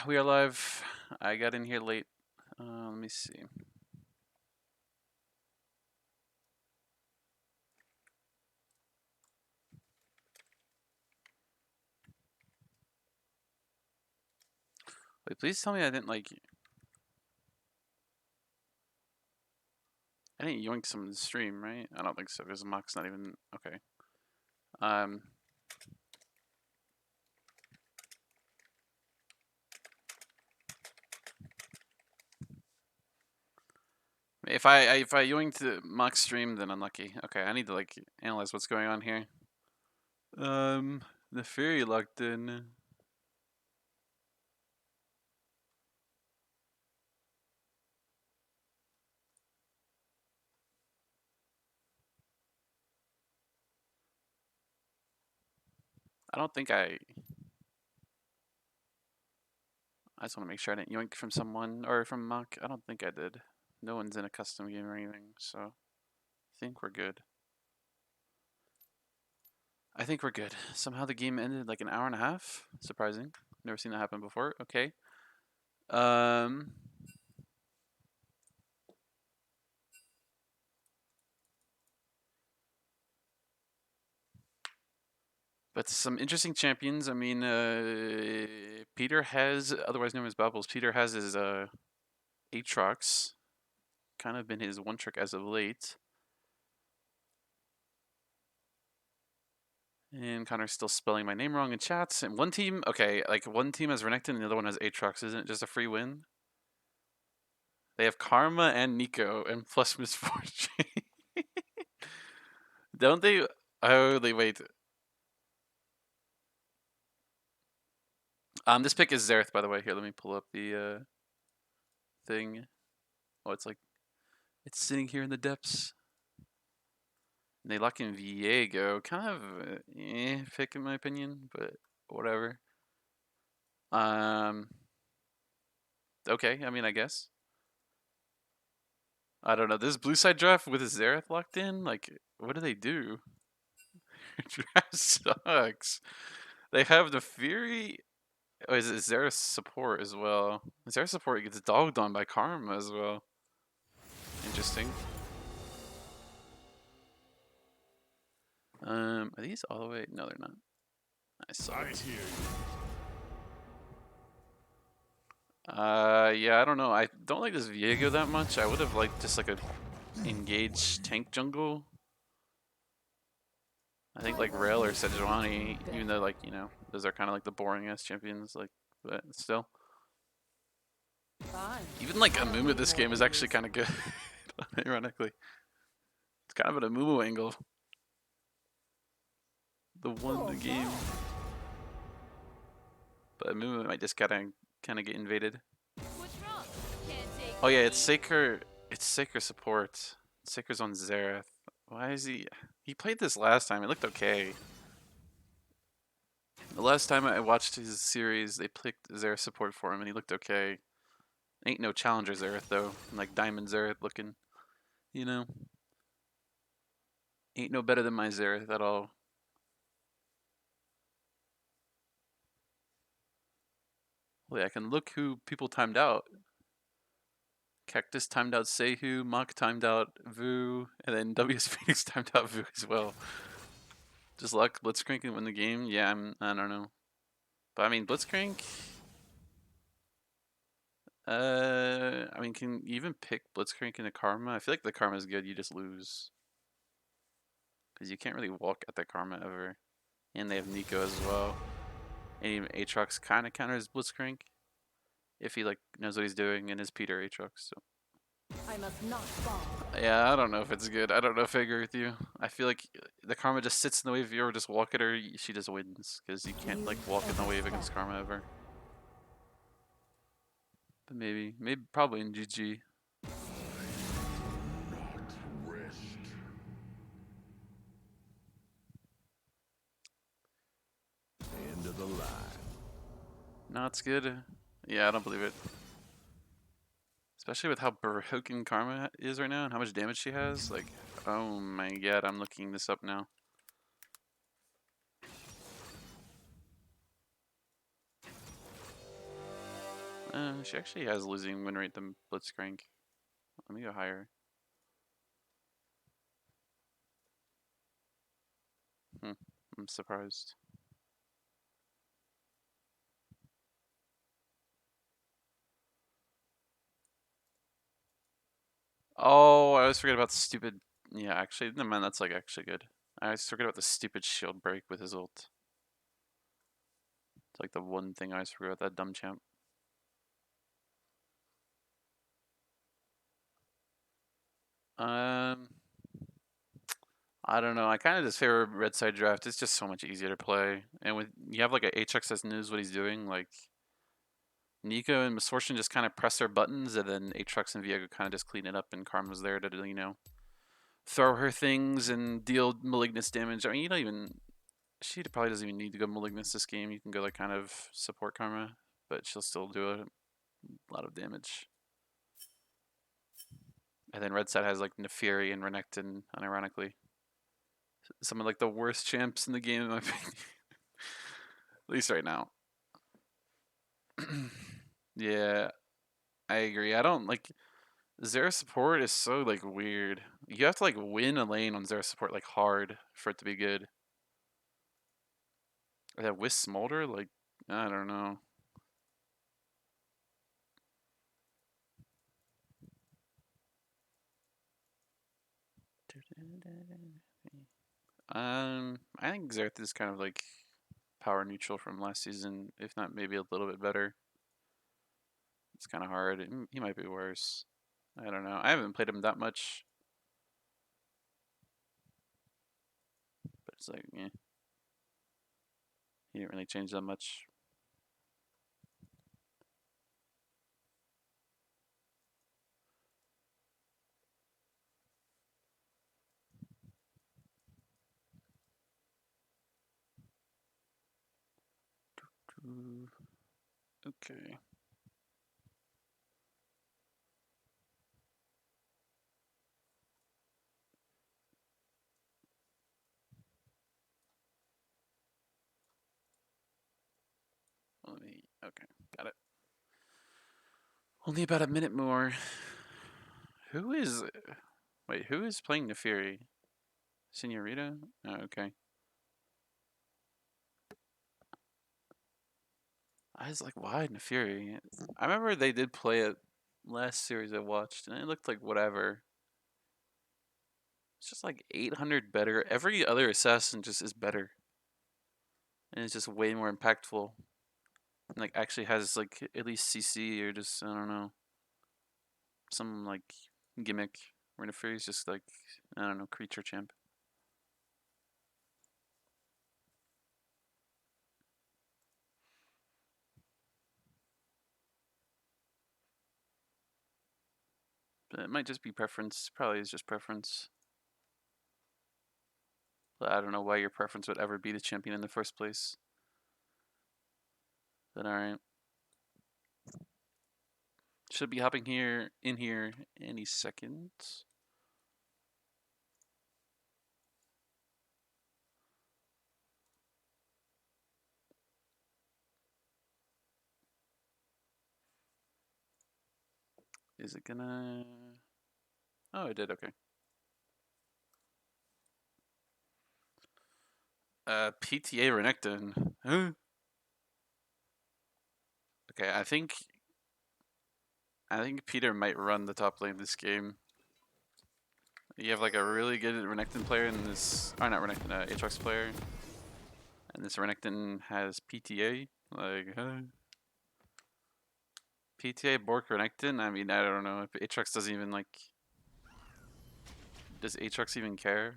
we are live. I got in here late. Let me see. Wait, please tell me I didn't I didn't yoink some of the stream, right? I don't think so because Mock's not even okay. Um, if I yoinked the Mock stream, then unlucky. Okay, I need to analyze what's going on here. The Fury locked in. I don't think I just want to make sure I didn't yoink from someone or from Mock. I don't think I did. No one's in a custom game or anything, so I think we're good. I think we're good. Somehow the game ended like an hour and a half. Surprising. Never seen that happen before. Okay. Um. But some interesting champions. I mean, Peter has, otherwise known as Bubbles, Peter has his Aatrox. Kind of been his one trick as of late. And Connor's still spelling my name wrong in chats. And one team, okay, like one team has Renekton and the other one has Aatrox. Isn't it just a free win? They have Karma and Nico and plus Misfortune. Don't they? Oh, they wait. This pick is Xerath, by the way. Here, let me pull up the thing. Oh, it's sitting here in the depths. And they lock in Viego. Kind of pick in my opinion, but whatever. Okay, I mean, I guess. I don't know. This blue side draft with his Xerath locked in, like, what do they do? Draft sucks. They have the Fury. Oh, is Xerath support as well? Xerath support gets dogged on by Karma as well. Interesting. Are these all the way? No, they're not. I saw it. Yeah, I don't know. I don't like this Viego that much. I would have liked just like a engage tank jungle. I think like Rail or Sejuani, even though like, you know, those are kind of like the boring ass champions, like, but still. Even like Amumu this game is actually kind of good, ironically. It's kind of an Amumu angle. The one game. But Amumu might just kind of get invaded. Oh yeah, it's Saker. It's Saker support. Saker's on Xerath. Why is he? He played this last time. It looked okay. The last time I watched his series, they picked Xerath support for him, and he looked okay. Ain't no challenger Xerath though, like Diamond Xerath looking. You know, ain't no better than my Xerath at all. Well, yeah, I can look who people timed out. Cactus timed out Sehu, Mach timed out Vu, and then WS Phoenix timed out Vu as well. Just luck, Blitzcrank and win the game? Yeah, I don't know. But I mean, Blitzcrank. I mean, can you even pick Blitzcrank into Karma? I feel like the Karma is good. You just lose because you can't really walk at the Karma ever. And they have Nico as well. And even Aatrox kind of counters Blitzcrank if he like knows what he's doing, and is Peter Aatrox. So. I must not fall. Yeah, I don't know if it's good. I don't know if I agree with you. I feel like the Karma just sits in the wave. If you ever just walk at her, she just wins because you can't like walk in the wave against Karma ever. But maybe, probably in GG. End of the line. No, it's good. Yeah, I don't believe it. Especially with how broken Karma is right now and how much damage she has. Like, oh my god, I'm looking this up now. She actually has losing win rate than Blitzcrank. Let me go higher. I'm surprised. Oh, I always forget about the stupid. Yeah, actually, no man, that's like actually good. I always forget about the stupid shield break with his ult. It's like the one thing I always forget about that dumb champ. Um, I don't know. I kind of just favor red side draft. It's just so much easier to play, and when you have like a HX that knows what he's doing, like Nico and Misfortune just kind of press their buttons, and then Aatrox and Viego kind of just clean it up, and Karma's there to throw her things and deal malignus damage. I mean, you don't even she probably doesn't even need to go malignus this game. You can go like kind of support Karma, but she'll still do a lot of damage. And then red side has like Neferi and Renekton, unironically. Some of like the worst champs in the game in my opinion. At least right now. Yeah, I agree. I don't like Zera support is so like weird. You have to like win a lane on Zera support like hard for it to be good. Or that Wisp Smolder, like I don't know. I think Xerath is kind of like power neutral from last season, if not maybe a little bit better. It's kind of hard. He might be worse. I don't know. I haven't played him that much, but it's like, yeah, he didn't really change that much. Okay. Okay, got it. Only about a minute more. Who is? Wait, who is playing Neferi? Senorita? Oh, okay. I was like, why Neferi? I remember they did play it last series I watched, and it looked like whatever. It's just like 800 better. Every other assassin just is better, and it's just way more impactful. And like actually has like at least CC or just I don't know some like gimmick. Where Neferi's just like I don't know creature champ. But it might just be preference. Probably is just preference. But I don't know why your preference would ever be the champion in the first place. But alright. Should be hopping in here any second. Is it gonna? Oh, it did. Okay. PTA Renekton. Huh? Okay, I think Peter might run the top lane this game. You have like a really good Renekton player in this, or not Renekton, Aatrox player, and this Renekton has PTA. Like, PTA Bork Renekton. I mean, I don't know if Aatrox doesn't even like. Does Aatrox even care?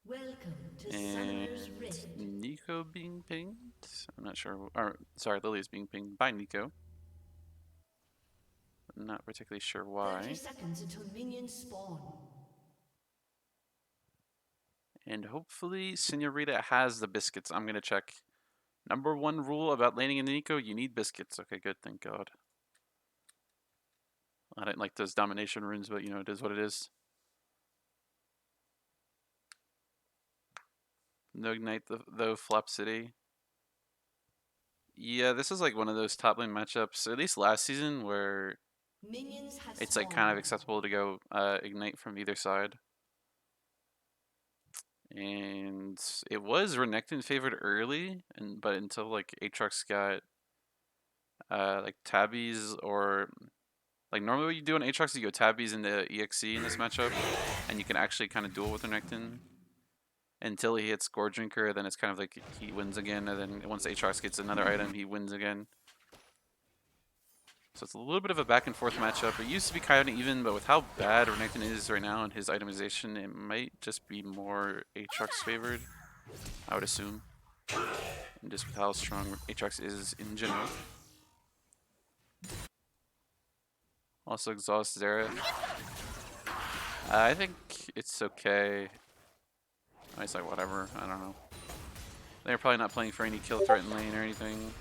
Welcome to Summoner's And Rift. Nico being pinged. I'm not sure. Or sorry, Lily is being pinged by Nico. I'm not particularly sure 30 why. seconds until minions spawn. And hopefully Senorita has the biscuits. I'm gonna check. Number one rule about laning in Nico, you need biscuits. Okay, good, thank God. I didn't like those domination runes, but it is what it is. No Ignite though, Flop City. Yeah, this is like one of those top lane matchups, at least last season, where Minions have it's like kind of spawned. acceptable to go Ignite from either side. And it was Renekton favored early, but until like Aatrox got like Tabbies, or like normally what you do on Aatrox is you go Tabbies into EXE in this matchup, and you can actually kind of duel with Renekton until he hits Gore Drinker. Then it's kind of like he wins again, and then once Aatrox gets another item, he wins again. So it's a little bit of a back and forth matchup. It used to be kind of even, but with how bad Renekton is right now and his itemization, it might just be more Aatrox favored, I would assume. And just with how strong Aatrox is in general. Also exhaust Xerath. I think it's okay. It's like whatever, I don't know. They're probably not playing for any kill threat in lane or anything.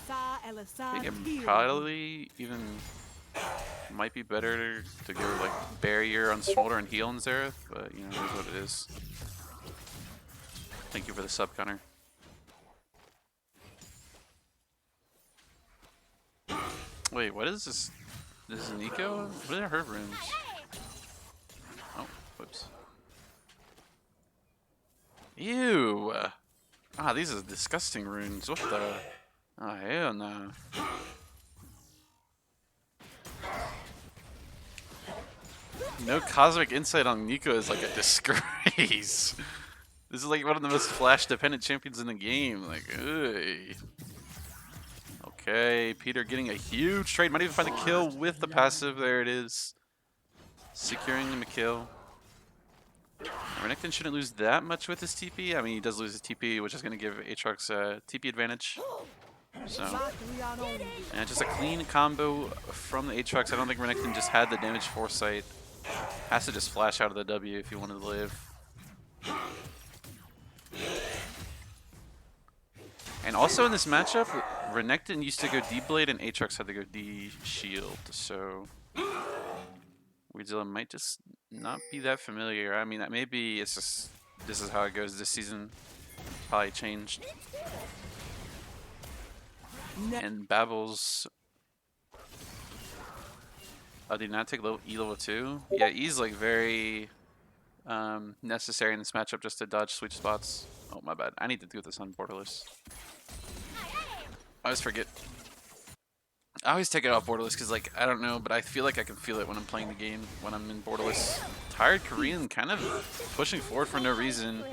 I think it probably even might be better to go like barrier on Smolder and heal on Xerath, but you know, it is what it is. Thank you for the sub, Connor. Wait, what is this? This is Nico? What are her runes? Oh, whoops. Ew! Ah, these are disgusting runes. What the? Oh, hell no. No cosmic insight on Nico is like a disgrace. This is like one of the most flash dependent champions in the game. Like, ugh. Okay, Peter getting a huge trade. Might even find a kill with the passive. There it is. Securing him a kill. Renekton shouldn't lose that much with his TP. I mean, he does lose his TP, which is going to give Aatrox a TP advantage. So, and just a clean combo from the Aatrox. I don't think Renekton just had the damage foresight. Has to just flash out of the W if he wanted to live. And also in this matchup, Renekton used to go D-Blade and Aatrox had to go D-Shield. So, Weirdzilla might just not be that familiar. I mean, maybe it's just this is how it goes this season. Probably changed. And Babel's. Oh, did not take E level 2? Yeah, E's like very necessary in this matchup just to dodge sweet spots. Oh, my bad. I need to do this on Borderless. I always forget. I always take it off Borderless because, like, I don't know, but I feel like I can feel it when I'm playing the game, when I'm in Borderless. Tired Korean kind of pushing forward for no reason.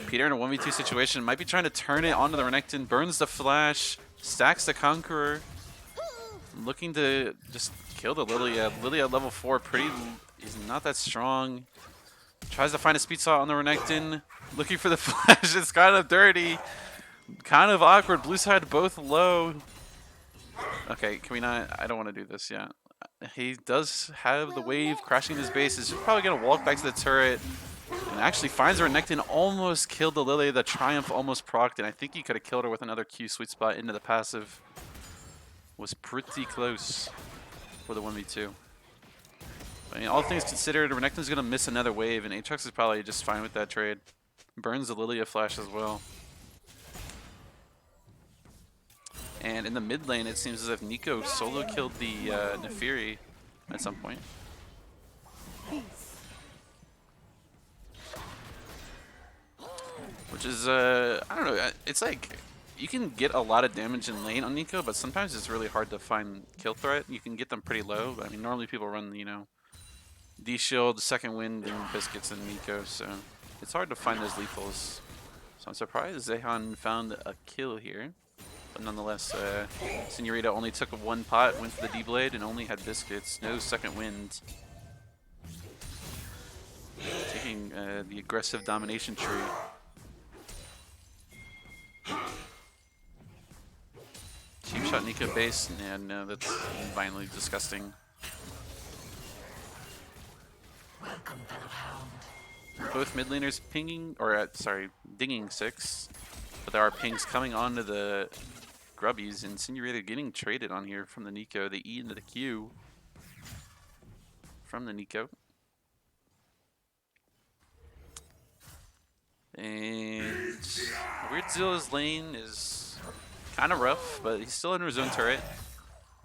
Peter in a 1v2 situation might be trying to turn it onto the Renekton, burns the flash, stacks the Conqueror, looking to just kill the Lilia. Lilia at level 4 is not that strong. Tries to find a speed saw on the Renekton, looking for the flash. It's kind of dirty, kind of awkward. Blue side both low. Okay, can we not? I don't want to do this yet. He does have the wave crashing his base. He's probably going to walk back to the turret and actually finds her. Renekton almost killed the Lily. The Triumph almost procced, and I think he could have killed her with another Q sweet spot into the passive. Was pretty close for the 1v2. I mean, all things considered, Renekton's going to miss another wave, and Aatrox is probably just fine with that trade. Burns the Lilia flash as well. And in the mid lane, it seems as if Nico solo killed the Nefiri at some point. Which is, I don't know, it's like, you can get a lot of damage in lane on Nico, but sometimes it's really hard to find kill threat. You can get them pretty low. I mean, normally people run, you know, D-Shield, Second Wind, and Biscuits and Nico, so it's hard to find those lethals. So I'm surprised Zehan found a kill here. But nonetheless, Senorita only took one pot, went for the D-Blade, and only had Biscuits. No Second Wind. Taking the aggressive domination tree. Cheap shot Nico base, and no, that's violently disgusting. Both mid laners pinging, or sorry, dinging 6. But there are pings coming onto the Grubbies, and Senorita getting traded on here from the Nico. The E into the Q from the Nico. And Weirdzilla's lane is kind of rough, but he's still under his own turret.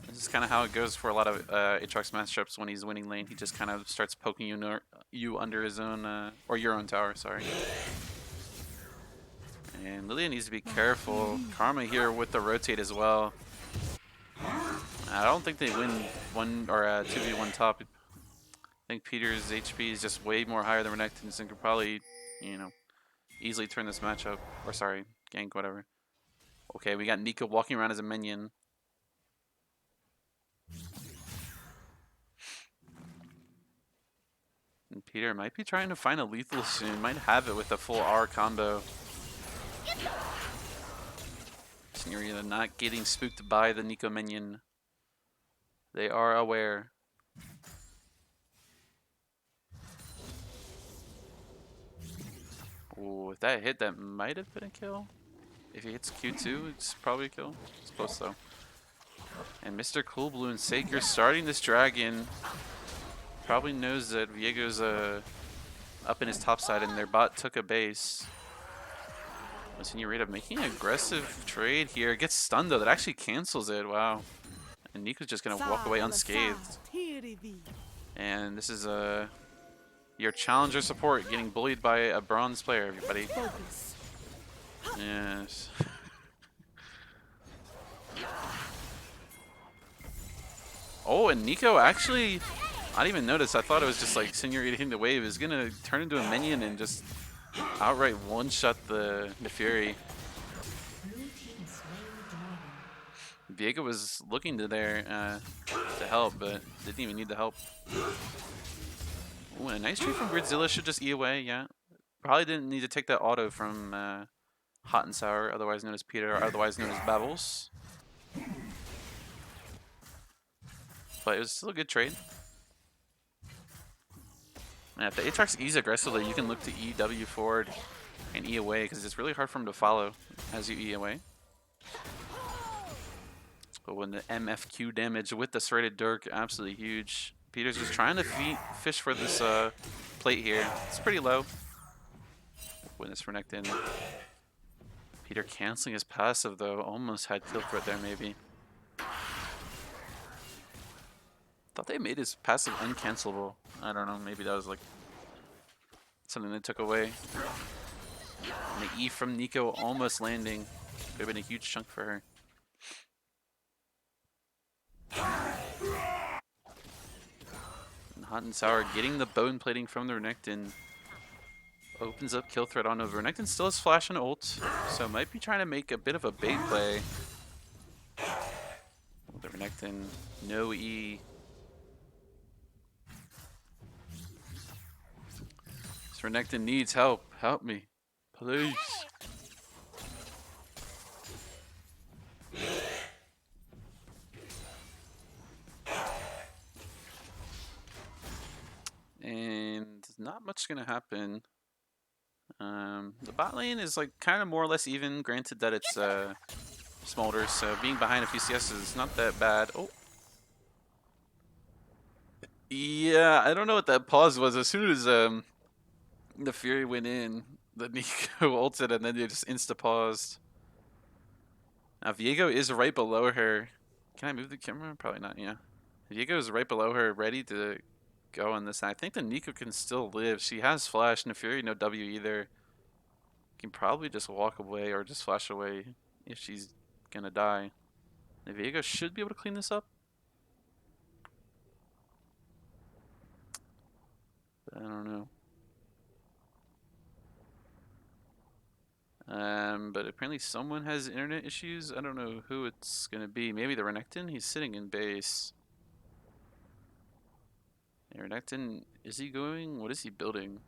This is kind of how it goes for a lot of Aatrox matchups when he's winning lane. He just kind of starts poking you under his own, or your own tower, sorry. And Lilia needs to be careful. Karma here with the rotate as well. I don't think they win 2v1 top. I think Peter's HP is just way more higher than Renekton's and could probably, you know, easily turn this matchup. Or sorry, gank, whatever. Okay, we got Nico walking around as a minion. And Peter might be trying to find a lethal soon. Might have it with a full R combo. Senorita not getting spooked by the Nico minion. They are aware. Ooh, if that hit, that might have been a kill. If he hits Q2, it's probably a kill. It's close though. And Mr. Cool Blue and Saker starting this dragon. Probably knows that Viego's up in his top side and their bot took a base. Senorita making an aggressive trade here. Gets stunned though. That actually cancels it. Wow. And Nico's just gonna walk away unscathed. And this is your challenger support getting bullied by a bronze player, everybody. Yes. Oh, and Nico actually, I didn't even notice. I thought it was just like Senorita hitting the wave. Is gonna turn into a minion and just outright one-shot the Fury. Viego was looking to there to help, but didn't even need the help. Ooh, and a nice trade from Weirdzilla. Should just E away, yeah. Probably didn't need to take that auto from Hot and Sour, otherwise known as Peter, or otherwise known as Babbles. But it was still a good trade. And if the Aatrox E's aggressively, you can look to EW forward and E away, because it's really hard for him to follow as you E away. But when the MFQ damage with the Serrated Dirk, absolutely huge. Peter's just trying to fish for this plate here. It's pretty low. Witness for Renekton. Peter canceling his passive though. Almost had kill threat there maybe. Thought they made his passive uncancelable. I don't know, maybe that was like something they took away. And the E from Nico almost landing. Could have been a huge chunk for her. And Hot and Sour getting the bone plating from the Renekton. Opens up kill threat on over. Renekton still has flash and ult, so might be trying to make a bit of a bait play. The Renekton, no E. This Renekton needs help. Help me, please. And not much gonna happen. The bot lane is like kind of more or less even, granted that it's Smolder, so being behind a few CS is not that bad. Oh. Yeah, I don't know what that pause was. As soon as the Fury went in, the Nico ulted and then they just insta-paused. Now Viego is right below her. Can I move the camera? Probably not, yeah. Viego is right below her, ready to go on this. And I think the Nico can still live. She has flash, and Fury no W either. Can probably just walk away or just flash away if she's gonna die. And Viego should be able to clean this up. But I don't know. But apparently someone has internet issues. I don't know who it's gonna be. Maybe the Renekton? He's sitting in base. Renekton, is he going? What is he building?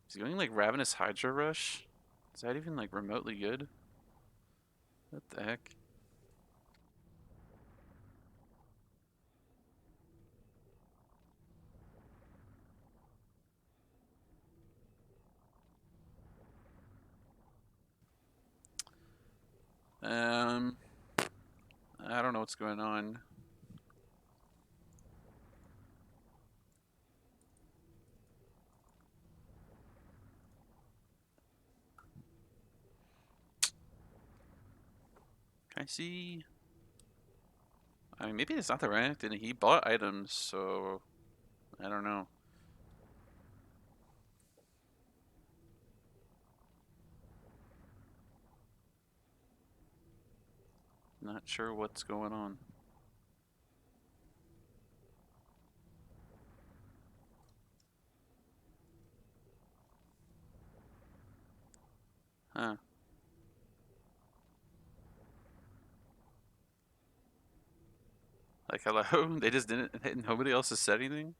Is he going like Ravenous Hydra Rush? Is that even like remotely good? What the heck? I don't know what's going on. I see. I mean, maybe it's not the rank, and he bought items, so I don't know. Not sure what's going on. Huh. Like, hello? They just didn't. Nobody else has said anything?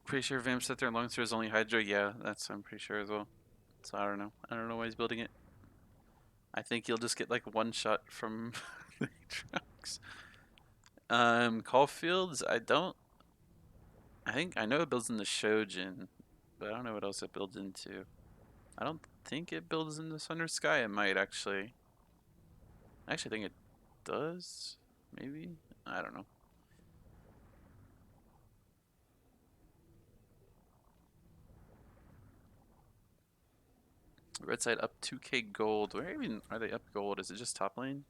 Pretty sure Vamp set their lungs through his only Hydra. Yeah, that's I'm pretty sure as well. So I don't know. I don't know why he's building it. I think you'll just get like one shot from the trucks. Caulfield's, I don't. I think I know it builds into Shojin, but I don't know what else it builds into. I don't think it builds into Thunder Sky. It might actually. I actually think it does. Maybe. I don't know. Red side up 2k gold. Where even are they up gold? Is it just top lane?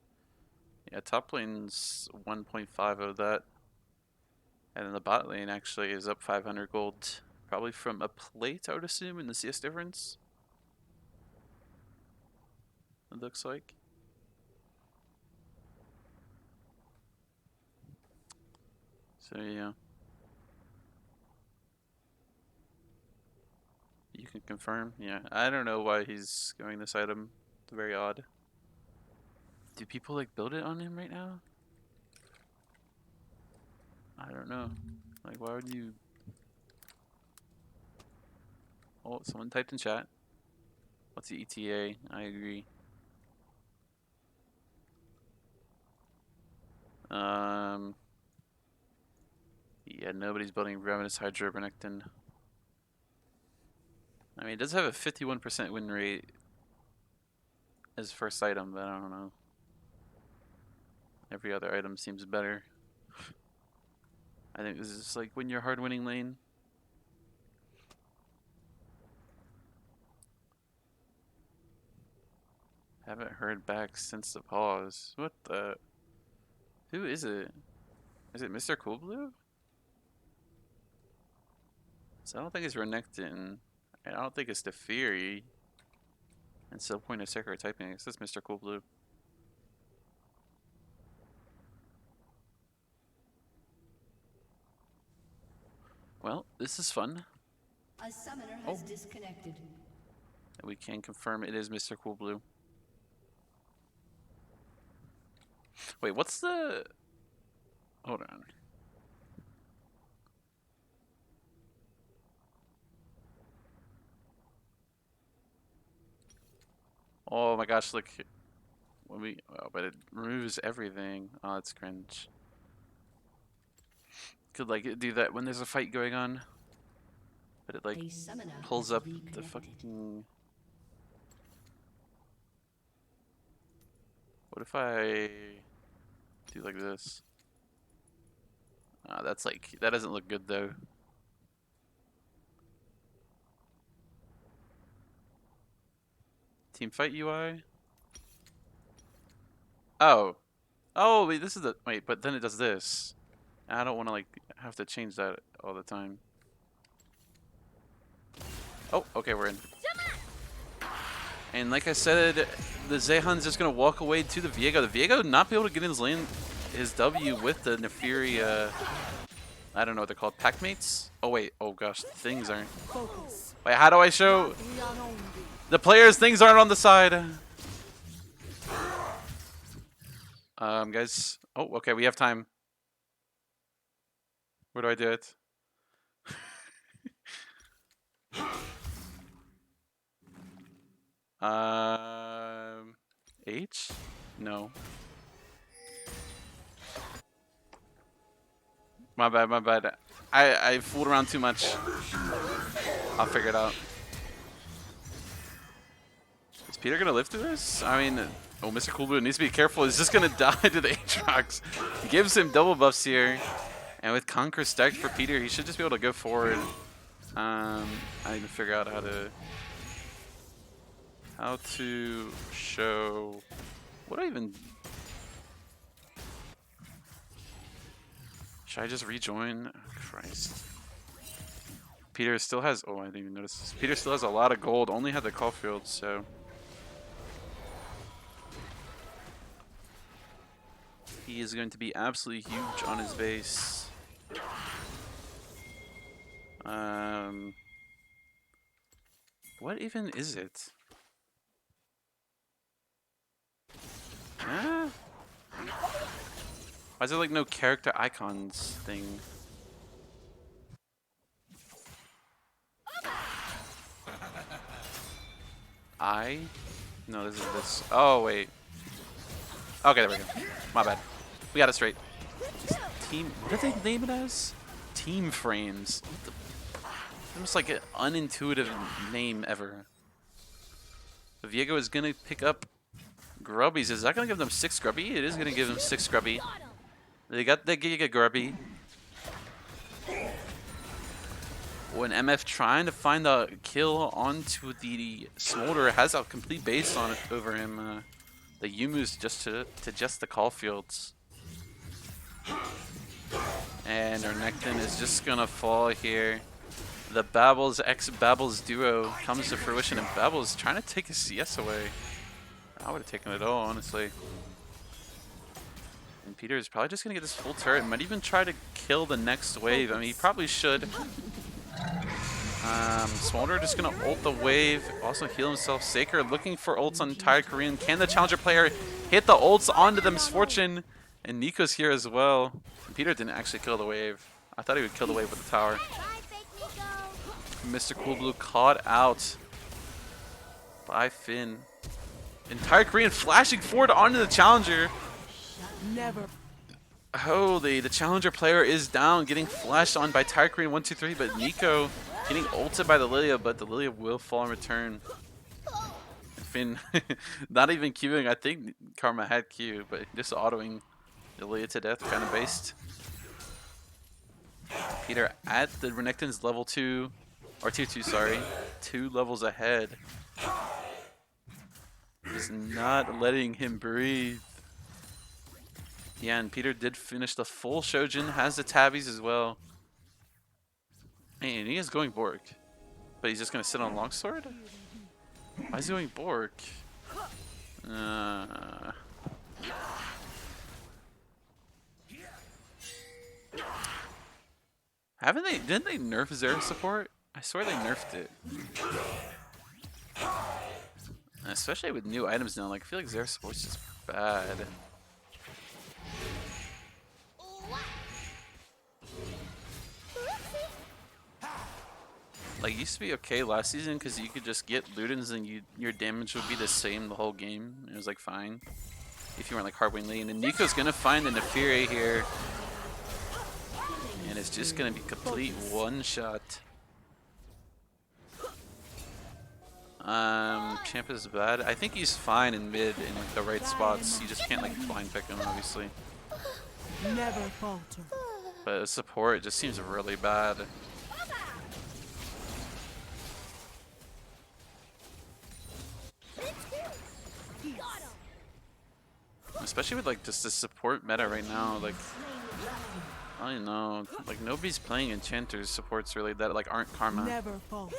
Yeah, top lane's 1.5 of that. And then the bot lane actually is up 500 gold. Probably from a plate, I would assume, in the CS difference. It looks like. So yeah. You can confirm. Yeah, I don't know why he's going this item. It's very odd. Do people like build it on him right now? I don't know. Like, why would you? Oh, someone typed in chat. What's the ETA? I agree. Yeah, nobody's building Ravenous Hydrobenectin. I mean, it does have a 51% win rate as first item, but I don't know. Every other item seems better. I think this is like when you're hard winning lane. Haven't heard back since the pause. What the? Who is it? Is it Mr. Coolblue? So I don't think it's Renekton. I don't think it's the Fury. And still point of Sekiro typing. It says Mr. Coolblue. Well, this is fun. A summoner has disconnected. We can confirm it is Mr. Coolblue. Wait, what's the... Hold on. Oh my gosh, look. When we... Oh, but it removes everything. Oh, it's cringe. Could like do that when there's a fight going on. But it like pulls up the fucking... What if I do like this? That's like... That doesn't look good though. Team fight UI? Oh. Oh, wait, this is the... Wait, but then it does this. I don't want to like have to change that all the time. Oh, okay, we're in. And like I said, the Zehan's just gonna walk away to the Viego. The Viego not be able to get in his lane, his W with the Nefiri, I don't know what they're called, pack mates? Oh wait, oh gosh, things aren't. Wait, how do I show? The players' things aren't on the side. Guys. Oh, okay, we have time. Where do I do it? H? No. My bad, my bad. I fooled around too much. I'll figure it out. Is Peter gonna live through this? I mean, oh, Mr. Coolblue needs to be careful. He's just gonna die to the Aatrox. Gives him double buffs here. And with Conquer stacked for Peter, he should just be able to go forward. I need to figure out how to How to show... What do I even... Should I just rejoin? Oh, Christ. Peter still has... Oh, I didn't even notice this. Peter still has a lot of gold. Only had the Caulfield, so... He is going to be absolutely huge on his base. What even is it? Why is there like no character icons thing? No, this is this. Oh, wait. Okay, there we go. My bad. We got it straight. Team. What did they name it as? Team frames. Almost like an unintuitive name ever. Viego is gonna pick up Grubbies. Is that gonna give them 6 Grubby? It is gonna give them 6 Grubby. They got the Giga Grubby. When MF trying to find a kill onto the Smolder, has a complete base on it over him. The Yumu's just to just the Caulfields. And our Nectin is just gonna fall here. The Babbles x Babbles duo comes to fruition, and Babbles trying to take his CS away. I would have taken it all, honestly. And Peter is probably just gonna get this full turret. Might even try to kill the next wave. I mean, he probably should. Smolder just gonna ult the wave, also heal himself. Saker looking for ults on Tired Korean. Can the challenger player hit the ults onto the Misfortune? And Nico's here as well. Peter didn't actually kill the wave. I thought he would kill the wave with the tower. Mr. Cool Blue caught out by Finn. And Tired Korean flashing forward onto the challenger. Never. Holy, the challenger player is down, getting flashed on by Tired Korean 1-2-3, but Nico getting ulted by the Lilia, but the Lilia will fall in return. And Finn not even queuing. I think Karma had Q, but just autoing the Lilia to death, kind of based. Peter at the Renekton's level 2, or 2-2, sorry, 2 levels ahead. Just not letting him breathe. Yeah, and Peter did finish the full Shojin, has the tabbies as well. And he is going Bork. But he's just going to sit on Longsword? Why is he going Bork? Didn't they nerf Zera support? I swear they nerfed it. And especially with new items now, like I feel like Zera support's just bad. Like, it used to be okay last season because you could just get Ludens and your damage would be the same the whole game. It was like fine if you weren't like hardwing lane. And Nico's gonna find the Nefiri here, and it's just gonna be complete one shot. Champ is bad. I think he's fine in mid in like the right spots. You just can't like blind pick him, obviously. Never falter. But the support just seems really bad. Especially with like just the support meta right now, like I don't know, like nobody's playing enchanters supports really that like aren't Karma. Never falter.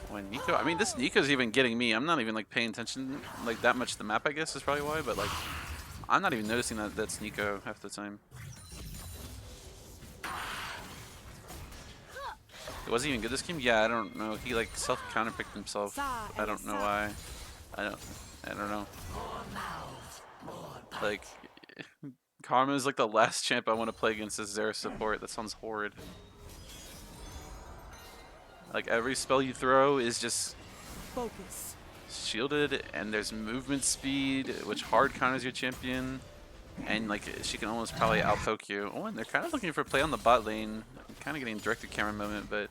When Nico, I mean this Nico's even getting me. I'm not even like paying attention like that much to the map, I guess is probably why, but like I'm not even noticing that that's Nico half the time. Was he even good this game? Yeah, I don't know. He like self counterpicked himself. I don't know why. I don't know. Like Karma is like the last champ I want to play against as Zera support. That sounds horrid. Like every spell you throw is just Focus. shielded, and there's movement speed, which hard counters your champion, and like she can almost probably outpoke you. Oh, and they're kind of looking for play on the bot lane. I'm kind of getting directed camera moment, but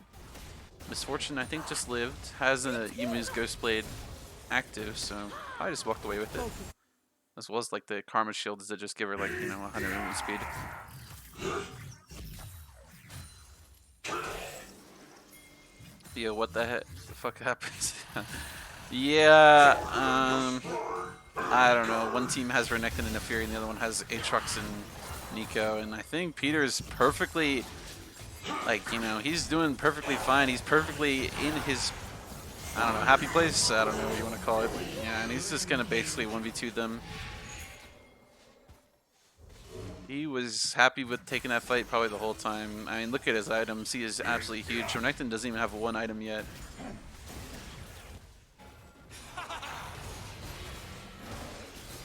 Misfortune I think just lived, has a Yumu's Ghostblade active, so I just walked away with it. As well as like the Karma shields that just give her like, you know, 100 movement speed. Yo, what the fuck happens? Yeah, I don't know. One team has Renekton and Naafiri, and the other one has Aatrox and Nico. And I think Peter's perfectly, like, you know, he's doing perfectly fine. He's perfectly in his, I don't know, happy place. I don't know what you want to call it. Yeah, and he's just gonna basically 1v2 them. He was happy with taking that fight probably the whole time. I mean, look at his items. He is absolutely huge. Renekton doesn't even have one item yet.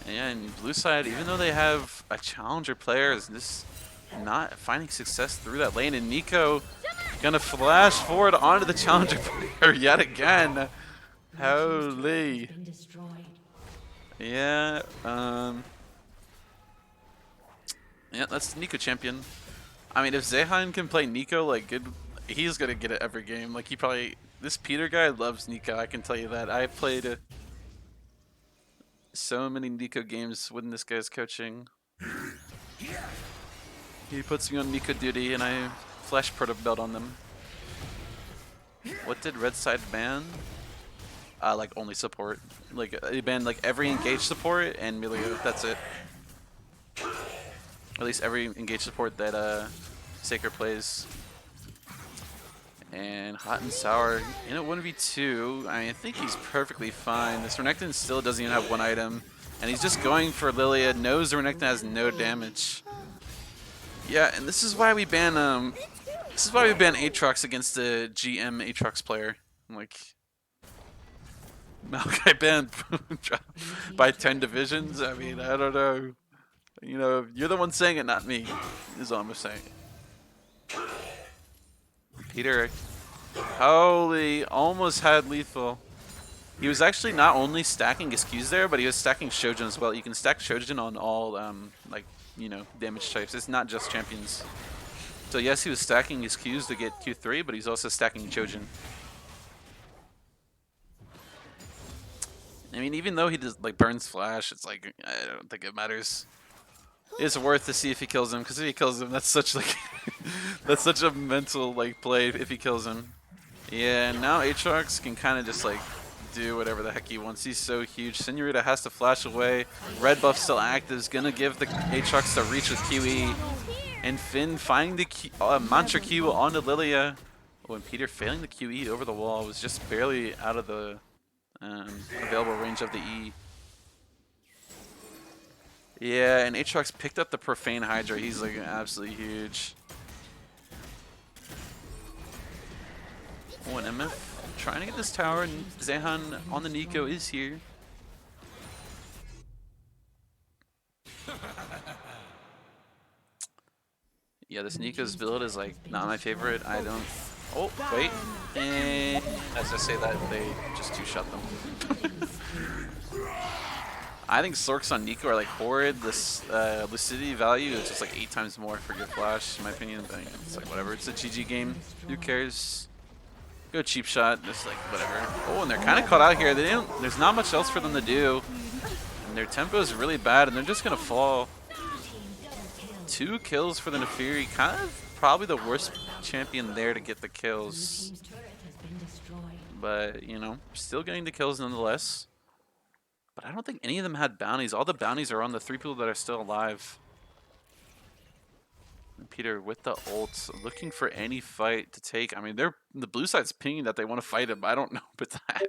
And blue side, even though they have a challenger player, is just not finding success through that lane. And Nico gonna flash forward onto the challenger player yet again. Holy. Yeah, yeah, that's the Nico champion. I mean, if Zehan can play Nico like good, he's gonna get it every game. Like he probably, this Peter guy loves Nico. I can tell you that. I played so many Nico games when this guy's coaching. He puts me on Nico duty, and I flash proto belt on them. What did Red Side ban? Like only support. Like they banned like every engaged support and melee. That's it. At least every engaged support that Saker plays. And Hot and Sour in a 1v2. I mean, I think he's perfectly fine. This Renekton still doesn't even have one item. And he's just going for Lilia. Knows the Renekton has no damage. Yeah, and this is why we ban Aatrox against the GM Aatrox player. Like Maokai banned by 10 divisions. I mean, I don't know. You know, you're the one saying it, not me. Is all I'm saying. Peter, holy, almost had lethal. He was actually not only stacking his Qs there, but he was stacking Shojin as well. You can stack Shojin on all, like, you know, damage types. It's not just champions. So yes, he was stacking his Qs to get Q3, but he's also stacking Shojin. I mean, even though he does, like, burns flash, it's like, I don't think it matters. It's worth to see if he kills him, because if he kills him, that's such like that's such a mental like play if he kills him. Yeah, and now Aatrox can kind of just like do whatever the heck he wants. He's so huge. Senorita has to flash away. Red buff still active. Is gonna give the Aatrox the reach with QE, and Finn finding the Q, Mantra Q onto Lilia. Oh, and Peter failing the QE over the wall was just barely out of the available range of the E. Yeah, and Aatrox picked up the Profane Hydra. He's like absolutely huge. Oh, and MF trying to get this tower, and Zehan on the Nico is here. Yeah, this Nico's build is like not my favorite. I don't. Oh, wait. And as I say that, they just two-shot them. I think Sorks on Nico are like horrid. This lucidity value is just like 8 times more for your flash, in my opinion. But it's like whatever. It's a GG game. Who cares? Go cheap shot. Just like whatever. Oh, and they're kind of caught out here. They don't. There's not much else for them to do. And their tempo is really bad, and they're just gonna fall. 2 kills for the Naafiri. Kind of probably the worst champion there to get the kills. But you know, still getting the kills nonetheless. But I don't think any of them had bounties. All the bounties are on the 3 people that are still alive. And Peter with the ults, looking for any fight to take. I mean, they're the blue side's pinging that they want to fight him. I don't know, but that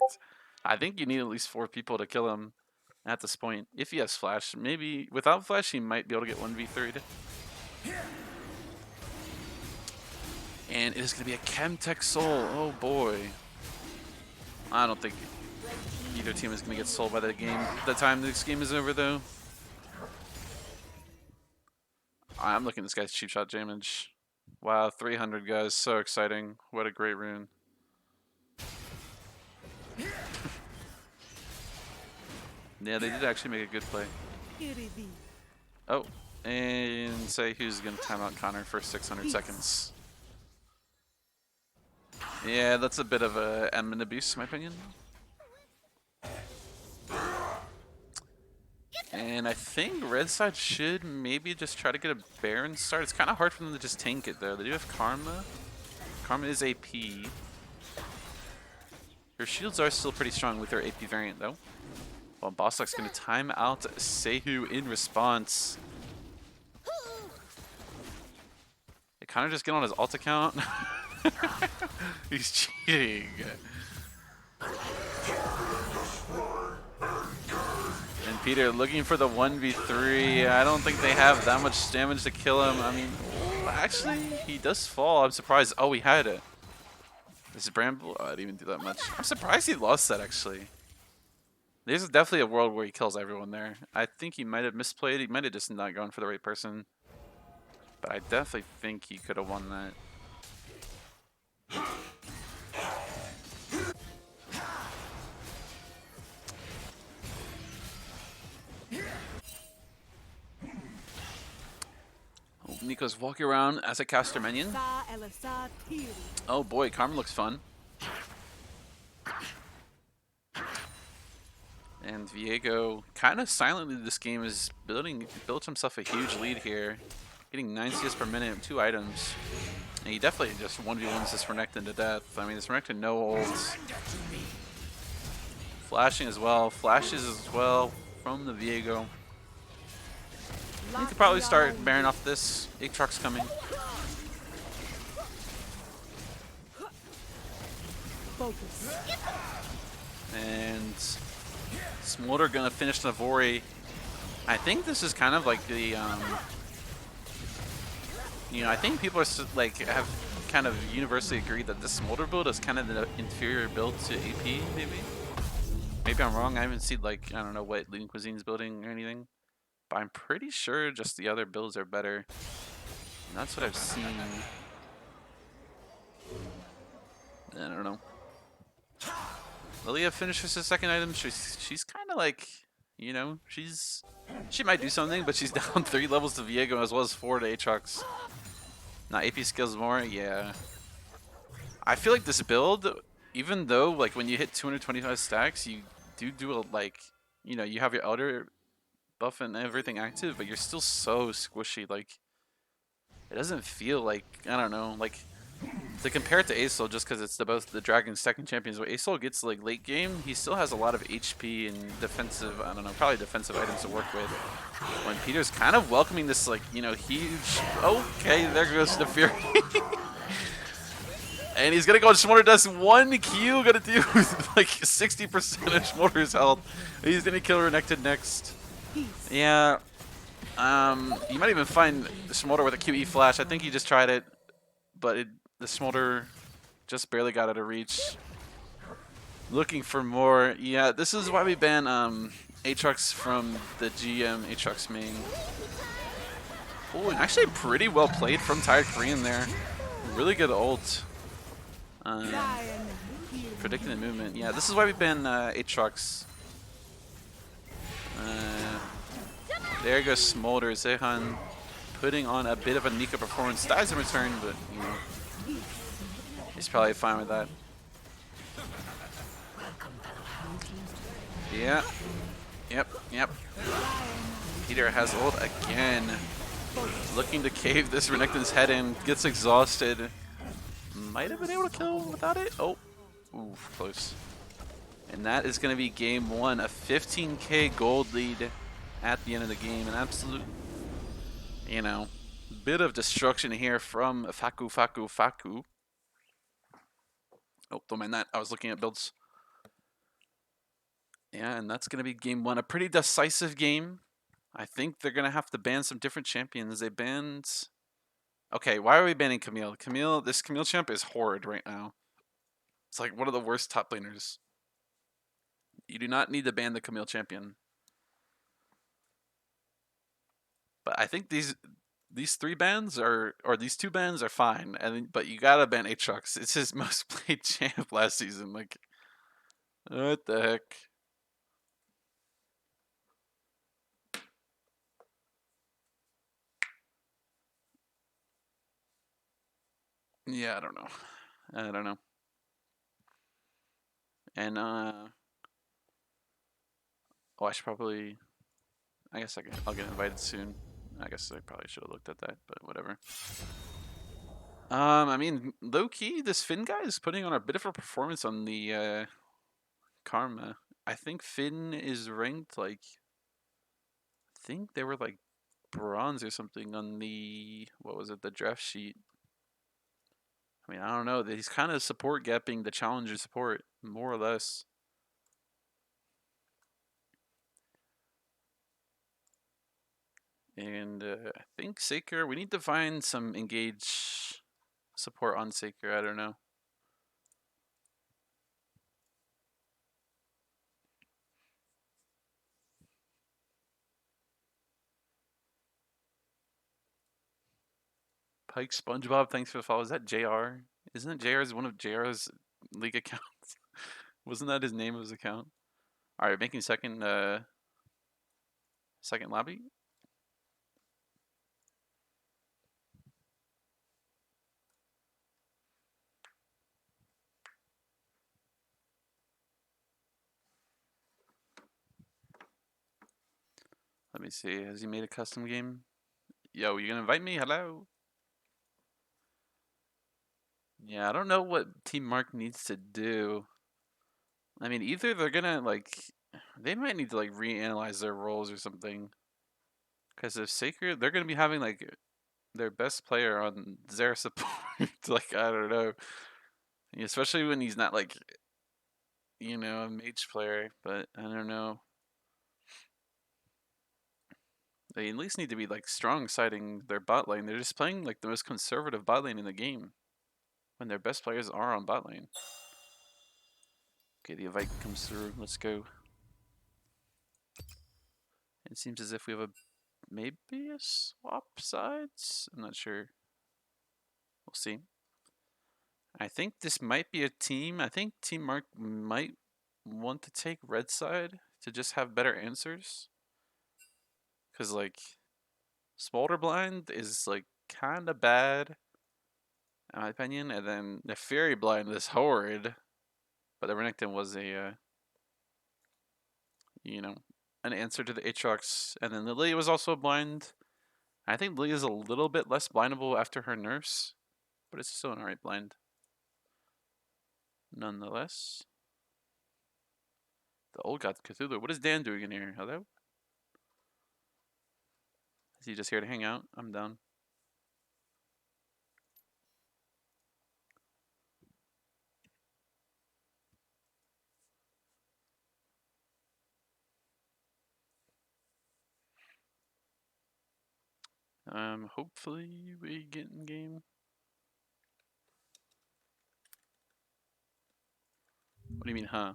I think you need at least 4 people to kill him at this point. If he has flash, maybe without flash, he might be able to get 1v3'd. And it is going to be a Chemtech Soul. Oh boy. I don't think either team is going to get sold by the time this game is over, though. I'm looking at this guy's cheap shot damage. Wow, 300 guys, so exciting. What a great rune. Yeah, they did actually make a good play. Oh, and say who's going to time out Connor for 600 seconds. Yeah, that's a bit of a admin abuse, in my opinion. And I think red side should maybe just try to get a Baron start. It's kind of hard for them to just tank it, though. They do have Karma. Karma is AP. Her shields are still pretty strong with her AP variant, though. Well, Bostock's going to time out Sehu in response. They kind of just get on his alt account. He's cheating. And Peter looking for the 1v3. I don't think they have that much damage to kill him. I mean, actually, he does fall. I'm surprised. Oh, he had it. This is Bramble. Oh, I didn't even do that much. I'm surprised he lost that, actually. There's definitely a world where he kills everyone there. I think he might have misplayed. He might have just not gone for the right person. But I definitely think he could have won that. Oh, Nico's walking around as a caster minion. Oh boy, Karma looks fun. And Viego, kind of silently this game, is built himself a huge lead here. Getting 9 CS per minute with 2 items. And he definitely just 1v1s this Renekton to death. I mean, this Renekton no holds. Flashing as well. Flashes as well from the Viego. We could probably start bearing off this. Aatrox coming. Focus. And Smolder gonna finish Navori. I think this is kind of like the, you know, I think people are like have kind of universally agreed that this Smolder build is kind of the inferior build to AP, maybe. Maybe I'm wrong. I haven't seen like, I don't know what Leading Cuisine's building or anything, but I'm pretty sure just the other builds are better. And that's what I've seen. I don't know. Lilia finishes the second item. She's kind of like, you know, she might do something, but she's down 3 levels to Viego as well as 4 to Aatrox. Now AP skills more, yeah. I feel like this build, even though like when you hit 225 stacks, you do a, like, you know, you have your Elder buff and everything active, but you're still so squishy. Like, it doesn't feel like, I don't know, like, to compare it to Acel, just because it's both the Dragon's second champions, but Acel gets like late game, he still has a lot of HP and defensive, I don't know, probably defensive items to work with. When Peter's kind of welcoming this, like, you know, huge, okay, there goes the Fury. And he's gonna go on Smolder Dust 1Q, gonna do like 60% of Smolder's health. He's gonna kill Renekton next. Yeah, you might even find Smolder with a QE flash. I think he just tried it, but the Smolder just barely got out of reach. Looking for more. Yeah, this is why we ban Aatrox from the GM Aatrox main. Oh, and actually pretty well played from Tired Korean there. Really good ult. Predicting the movement. Yeah, this is why we ban Aatrox. There goes Smolder. Zehan putting on a bit of a Nika performance. Dies in return, but, you know, he's probably fine with that. Yeah. Yep. Peter has ult again. Looking to cave this Renekton's head in. Gets exhausted. Might have been able to kill without it. Oh. Oof, close. And that is going to be game 1. A 15k gold lead at the end of the game. An absolute, you know, bit of destruction here from FAKU. Oh, don't mind that. I was looking at builds. Yeah, and that's going to be game 1. A pretty decisive game. I think they're going to have to ban some different champions. They banned... Okay, why are we banning Camille? This Camille champ is horrid right now. It's like one of the worst top laners. You do not need to ban the Camille champion. But I think these 3 bans are, or these 2 bans are fine. But you gotta ban Aatrox. It's his most played champ last season. Like, what the heck? Yeah, I don't know. And oh, I should probably. I guess I'll get invited soon. I guess I probably should have looked at that, but whatever. I mean, low key, this Finn guy is putting on a bit of a performance on the Karma. I think Finn is ranked like, I think they were like bronze or something on the, what was it, the draft sheet. I mean, I don't know. He's kind of support gapping the challenger support, more or less. And I think Saker, we need to find some engage support on Saker. I don't know. Pike SpongeBob, thanks for the follow. Is that JR? Isn't it JR's one of JR's league accounts? Wasn't that his name of his account? All right, making second lobby. Let me see. Has he made a custom game? Yo, you gonna invite me? Hello. Yeah, I don't know what Team Mark needs to do. I mean, either they're gonna like, they might need to like reanalyze their roles or something. Because if Sacred, they're gonna be having like their best player on their support. Like I don't know, especially when he's not like, a mage player. But I don't know. They at least need to be like strong siding their bot lane. They're just playing like the most conservative bot lane in the game when their best players are on bot lane. Okay, the invite comes through. Let's go. It seems as if we have maybe a swap sides. I'm not sure. We'll see. I think this might be a team. I think Team Mark might want to take red side to just have better answers. Cause like Smolder Blind is like kind of bad, in my opinion, and then the Fury Blind is horrid. But the Renekton was you know, an answer to the Aatrox, and then Lily was also blind. I think Lily is a little bit less blindable after her nurse, but it's still an alright blind. Nonetheless. The old god Cthulhu. What is Dan doing in here? Hello? Is he just here to hang out? I'm down. Hopefully we get in game. What do you mean, huh?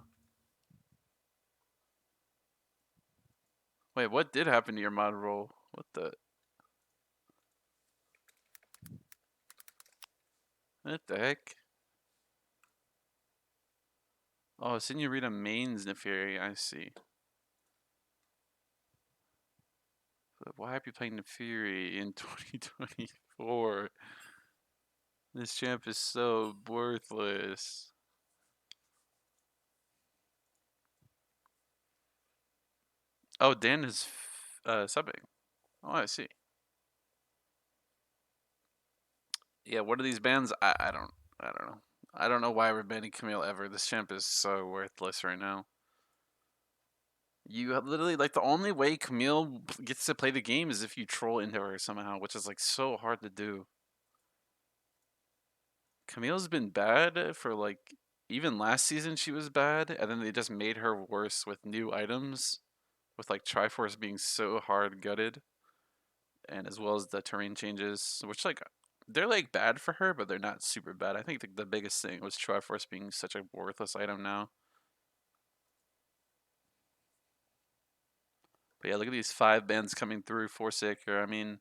Wait, what did happen to your mod roll? What the? What the heck? Oh, Senorita mains Neferi. I see. But why are you playing Neferi in 2024? This champ is so worthless. Oh, Dan is subbing. Oh, I see. Yeah, what are these bans? I don't know. I don't know why we're banning Camille ever. This champ is so worthless right now. You have literally like the only way Camille gets to play the game is if you troll into her somehow, which is like so hard to do. Camille's been bad for like even last season she was bad, and then they just made her worse with new items, with like Triforce being so hard gutted, and as well as the terrain changes, which like they're like bad for her, but they're not super bad. I think the biggest thing was Triforce being such a worthless item now. But yeah, look at these 5 bans coming through for Saker. I mean,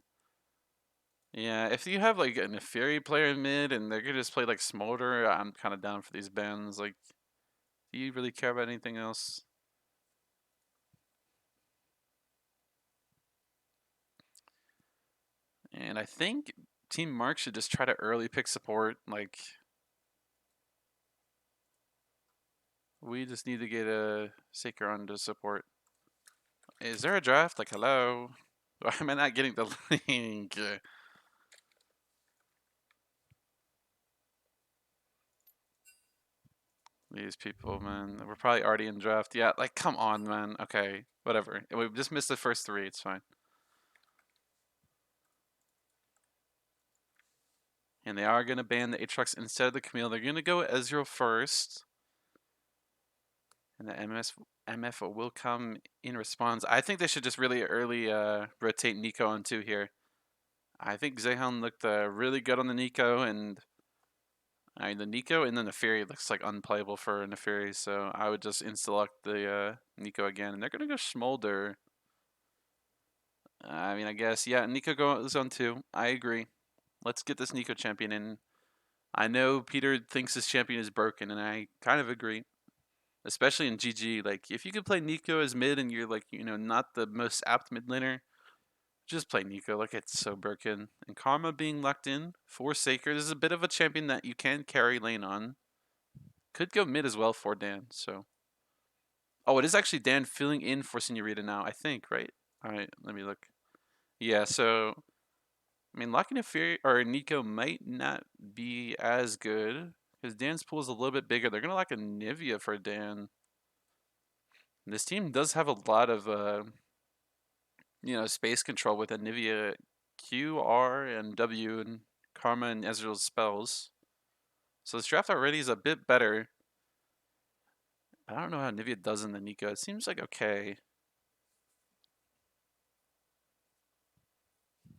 yeah, if you have like a Neferi player in mid and they're gonna just play like Smolder, I'm kind of down for these bans. Like, do you really care about anything else? And I think Team Mark should just try to early pick support. Like, we just need to get a Saker on to support. Is there a draft? Like, hello? Why am I not getting the link? These people, man. We're probably already in draft. Yeah, like, come on, man. Okay, whatever. We just missed the first three. It's fine. And they are going to ban the Aatrox instead of the Camille. They're going to go Ezreal first. And the MF will come in response. I think they should just really early rotate Nico on 2 here. I think Zehan looked really good on the Nico, and the Nico and then the Fury looks like unplayable for Neferi, so I would just insta-lock the Nico again. And they're going to go Smolder. I mean, I guess, yeah, Nico goes on 2. I agree. Let's get this Nico champion in. I know Peter thinks this champion is broken, and I kind of agree. Especially in GG, like, if you could play Nico as mid and you're, like, not the most apt mid laner, just play Nico. Like, it's so broken. And Karma being locked in for Saker. This is a bit of a champion that you can carry lane on. Could go mid as well for Dan, so. Oh, it is actually Dan filling in for Senorita now, I think, right? Alright, let me look. Yeah, so I mean, locking a Fury or Nico might not be as good because Dan's pool is a little bit bigger. They're gonna lock a Nivea for Dan. And this team does have a lot of space control with a Nivea Q, R, and W, and Karma and Ezreal's spells. So this draft already is a bit better. I don't know how Nivea does in the Nico. It seems like okay.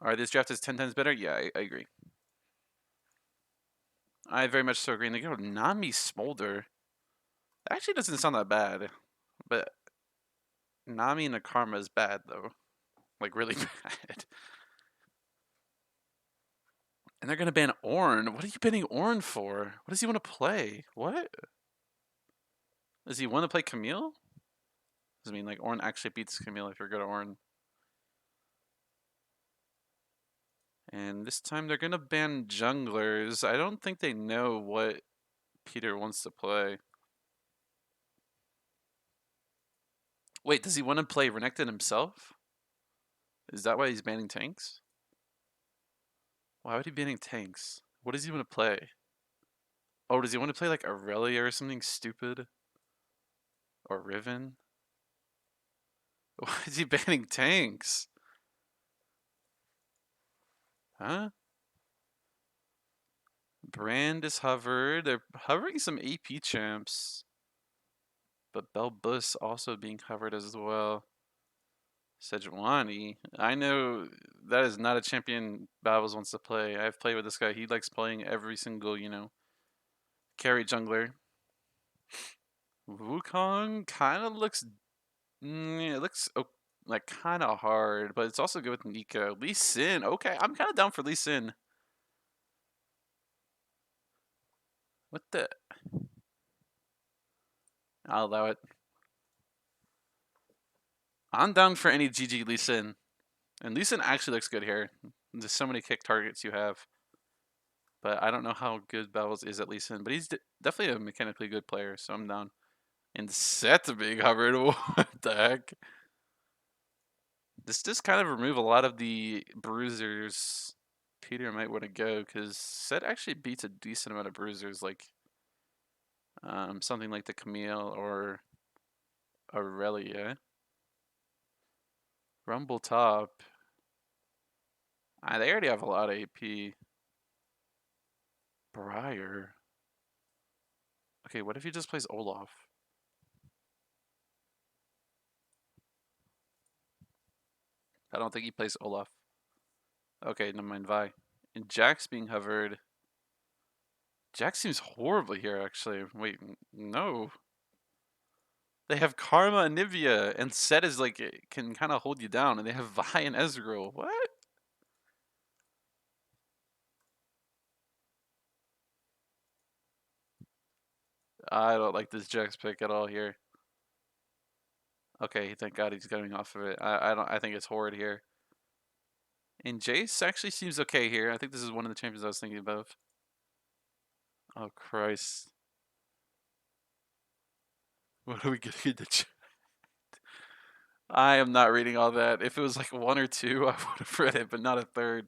Alright, this draft is 10 times better? Yeah, I agree. I very much so agree. And they go Nami Smolder. That actually doesn't sound that bad. But Nami and a Karma is bad, though. Like, really bad. And they're going to ban Ornn. What are you banning Ornn for? What does he want to play? What? Does he want to play Camille? Does it mean, like, Ornn actually beats Camille if you're good at Ornn? And this time they're going to ban junglers. I don't think they know what Peter wants to play. Wait, does he want to play Renekton himself? Is that why he's banning tanks? Why would he be banning tanks? What does he want to play? Oh, does he want to play like Aurelia or something stupid? Or Riven? Why is he banning tanks? Huh? Brand is hovered. They're hovering some AP champs. But Belbus also being hovered as well. Sejuani. I know that is not a champion Babbles wants to play. I've played with this guy. He likes playing every single, carry jungler. Wukong kind of looks. It looks like kind of hard, but it's also good with Nico. Lee Sin. Okay, I'm kind of down for Lee Sin. What the? I'll allow it. I'm down for any GG Lee Sin. And Lee Sin actually looks good here. There's so many kick targets you have. But I don't know how good Bells is at Lee Sin. But he's definitely a mechanically good player, so I'm down. And set being hovered. What the heck? This does kind of remove a lot of the bruisers Peter might want to go, because Set actually beats a decent amount of bruisers, like something like the Camille or Aurelia. Rumble top. They already have a lot of AP. Briar. Okay, what if he just plays Olaf? I don't think he plays Olaf. Okay, never mind, Vi. And Jack's being hovered. Jack seems horribly here, actually. Wait, no. They have Karma and Nivea, and Set is like, it can kind of hold you down, and they have Vi and Ezreal. What? I don't like this Jax pick at all here. Okay, thank God he's getting off of it. I think it's horrid here. And Jace actually seems okay here. I think this is one of the champions I was thinking of. Oh Christ. What are we getting in the chat? I am not reading all that. If it was like one or two, I would have read it, but not a third.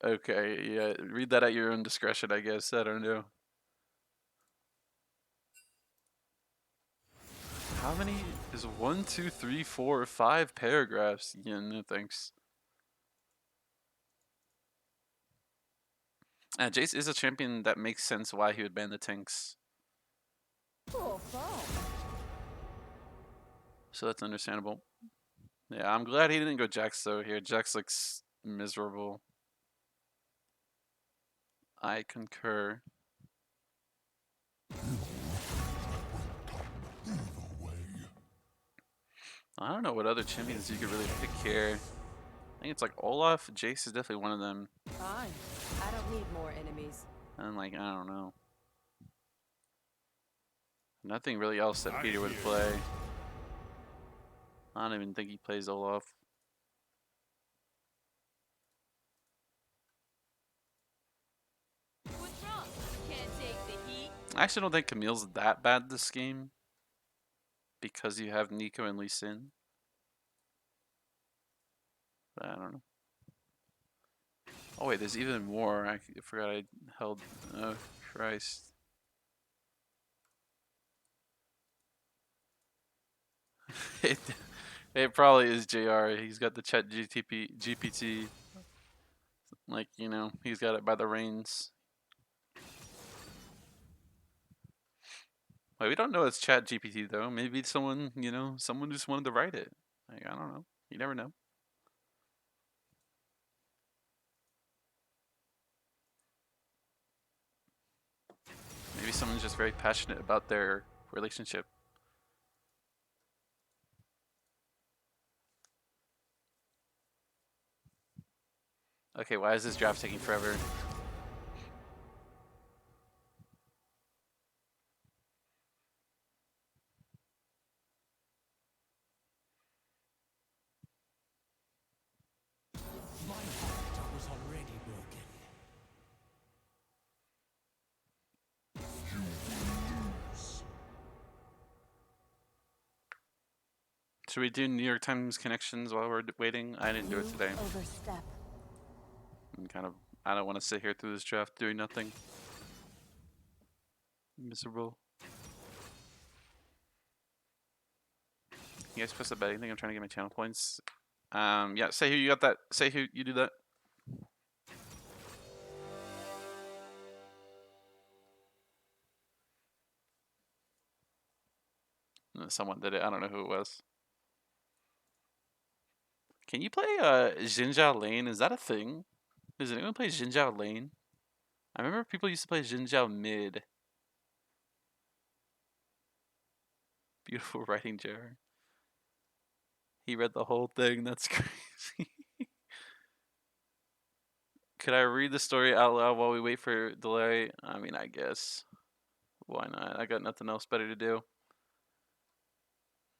Okay, yeah, read that at your own discretion, I guess. I don't know. How many is 1, 2, 3, 4, 5 paragraphs? Yeah, no thanks. Jace is a champion that makes sense why he would ban the tanks. Cool phone. So that's understandable. Yeah, I'm glad he didn't go Jax though here. Jax looks miserable. I concur. I don't know what other champions you could really pick here. I think it's like Olaf. Jace is definitely one of them. Fine. I don't need more enemies. And like, I don't know. Nothing really else that Peter would play. I don't even think he plays Olaf. What's wrong? Can't take the heat. I actually don't think Camille's that bad this game. Because you have Nico and Lee Sin. But I don't know. Oh wait, there's even more. I forgot I held. Oh Christ. it, it probably is JR. He's got the chat GPT. Like, you know, he's got it by the reins. Wait, we don't know it's chat GPT though. Maybe someone, you know, someone just wanted to write it. Like, I don't know. You never know. Maybe someone's just very passionate about their relationship. Okay, why is this draft taking forever? My heart was already broken. Should we do New York Times connections while we're waiting? I didn't do it today. Overstep. I'm kind of. I don't want to sit here through this draft doing nothing. Miserable. You guys supposed to bet anything? I'm trying to get my channel points. Yeah. Say who you got that. Say who you do that. Someone did it. I don't know who it was. Can you play Jinjiao Lane? Is that a thing? Does anyone play Jinjiao Lane? I remember people used to play Jinjiao Mid. Beautiful writing, Jared. He read the whole thing. That's crazy. Could I read the story out loud while we wait for delay? I mean, I guess. Why not? I got nothing else better to do.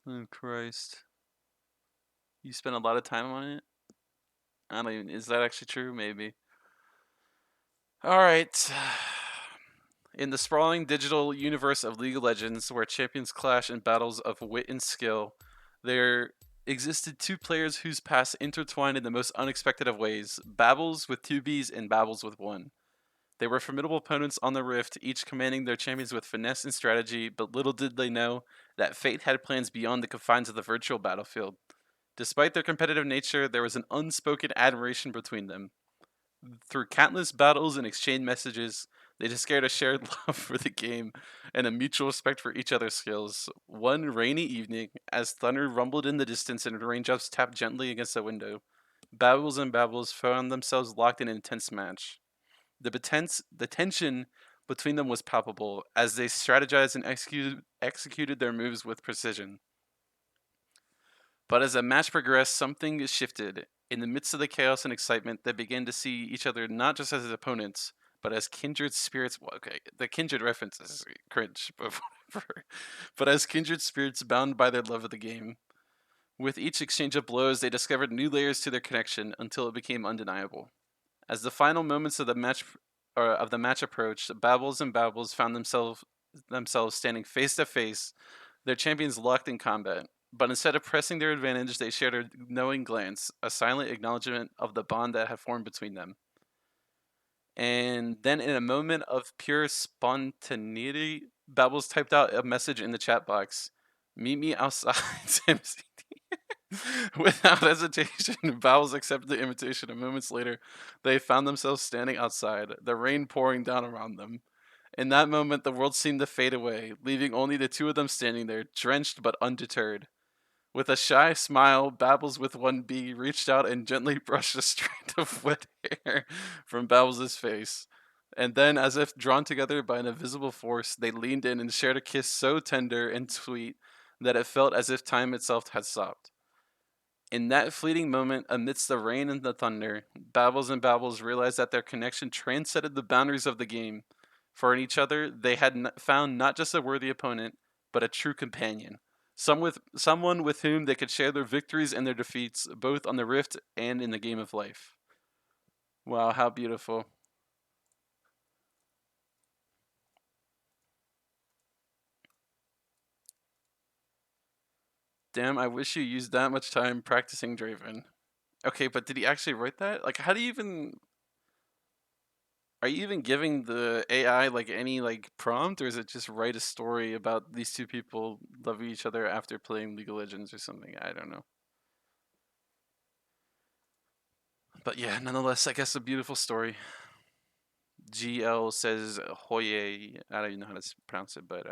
Oh, Christ. You spent a lot of time on it? I don't even. Is that actually true? Maybe. Alright. In the sprawling digital universe of League of Legends, where champions clash in battles of wit and skill, there existed two players whose paths intertwined in the most unexpected of ways, Babbles with two Bs and Babbles with one. They were formidable opponents on the Rift, each commanding their champions with finesse and strategy, but little did they know that fate had plans beyond the confines of the virtual battlefield. Despite their competitive nature, there was an unspoken admiration between them. Through countless battles and exchanged messages, they discovered a shared love for the game and a mutual respect for each other's skills. One rainy evening, as thunder rumbled in the distance and raindrops tapped gently against the window, Babbles and Babbles found themselves locked in an intense match. The tension between them was palpable as they strategized and executed their moves with precision. But as the match progressed, something shifted. In the midst of the chaos and excitement, they began to see each other not just as opponents, but as kindred spirits. Well, okay, the kindred reference is cringe, but whatever. But as kindred spirits bound by their love of the game. With each exchange of blows, they discovered new layers to their connection until it became undeniable. As the final moments of the match approached, Babbles and Babbles found themselves standing face to face, their champions locked in combat. But instead of pressing their advantage, they shared a knowing glance, a silent acknowledgement of the bond that had formed between them. And then, in a moment of pure spontaneity, Babbles typed out a message in the chat box. Meet me outside, Sims. Without hesitation, Bowles accepted the invitation, and moments later, they found themselves standing outside, the rain pouring down around them. In that moment, the world seemed to fade away, leaving only the two of them standing there, drenched but undeterred. With a shy smile, Babbles with one B reached out and gently brushed a strand of wet hair from Babbles' face. And then, as if drawn together by an invisible force, they leaned in and shared a kiss so tender and sweet that it felt as if time itself had stopped. In that fleeting moment, amidst the rain and the thunder, Babbles and Babbles realized that their connection transcended the boundaries of the game. For in each other, they had found not just a worthy opponent, but a true companion. Someone with whom they could share their victories and their defeats, both on the Rift and in the game of life. Wow, how beautiful. Damn, I wish you used that much time practicing Draven. Okay, but did he actually write that? Like, how do you even... Are you even giving the AI, like, any, like, prompt? Or is it just write a story about these two people loving each other after playing League of Legends or something? I don't know. But yeah, nonetheless, I guess a beautiful story. GL says Hoye. I don't even know how to pronounce it, but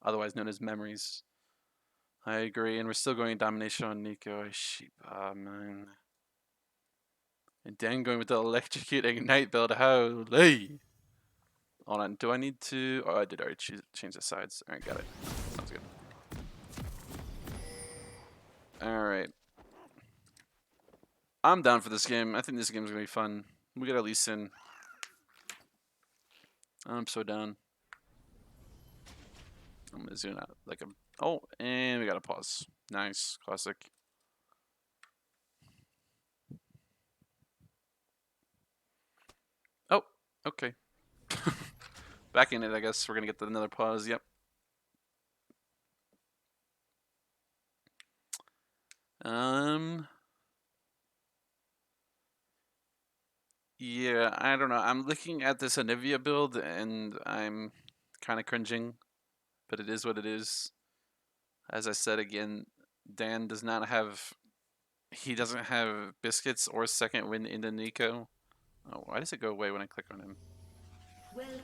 otherwise known as Memories. I agree, and we're still going domination on Nico. Man. And Dan going with the electrocute ignite build. Holy! Hold on, do I need to? Oh, I did already change the sides. Alright, got it. Sounds good. Alright. I'm down for this game. I think this game is going to be fun. We got a Lee Sin. I'm so down. I'm going to zoom out like a... Oh, and we got a pause. Nice. Classic. Oh, okay. Back in it, I guess. We're going to get another pause. Yep. Yeah, I don't know. I'm looking at this Anivia build and I'm kind of cringing, but it is what it is. As I said again, Dan does not have... He doesn't have biscuits or second win into Nico. Oh, why does it go away when I click on him? Welcome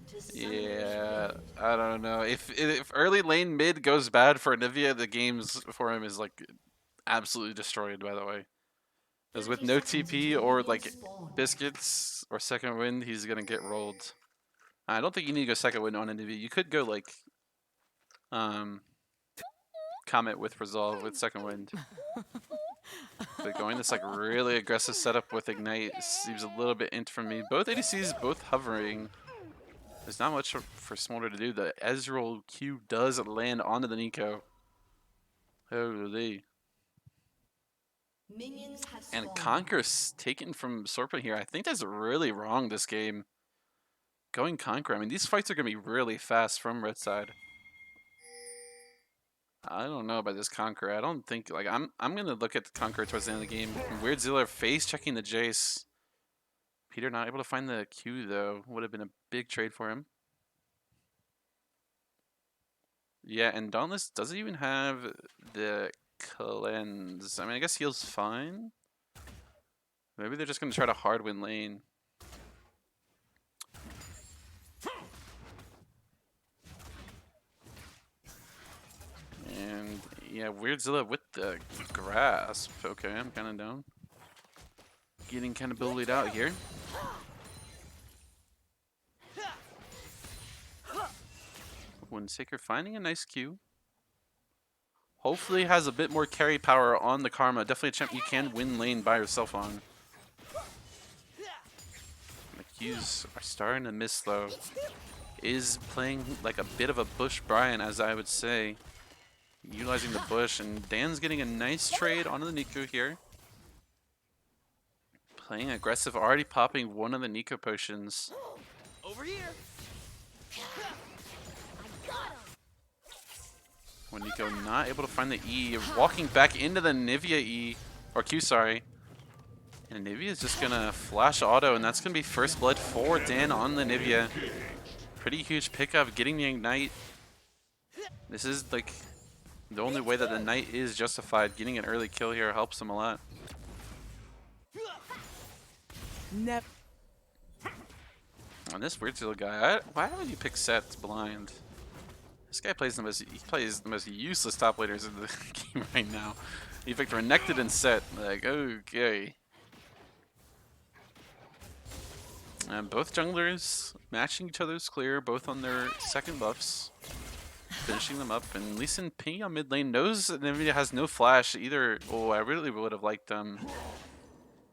to Yeah, I don't know. If early lane mid goes bad for Anivia, the games for him is like absolutely destroyed. By the way, because with no TP or like biscuits or second wind, he's gonna get rolled. I don't think you need to go second wind on Anivia. You could go like Comet with resolve with second wind. But going this like really aggressive setup with ignite seems a little bit int for me. Both ADCs both hovering. There's not much for Smolder to do. The Ezreal Q does land onto the Nico. Holy. And Conquer's taken from Sorpent here. I think that's really wrong this game. Going Conquer. I mean, these fights are going to be really fast from red side. I don't know about this Conquer. I don't think... Like, I'm going to look at the Conquer towards the end of the game. Weird Zilla face checking the Jace. Peter not able to find the Q, though. Would have been a big trade for him. Yeah, and Dauntless doesn't even have the cleanse. I mean, I guess heal's fine. Maybe they're just going to try to hard win lane. And yeah, Weird Zilla with the grasp. Okay, I'm kind of down. Getting kind of bullied out here. Windseeker finding a nice Q. Hopefully has a bit more carry power on the Karma. Definitely a champ you can win lane by yourself on. The Qs are starting to miss though. Is playing like a bit of a Bush Brian, as I would say. Utilizing the bush, and Dan's getting a nice trade onto the Nico here. Playing aggressive, already popping one of the Nico potions. Over here. When Nico not able to find the E, walking back into the Nivea E, or Q, sorry. And Nivea is just gonna flash auto, and that's gonna be first blood for Dan on the Nivea. Pretty huge pickup, getting the ignite. This is like The only way that the knight is justified, getting an early kill here helps him a lot. Never. And this weird little guy, why would you pick Set blind? This guy plays the most useless top laners in the game right now. He picked Renekton and Set. Like, okay. And both junglers matching each other's clear, both on their second buffs. Finishing them up, and Lee Sin pinging on mid lane knows that Nvidia has no flash either. Oh, I really would have liked him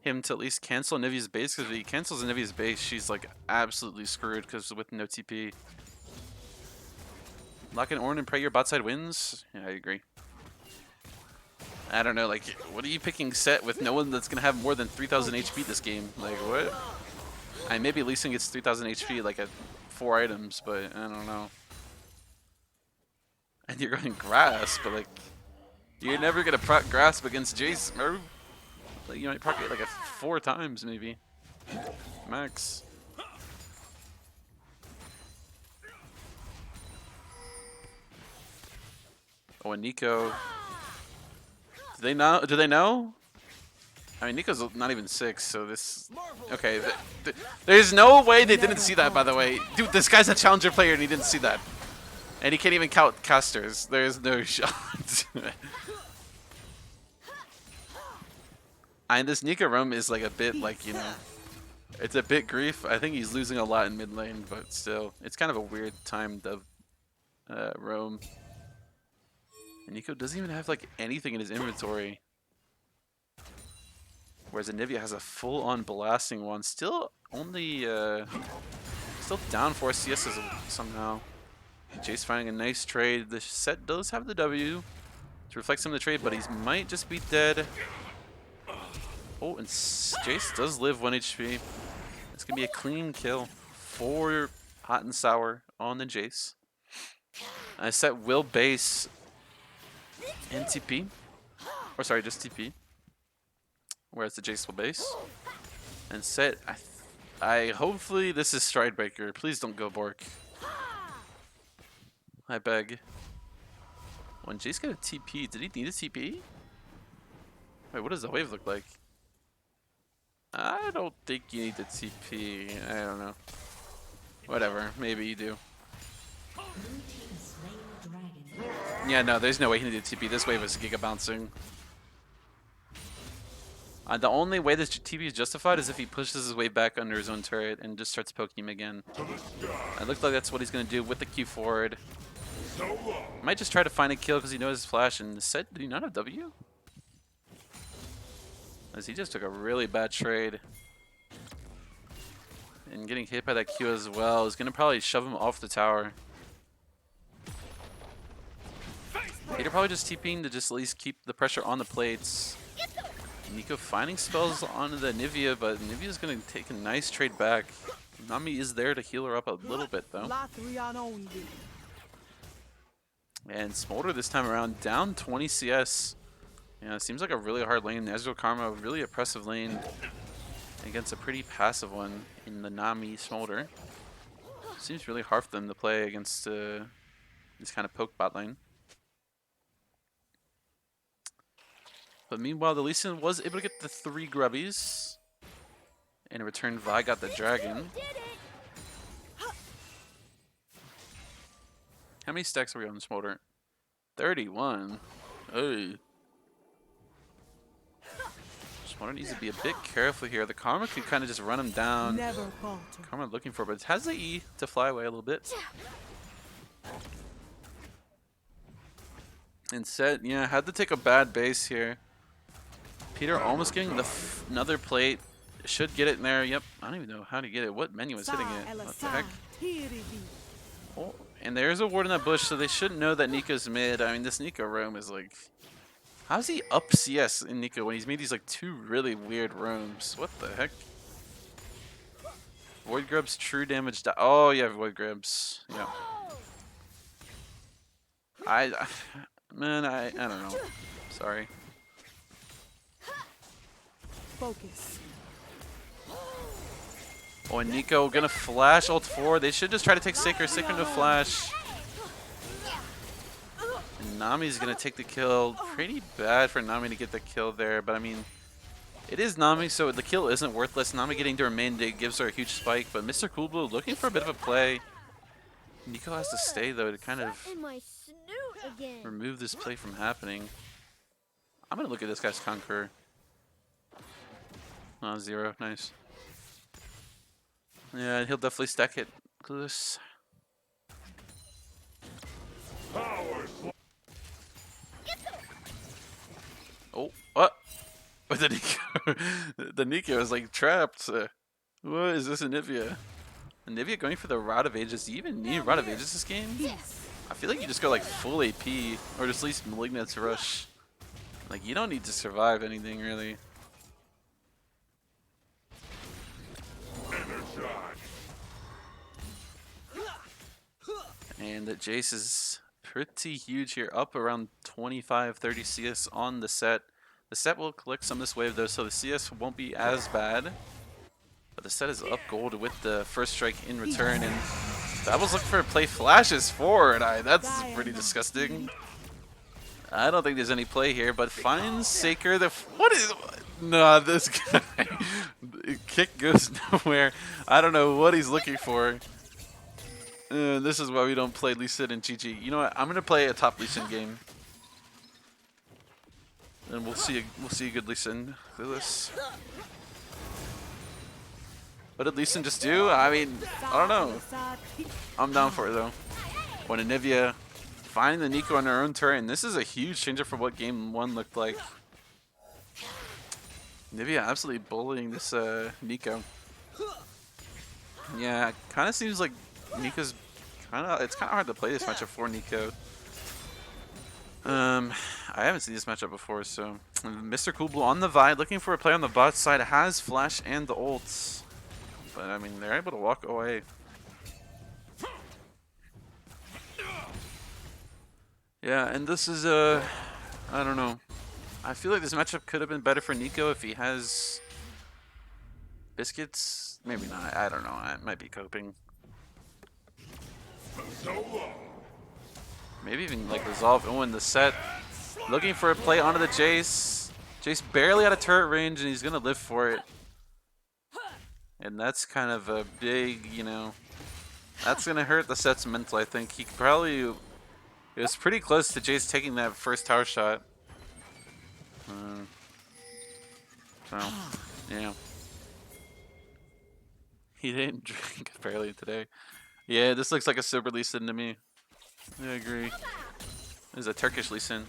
to at least cancel Nivea's base, because if he cancels Nivea's base, she's like absolutely screwed because with no TP. Lock in Ornn and pray your bot side wins? Yeah, I agree. I don't know, like, what are you picking Set with no one that's gonna have more than 3,000 HP this game? Like, what? Maybe Lee Sin gets 3,000 HP like at 4 items, but I don't know. And you're going Grasp, but like, you're never gonna proc Grasp against Jace, bro. Like, you might proc it like 4 times maybe, max. Oh, and Nico. Do they know? Do they know? I mean, Nico's not even 6, so this. Okay, there's no way they didn't see that. By the way, dude, this guy's a challenger player and he didn't see that. And he can't even count casters. There's no shot. And this Nico roam is like a bit like, you know, it's a bit grief. I think he's losing a lot in mid lane, but still, it's kind of a weird timed roam. And Nico doesn't even have like anything in his inventory. Whereas Anivia has a full-on blasting one. Still only, still down 4 CSs somehow. Jace finding a nice trade. The Set does have the W to reflect some of the trade, but he might just be dead. Oh, and Jace does live 1 HP. It's going to be a clean kill for Hot and Sour on the Jace. Set will base and TP. Or sorry, just TP. Whereas the Jace will base. And Set, I hopefully this is Stridebreaker. Please don't go Bork. I beg. When Jace got a TP, did he need a TP? Wait, what does the wave look like? I don't think you need the TP. I don't know. Whatever, maybe you do. Yeah, no, there's no way he needed TP. This wave is giga bouncing. The only way this TP is justified is if he pushes his way back under his own turret and just starts poking him again. It looks like that's what he's going to do with the Q forward. Might just try to find a kill because he knows his flash. And Set, did he not have W? As he just took a really bad trade. And getting hit by that Q as well is going to probably shove him off the tower. Peter probably just TPing to just at least keep the pressure on the plates. Nico finding spells on the Nivea, but Nivea's going to take a nice trade back. Nami is there to heal her up a little bit though. And Smolder this time around down 20 CS. Yeah, it seems like a really hard lane. Ezreal Karma, a really oppressive lane against a pretty passive one in the Nami Smolder. Seems really hard for them to play against this kind of poke bot lane. But meanwhile, the Lee Sin was able to get the 3 grubbies. And in return, Vi got the dragon. How many stacks are we on Smolder? 31. Hey. Smolder needs to be a bit careful here. The Karma could kind of just run him down. Karma looking for it, but it has the E to fly away a little bit. And Set, yeah, had to take a bad base here. Peter almost getting another plate. Should get it in there. Yep. I don't even know how to get it. What menu was hitting it? What the heck? Oh, and there's a ward in that bush, so they should know that Nico's mid. I mean, this Nico roam is like... How's he up CS in Nico when he's made these like 2 really weird roams? What the heck? Void Grub's true damage... Oh, yeah, Void Grubs. Yeah. Man, I don't know. Sorry. Focus. Oh, and Nico gonna flash ult 4. They should just try to take Sacred. Sacred no flash. And Nami's gonna take the kill. Pretty bad for Nami to get the kill there, but I mean, it is Nami, so the kill isn't worthless. Nami getting to her main dig gives her a huge spike, but Mr. Cool Blue looking for a bit of a play. Nico has to stay though to kind of remove this play from happening. I'm gonna look at this guy's Conqueror. Oh, 0, nice. Yeah, he'll definitely stack it close. Oh, what? But the Nico, the Nico is like trapped. What is this, Anivia? Anivia going for the Rod of Ages. Do you even need Rod of Ages this game? Yes. I feel like you just go like full AP, or just at least Malignant's Rush. Like, you don't need to survive anything, really. And Jace is pretty huge here, up around 25-30 CS on the set. The set will collect some of this wave though, so the CS won't be as bad. But the set is up gold with the first strike in return, and Babel's looking for a play flashes forward. That's pretty disgusting. I don't think there's any play here, but finds Saker. What is? Nah, this guy. Kick goes nowhere. I don't know what he's looking for. This is why we don't play Lee Sin and GG. You know what? I'm gonna play a top Lee Sin game, and we'll see a good Lee Sin through this. What did Lee Sin just do? I mean, I don't know. I'm down for it though. When Anivia finding the Nico on her own turret, and this is a huge changer from what game 1 looked like. Anivia absolutely bullying this Nico. Yeah, kind of seems like Nico's it's kind of hard to play this matchup for Nico. I haven't seen this matchup before, so Mr. Cool Blue on the Vi, looking for a play on the bot side, has flash and the ults, but I mean they're able to walk away. Yeah, and this is I don't know. I feel like this matchup could have been better for Nico if he has biscuits. Maybe not. I don't know. I might be coping. Maybe even like resolve and win the set. Looking for a play onto the Jace. Jace barely out of turret range, and he's gonna live for it. And that's kind of a big, you know, that's gonna hurt the set's mental. I think he probably, it was pretty close to Jace taking that first tower shot. So yeah, he didn't drink apparently today. Yeah, this looks like a sober Lee Sin to me. I agree. This is a Turkish Lee Sin.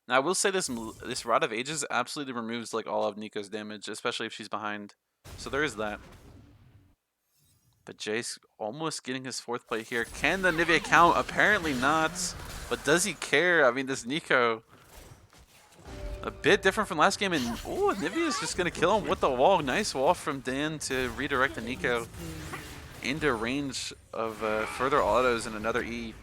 Now I will say this Rod of Ages absolutely removes like all of Nico's damage, especially if she's behind. So there is that. But Jace almost getting his 4th play here. Can the Nivea count? Apparently not. But does he care? I mean, this Nico, a bit different from last game, and oh, Nivea is just gonna kill him with the wall. Nice wall from Dan to redirect the Nico into range of further autos and another E.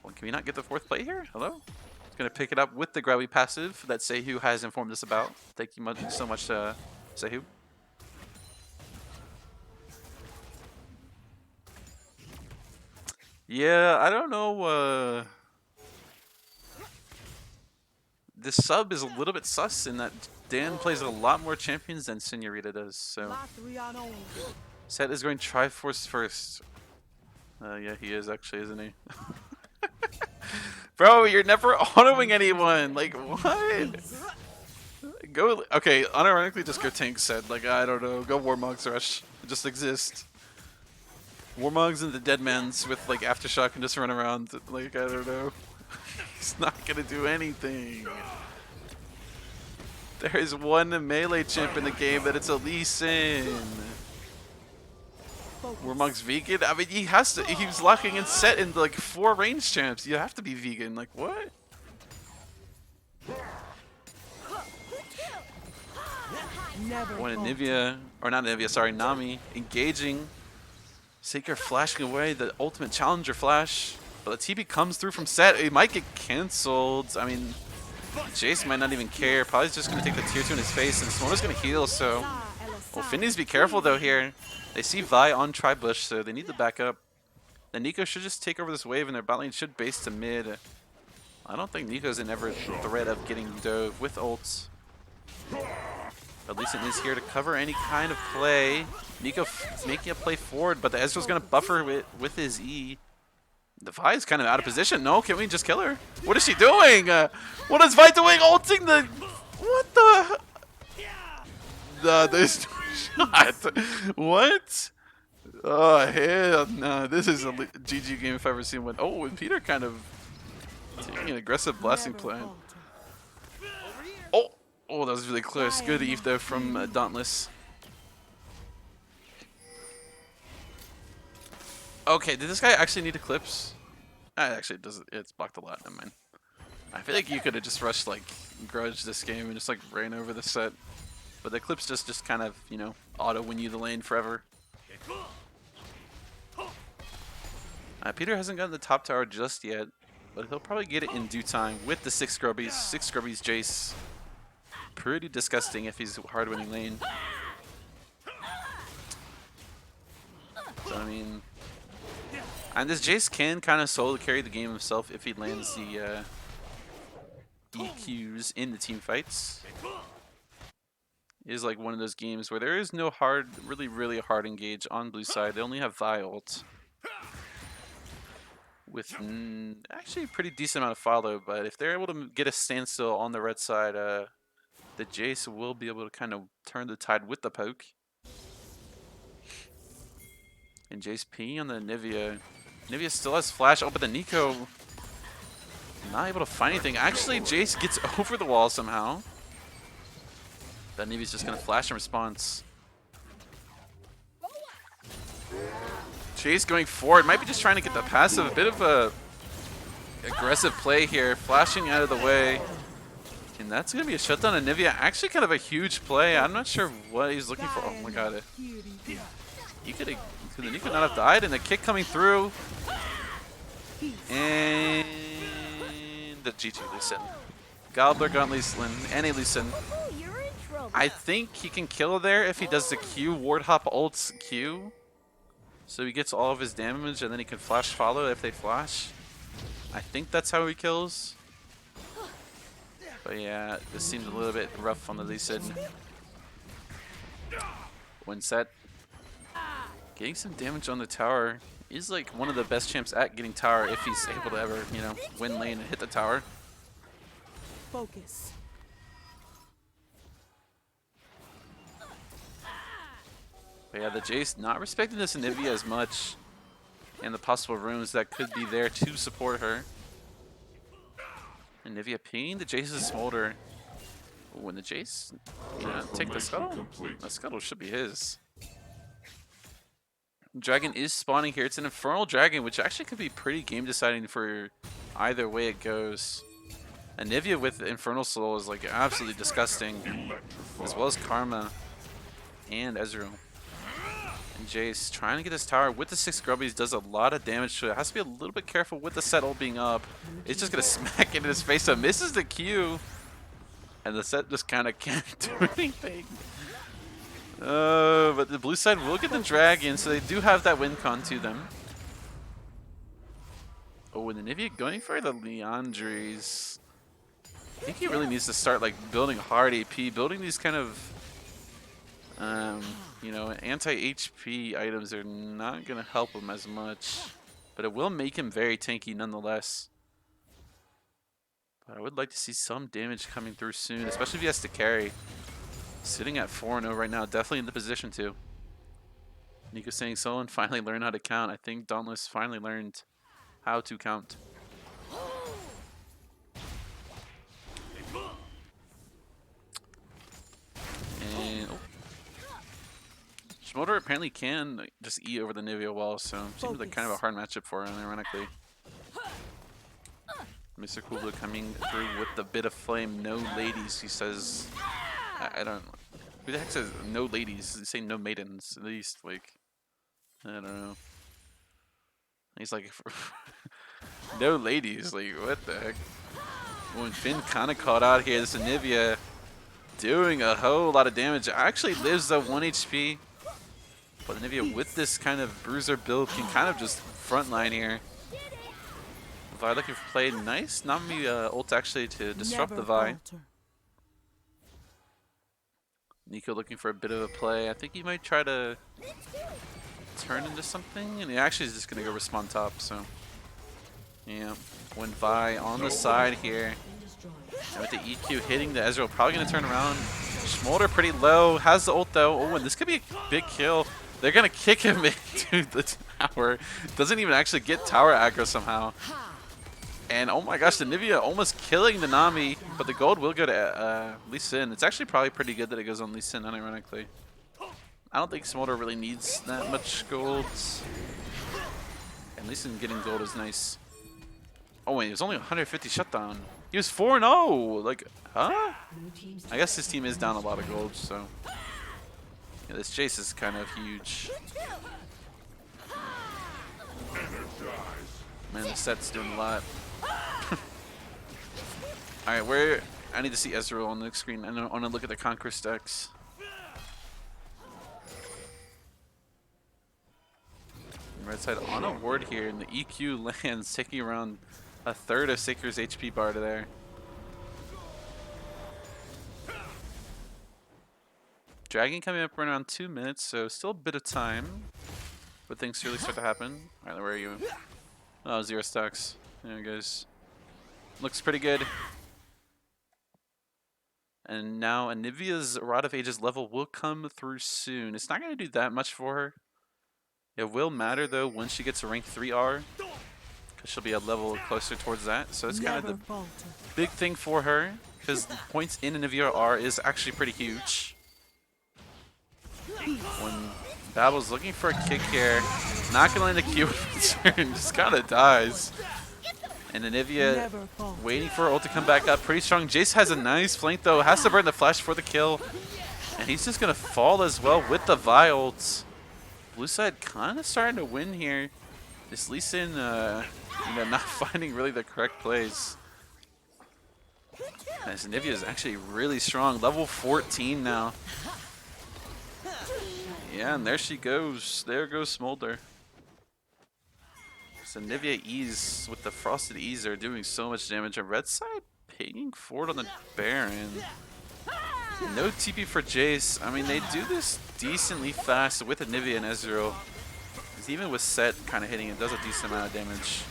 Well, can we not get the 4th play here? Hello? It's gonna pick it up with the Grabby passive that Sehu has informed us about. Thank you so much, Sehu. Yeah, I don't know. This sub is a little bit sus in that Dan plays a lot more champions than Senorita does. So Set is going Triforce first. Yeah, he is actually, isn't he? Bro, you're never autoing anyone. Like, what? Go. Okay, unironically, just go tank Set. Like, I don't know. Go Warmog's Rush. Just exist. Warmog's and the Deadmans with like Aftershock and just run around. Like, I don't know. He's not gonna do anything. There is one melee chimp in the game, but it's a Lee Sin. Warmog's vegan? I mean, he has to. He's locking in Set into like 4 range champs. You have to be vegan. Like, what? One Anivia, or not Anivia, sorry, Nami engaging. Saker flashing away the ultimate challenger flash. But the TP comes through from Set. It might get cancelled. I mean, Jace might not even care. Probably just going to take the tier 2 in his face. And Smona's going to heal, so... Well, Finn needs to be careful, though, here. They see Vi on Tribush, so they need to back up. then Nico should just take over this wave, and their bot lane should base to mid. I don't think Nico's in ever threat of getting dove with ults. But Lee Sin is here to cover any kind of play. Nico making a play forward, but the Ezreal's going to buffer with his E. The Vi is kind of out of position. No, can we just kill her? What is she doing? What is Vi doing? Ulting the... What the... There's no shot. What? Oh, hell no. This is a GG game if I've ever seen one. Oh, and Peter kind of taking an aggressive blasting plan. Oh, oh, that was really close. Good Eve though from Dauntless. Okay, did this guy actually need Eclipse? Actually, it doesn't. It's blocked a lot. Never mind. I feel like you could have just rushed like Grudge this game and just like ran over the set. But the Eclipse just kind of, you know, auto win you the lane forever. Peter hasn't gotten the top tower just yet, but he'll probably get it in due time with the 6 Scrubbies. 6 Scrubbies Jace. Pretty disgusting if he's hard winning lane. So, I mean... And this Jace can kind of solo carry the game himself if he lands the EQs in the team fights. It is like one of those games where there is no hard, really hard engage on blue side. They only have Vi ult. With actually a pretty decent amount of follow, but if they're able to get a standstill on the red side, the Jace will be able to kind of turn the tide with the poke. And Jace P on the Nivea. Nivea still has flash. Oh, but the Nico not able to find anything. Actually, Jace gets over the wall somehow. That Nivea's just gonna flash in response. Chase going forward, might be just trying to get the passive. A bit of a aggressive play here, flashing out of the way. And that's going to be a shutdown of Nivea. Actually kind of a huge play. I'm not sure what he's looking for. Oh my god. He could the Nico not have died, and the kick coming through. And the G2 Lee Sin. Gobbler got Lee Sin, and a Lee Sin. I think he can kill there if he does the Q, Ward Hop ults Q. So he gets all of his damage, and then he can flash follow if they flash. I think that's how he kills. But yeah, this seems a little bit rough on the Lee Sin. One set. Getting some damage on the tower. He's like one of the best champs at getting tower if he's able to ever, you know, win lane and hit the tower. Focus. But yeah, the Jace not respecting this Nivea as much, and the possible runes that could be there to support her. And Nivea pinging the Jace's Smolder. When the Jace take the scuttle should be his. Dragon is spawning here. It's an Infernal Dragon, which actually could be pretty game deciding for either way it goes. And Nivea with Infernal Soul is like absolutely disgusting, as well as Karma and Ezreal. And Jace trying to get this tower with the 6 Grubbies does a lot of damage to it. Has to be a little bit careful with the set ult being up. It's just gonna smack into his face. So misses the Q, and the set just kind of can't do anything. But the blue side will get the dragon, so they do have that win con to them. Oh, and the Nivea going for the Leandries. I think he really needs to start like building hard AP, building these kind of you know, anti-HP items are not going to help him as much, but it will make him very tanky nonetheless. But I would like to see some damage coming through soon, especially if he has to carry. Sitting at 4-0 right now, definitely in the position to. Nico saying Solon finally learned how to count. I think Dauntless finally learned how to count. And Smolder apparently can just E over the Nivea wall, so seems like kind of a hard matchup for him, ironically. Mr. Kubla coming through with the bit of flame. No ladies, he says. I don't know. Who the heck says no ladies? They say no maidens, at least, like, I don't know. He's like, no ladies, like, what the heck? When Finn kind of caught out here, this Nivea doing a whole lot of damage. Actually lives though, 1 HP. But Anivia with this kind of bruiser build can kind of just frontline here. Vi looking for play, nice Nami ult actually to disrupt the Vi. Nico looking for a bit of a play. I think he might try to turn into something, and he actually is just gonna go respawn top. So yeah, when Vi on the side here, and with the EQ hitting the Ezreal, probably gonna turn around. Smolder pretty low, has the ult though. Oh, and this could be a big kill. They're gonna kick him into the tower. Doesn't even actually get tower aggro somehow. And oh my gosh, the Nivea almost killing the Nami, but the gold will go to Lee Sin. It's actually probably pretty good that it goes on Lee Sin, unironically. I don't think Smolder really needs that much gold. And Lee Sin getting gold is nice. Oh wait, it was only 150 shutdown. He was 4-0! Like, huh? I guess his team is down a lot of gold, so... Yeah, this Jace is kind of huge. Man, the set's doing a lot. Alright, I need to see Ezreal on the screen. I want to look at the Conquer stacks. Right side on a ward here, and the EQ lands, taking around a third of Seeker's HP bar to there. Dragon coming up in around 2 minutes, so still a bit of time. But things really start to happen. Alright, where are you? Oh, 0 stacks. There it goes. Looks pretty good. And now Anivia's Rod of Ages level will come through soon. It's not going to do that much for her. It will matter though when she gets a rank 3R. Because she'll be a level closer towards that. So it's kind of the big thing for her. Because the points in Anivia R is actually pretty huge. When Babble's looking for a kick here, not going to land a Q turn, just kind of dies. And Anivia waiting for her ult to come back up. Pretty strong. Jace has a nice flank though. Has to burn the flash for the kill. And he's just going to fall as well with the Vi ult. Blue side kind of starting to win here. This Lee Sin, not finding really the correct plays. As Anivia is actually really strong. Level 14 now. Yeah, and there she goes. There goes Smolder. So Nivea E's with the Frosted E's are doing so much damage. And red side pinging forward on the Baron. No TP for Jace. I mean, they do this decently fast with Nivea and Ezreal. Because even with Set kind of hitting, it does a decent amount of damage.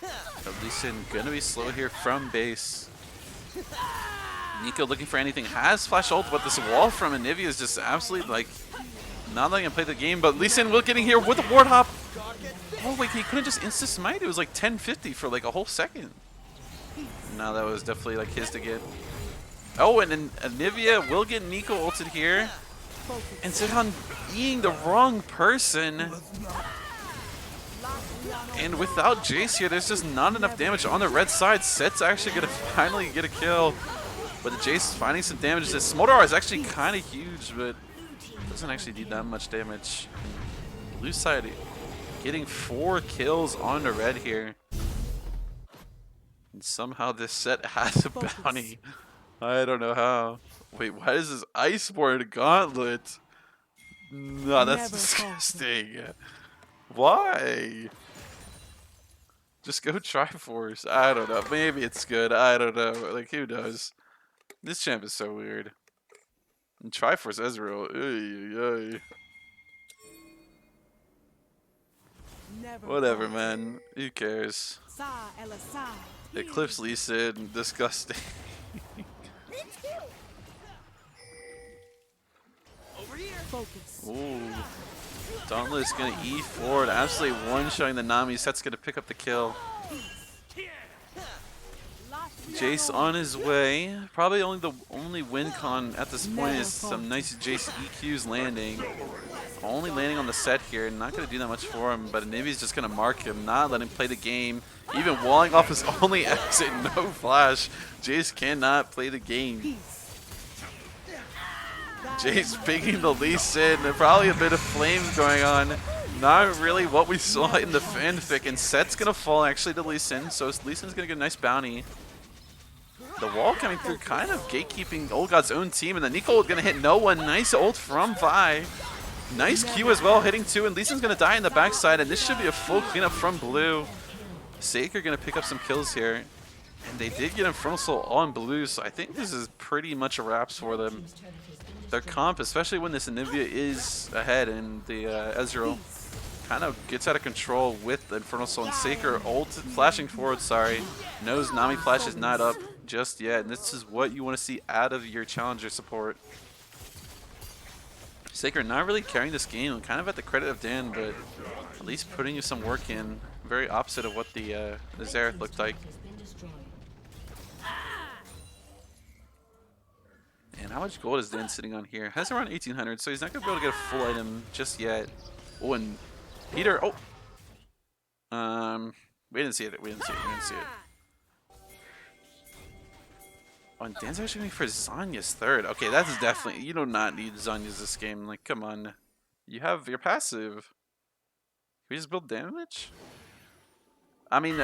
But Lee Sin gonna be slow here from base. Nico looking for anything. Has flash ult, but this wall from Anivia is just absolutely like not letting him play the game. But Lee Sin will getting here with a ward hop. Oh wait, he couldn't just insta smite. It was like 1050 for like a whole second. No, that was definitely like his to get. Oh, and then Anivia will get Nico ulted here. And Sidhan being the wrong person. And without Jace here, there's just not enough damage on the red side. Set's actually going to finally get a kill. But the Jace is finding some damage. This Smolder is actually kind of huge, but doesn't actually do that much damage. Blue side getting 4 kills on the red here. And somehow this set has a bounty. I don't know how. Wait, why is this Iceborne Gauntlet? No, that's disgusting. Why? Just go Triforce. I don't know. Maybe it's good. I don't know. Like, who knows? This champ is so weird. And Triforce Ezreal. Ay, ay, ay. Whatever, man. Who cares? Eclipse Lee Sin. Disgusting. Ooh. Dauntless is going to E forward, absolutely one-shotting the Nami. Set's going to pick up the kill. Jace on his way. Probably the only win con at this point is some nice Jace EQs landing. Only landing on the set here. Not going to do that much for him, but Anivia's just going to mark him, not let him play the game. Even walling off his only exit, no flash. Jace cannot play the game. Jace picking the Lee Sin, probably a bit of flames going on. Not really what we saw in the fanfic, and Set's gonna fall actually to Lee Sin, so Lee Sin's gonna get a nice bounty. The wall coming through, kind of gatekeeping Old God's own team, and then Nico gonna hit no one. Nice ult from Vi. Nice Q as well, hitting 2, and Lee Sin's gonna die in the backside, and this should be a full cleanup from blue. Saker gonna pick up some kills here. And they did get Infernal Soul on blue, so I think this is pretty much a wraps for them. Their comp, especially when this Anivia is ahead and the Ezreal kind of gets out of control with the Infernal Soul, and Saker ult flashing forward, sorry. Knows Nami Flash is not up just yet, and this is what you want to see out of your challenger support. Saker not really carrying this game, kind of at the credit of Dan, but at least putting some work in. Very opposite of what the Xerath looked like. And how much gold is Dan sitting on here? Has around 1,800, so he's not gonna be able to get a full item just yet. Oh, and Peter. Oh, we didn't see it. We didn't see it. We didn't see it. Oh, and Dan's actually going for Zanya's third. Okay, that's definitely. You do not need Zanya's this game. Like, come on. You have your passive. Can we just build damage? I mean,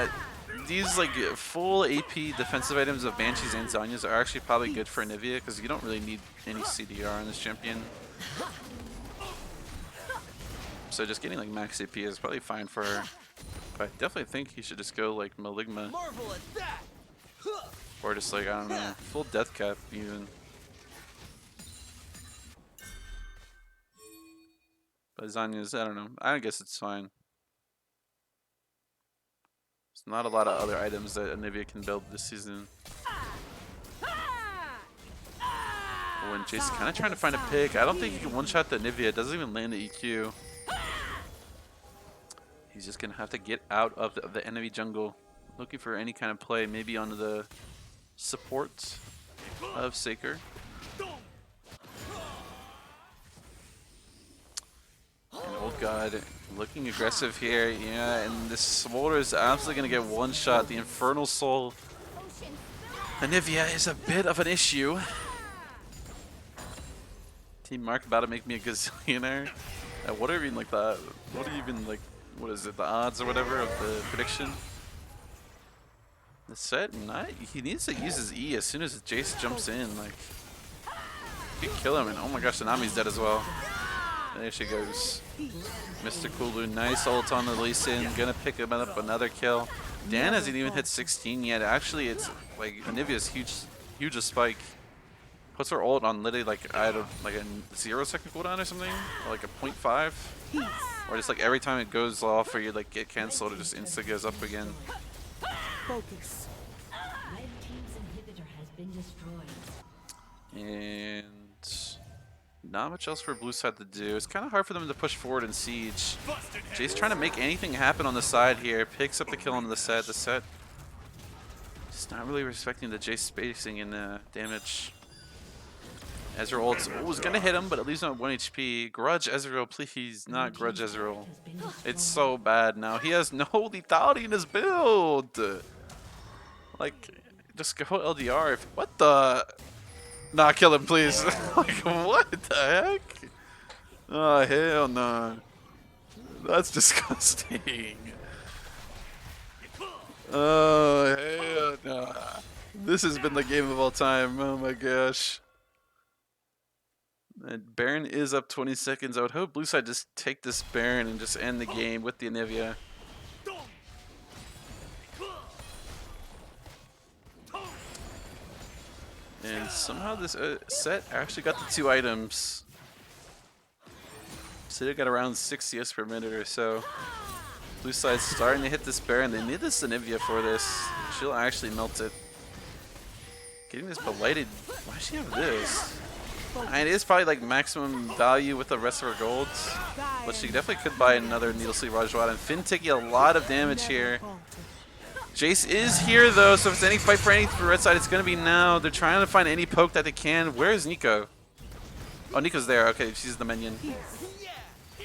these like full AP defensive items of Banshees and Zanya's are actually probably good for Anivia because you don't really need any CDR on this champion. So just getting like max AP is probably fine for her. But I definitely think he should just go like Maligma. Or just like, I don't know, full death cap even. But Zanya's, I don't know. I guess it's fine. There's not a lot of other items that Anivia can build this season. Oh, and Jason kind of trying to find a pick. I don't think he can one-shot the Anivia. It doesn't even land the EQ. He's just going to have to get out of the enemy jungle. Looking for any kind of play, maybe on the support of Saker. And Old God looking aggressive here, yeah, and this Smolder is absolutely going to get one shot. The Infernal Soul Anivia is a bit of an issue. Team Mark about to make me a gazillionaire. What are even like the, what are even like, what is it, the odds or whatever of the prediction? The set, he needs to use his E as soon as Jace jumps in. Like, you can kill him, and oh my gosh, Nami's dead as well. There she goes. Mr. Kulu, nice ult on the Lee Sin, gonna pick him up another kill. Dan hasn't even hit 16 yet. Actually, it's like Anivia's huge a spike. Puts her ult on literally like I don't like a 0-second cooldown or something, or like a 0.5, or just like every time it goes off or you like get cancelled, it just insta goes up again. Focus. Red team's inhibitor has been destroyed. And not much else for blue side to do. It's kind of hard for them to push forward in siege. Jay's trying to make anything happen on the side here. Picks up the kill on the set. The set just not really respecting the Jay spacing and damage. Ezreal ult was gonna hit him, but at least not 1 HP. Grudge Ezreal, please, not Grudge Ezreal. It's so bad now. He has no lethality in his build. Like, just go LDR. What the? Nah, kill him, please. Like, what the heck? Oh, hell no. That's disgusting. Oh, hell no. This has been the game of all time. Oh my gosh. And Baron is up 20 seconds. I would hope blue side just take this Baron and just end the game with the Anivia. And somehow this set actually got the 2 items. So they got around 6 CS per minute or so. Blue side's starting to hit this Baron. They need this Anivia for this. She'll actually melt it. Getting this Belighted. Why does she have this? And it is probably like maximum value with the rest of her golds. But she definitely could buy another Needle Sleeve Rajwada. And Finn taking a lot of damage here. Jace is here though, so if it's any fight for anything for red side, it's going to be now. They're trying to find any poke that they can. Where is Nico? Oh, Nico's there. Okay, she's the minion.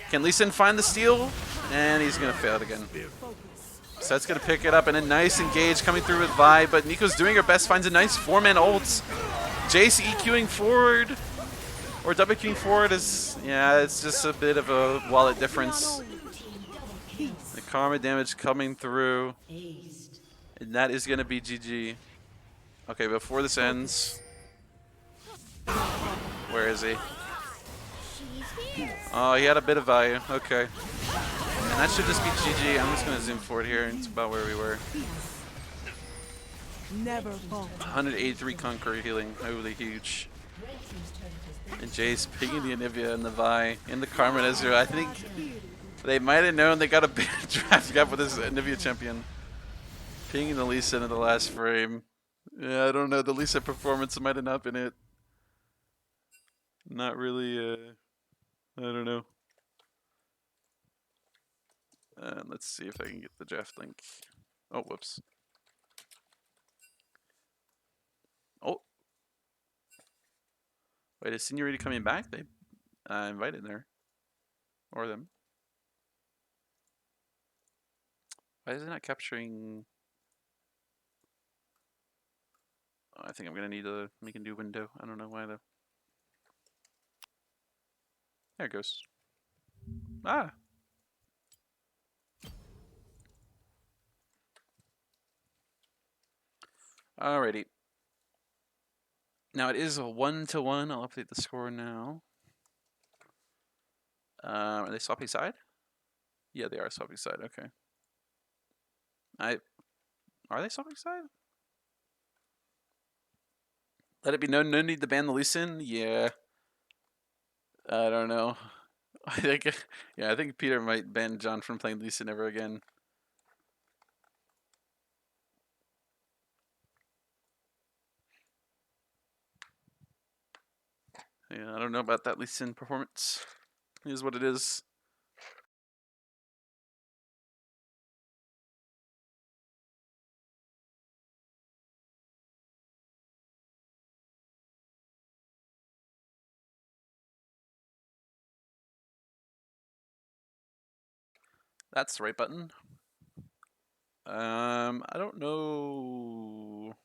Can Lee Sin find the steal? And he's going to fail it again. Set's going to pick it up, and a nice engage coming through with Vi, but Nico's doing her best, finds a nice 4-man ult. Jace EQing forward, or WQing forward is, yeah, it's just a bit of a wallet difference. The karma damage coming through, and that is going to be GG. Okay, before this ends, where is he? Oh, he had a bit of value. Okay. And that should just be GG. I'm just going to zoom forward here. It's about where we were. Never falter. 183 Conqueror healing. Holy huge. Red team's turret has been And Jace picking the Anivia and the Vi and the Karma and Ezreal. I think they might have known they got a big draft gap with this Anivia champion. Pinging the Lisa into the last frame. Yeah, I don't know. The Lisa performance might have not been it. Not really, I don't know. Let's see if I can get the draft link. Oh, whoops. Oh. Wait, is Seniority coming back? They invited her. Or them. Why is it not capturing... Oh, I think I'm going to need to make a new window. I don't know why though. There it goes. Ah! Alrighty. Now it is a 1-1. I'll update the score now. Are they swapping side? Yeah, they are swapping side. Okay. Are they swapping side? Let it be known, no need to ban the Lee Sin? Yeah. I don't know. I think, yeah, I think Peter might ban John from playing Lee Sin ever again. Yeah, I don't know about that Lee Sin performance. It is what it is. That's the right button. I don't know.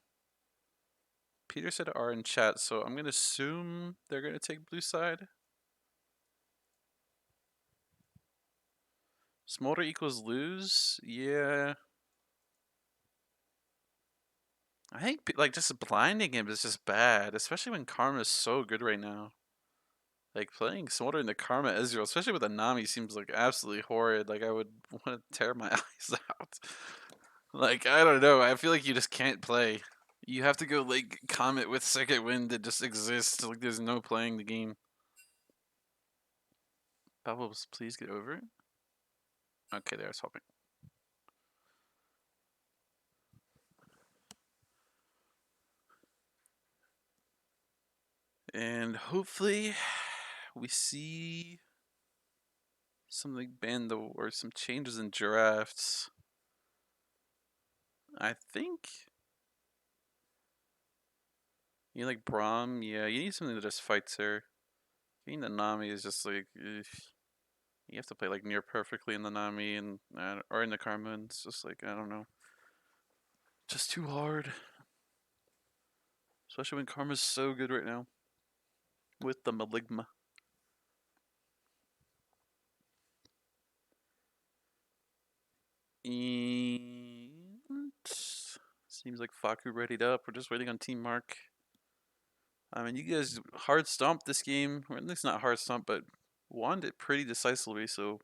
Peter said R in chat, so I'm gonna assume they're gonna take blue side. Smolder equals lose? Yeah. I think like just blinding him is just bad, especially when Karma is so good right now. Like playing Smolder in the Karma Ezreal, especially with a Nami, seems like absolutely horrid. Like I would want to tear my eyes out. Like I don't know. I feel like you just can't play. You have to go like Comet with second wind that just exists. Like there's no playing the game. Bubbles, please get over it. Okay, there's hoping. And hopefully we see something banned or some changes in drafts. I think you like Braum, yeah, you need something that just fights her. Getting the Nami is just like you have to play like near perfectly in the Nami and or in the Karma, and it's just like I don't know. Just too hard. Especially when Karma's so good right now. With the Maligma. And seems like FAKU readied up. We're just waiting on Team Mark. I mean, you guys hard stomped this game. Or at least not hard stomp, but won it pretty decisively. So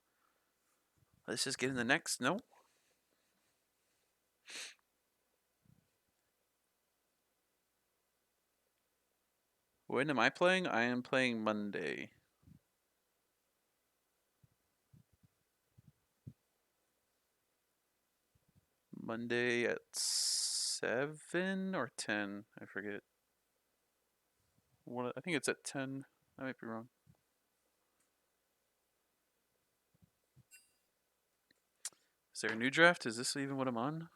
let's just get in the next. No? When am I playing? I am playing Monday. Monday at 7 or 10. I forget. I think it's at 10. I might be wrong. Is there a new draft? Is this even what I'm on?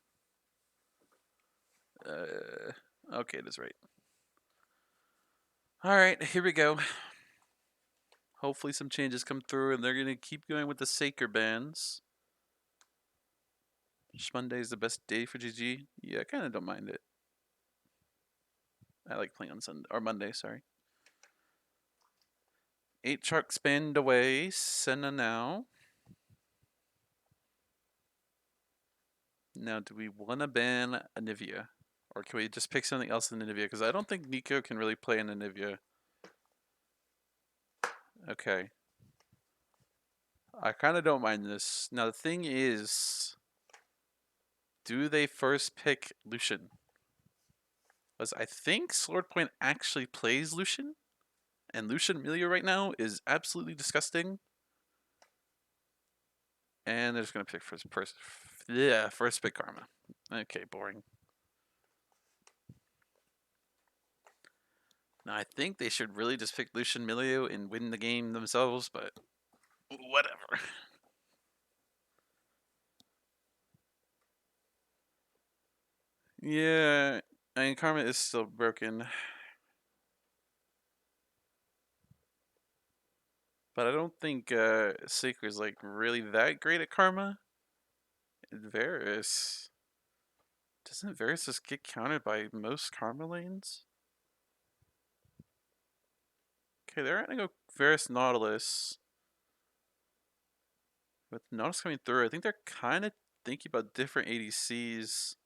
Okay, it is right. Alright, here we go. Hopefully some changes come through and they're going to keep going with the Saker bans. Monday is the best day for GG. Yeah, I kind of don't mind it. I like playing on Sunday or Monday, sorry. 8 trucks banned away. Senna now. Now, do we want to ban Anivia? Or can we just pick something else in Anivia? Because I don't think Nico can really play in Anivia. Okay. I kind of don't mind this. Now the thing is, do they first pick Lucian? Because I think Sword Point actually plays Lucian, and Lucian Amelia right now is absolutely disgusting. And they're just gonna pick first. Yeah, first pick Karma. Okay, boring. Now I think they should really just pick Lucian Milio and win the game themselves, but whatever. Yeah, I mean Karma is still broken, but I don't think Seeker's like really that great at Karma. And Varus, doesn't Varus just get counted by most Karma lanes? Okay, they're gonna go Varus Nautilus. With Nautilus coming through, I think they're kind of thinking about different ADCs.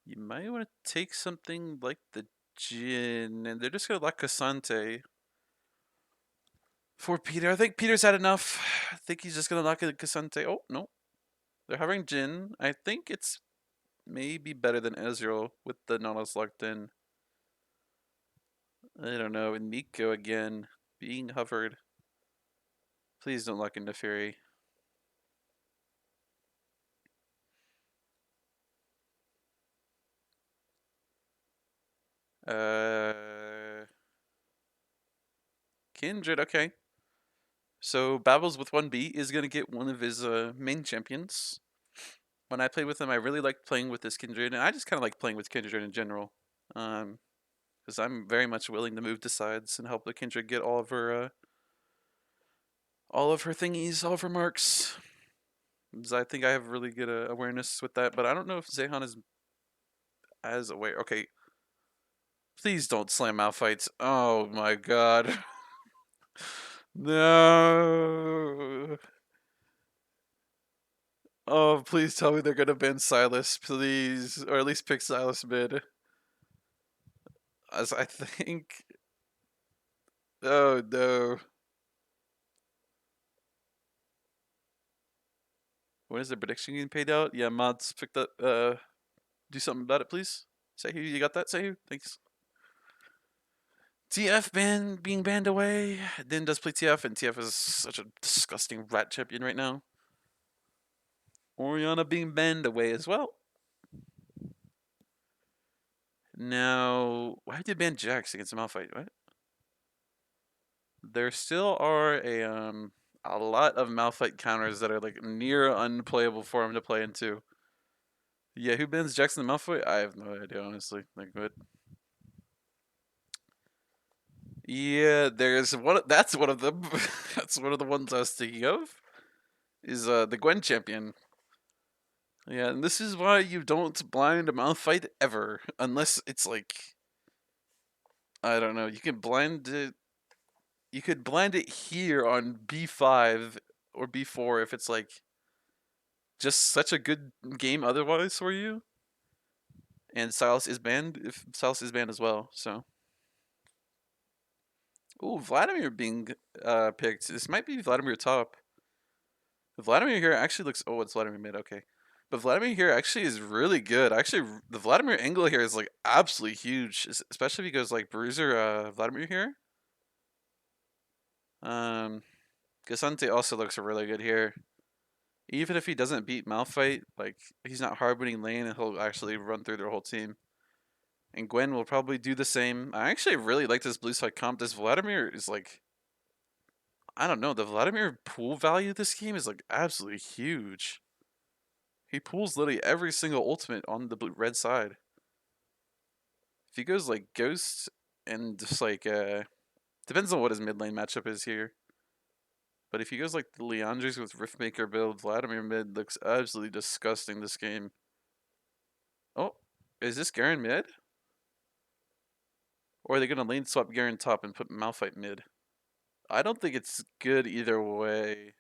You might want to take something like the Jin, and they're just gonna let Cassante for Peter. I think Peter's had enough. I think he's just gonna lock it Cassante. Oh no, they're having Jin. I think it's maybe better than Ezreal with the Nautilus locked in. I don't know. And Miko again being hovered. Please don't lock into Fury. Kindred, okay. So Babbles with 1B is gonna get one of his main champions. When I played with him, I really liked playing with this Kindred, and I just kind of like playing with Kindred in general. Because I'm very much willing to move to sides and help the Kindred get all of her thingies, all of her marks. I think I have really good awareness with that, but I don't know if Zehan is as aware. Okay, please don't slam Malphites. Oh my god. No. Oh, please tell me they're gonna ban Silas, please, or at least pick Silas mid. As I think. Oh no. When is the prediction getting paid out? Yeah, mods picked up. Do something about it, please. Say who you got that. Say who. Thanks. TF being banned away. Din does play TF, and TF is such a disgusting rat champion right now. Oriana being banned away as well. Now, why did they ban Jax against a Malphite? What? There still are a lot of Malphite counters that are like near unplayable for him to play into. Yeah, who bans Jax and the Malphite? I have no idea, honestly. Like what? Yeah, there's one. That's one of them. That's one of the ones I was thinking of. Is the Gwen champion. Yeah, and this is why you don't blind a Malphite ever, unless it's like I don't know. You can blind it. You could blind it here on B5 or B4 if it's like just such a good game otherwise for you. And Silas is banned if Silas is banned as well. So, ooh, Vladimir being picked. This might be Vladimir top. Vladimir here actually looks. Oh, it's Vladimir mid. Okay, but Vladimir here actually is really good. Actually, the Vladimir angle here is like absolutely huge, especially if he goes like Bruiser Vladimir here. Gasante also looks really good here. Even if he doesn't beat Malphite, like he's not hard-winning lane, and he'll actually run through their whole team. And Gwen will probably do the same. I actually really like this blue side comp. This Vladimir is like, I don't know, the Vladimir pool value this game is like absolutely huge. He pulls literally every single ultimate on the red side. If he goes like Ghost and just like depends on what his mid lane matchup is here. But if he goes like the Leandres with Riftmaker build, Vladimir mid looks absolutely disgusting this game. Oh, is this Garen mid? Or are they gonna lane swap Garen top and put Malphite mid? I don't think it's good either way.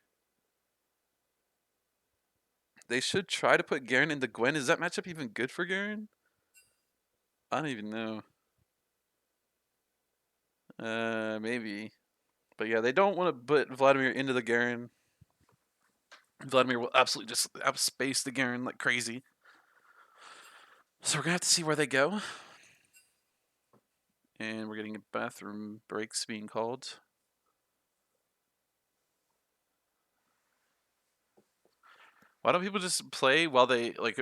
They should try to put Garen into Gwen. Is that matchup even good for Garen? I don't even know. Maybe. But yeah, they don't want to put Vladimir into the Garen. Vladimir will absolutely just outspace the Garen like crazy. So we're gonna have to see where they go. And we're getting bathroom breaks being called. Why don't people just play while they like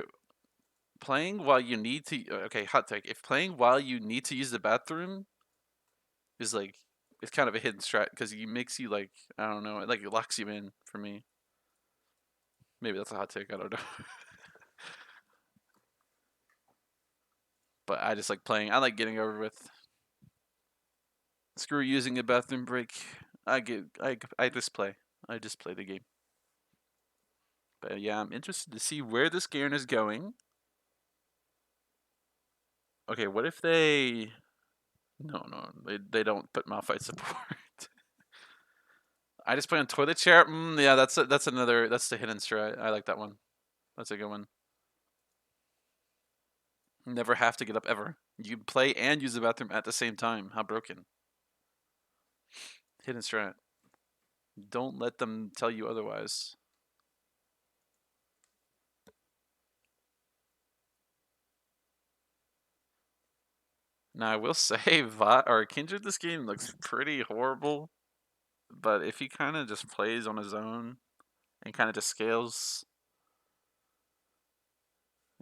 playing while you need to? Okay, hot take. If playing while you need to use the bathroom is like it's kind of a hidden strat because it makes you like I don't know, it locks you in for me. Maybe that's a hot take. I don't know. But I just like playing. I like getting over with. Screw using a bathroom break. I just play. I just play the game. But yeah, I'm interested to see where this Garen is going. Okay, what if they? No, they don't put Malphite support. I just play on toilet chair. Yeah, that's another. That's the hidden strat. I like that one. That's a good one. Never have to get up ever. You can play and use the bathroom at the same time. How broken. Hidden strat. Don't let them tell you otherwise. Now I will say, or Kindred this game looks pretty horrible, but if he kind of just plays on his own and kind of just scales,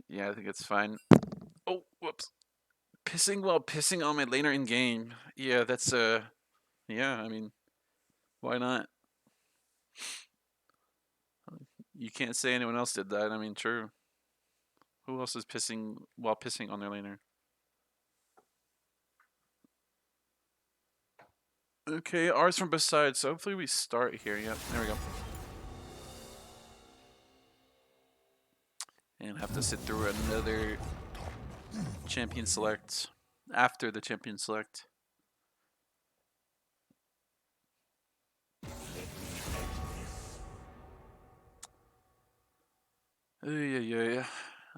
yeah, I think it's fine. Oh, whoops! Pissing while pissing on my laner in game. Yeah, that's yeah. I mean, why not? You can't say anyone else did that. I mean, true. Who else is pissing while pissing on their laner? Okay, ours from beside, so hopefully we start here. Yep, there we go. And have to sit through another champion select after the champion select. Yeah.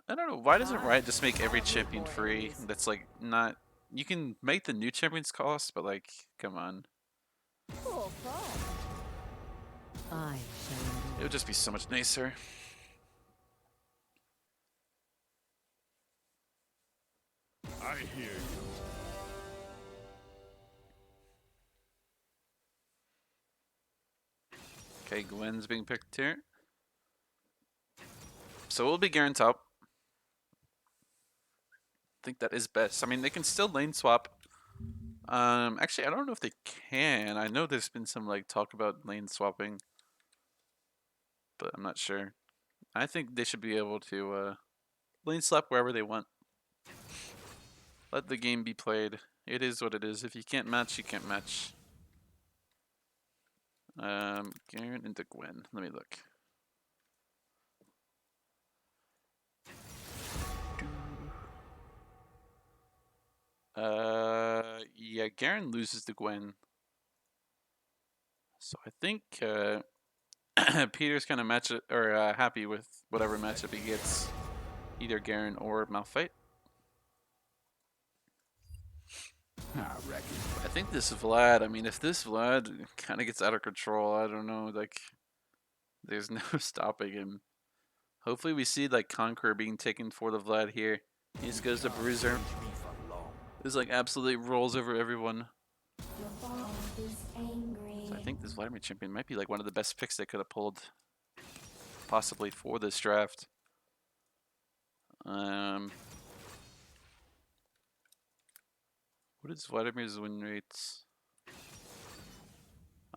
I don't know. Why doesn't Riot just make every champion free? That's like not. You can make the new champions cost, but like, come on. I It would just be so much nicer. I hear you. Okay, Gwen's being picked here. So we'll be Garen top. I think that is best. I mean, they can still lane swap. Actually, I don't know if they can. I know there's been some like talk about lane swapping, but I'm not sure. I think they should be able to lane swap wherever they want. Let the game be played. It is what it is. If you can't match, you can't match. Garen into Gwen. Let me look. Yeah, Garen loses to Gwen. So I think Peter's kind of match it or happy with whatever matchup he gets, either Garen or Malphite. I reckon. I think this Vlad. I mean, if this Vlad kind of gets out of control, I don't know. Like, there's no stopping him. Hopefully, we see like Conqueror being taken for the Vlad here. He just goes to Bruiser. This like absolutely rolls over everyone. So I think this Vladimir champion might be like one of the best picks they could have pulled, possibly for this draft. What is Vladimir's win rates?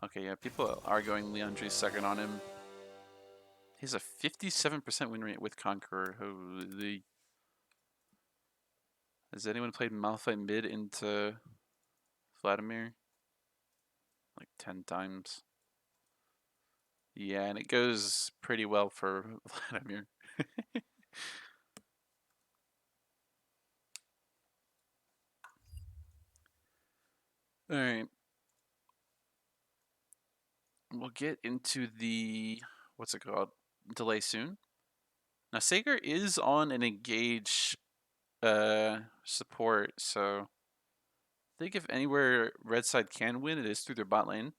Okay, yeah, people are going Leandri's second on him. He has a 57% win rate with Conqueror. Holy. Has anyone played Malphite mid into Vladimir? Like 10 times. Yeah, and it goes pretty well for Vladimir. Alright. We'll get into the, what's it called? Delay soon. Now, Sager is on an engage support, so I think if anywhere red side can win, it is through their bot lane.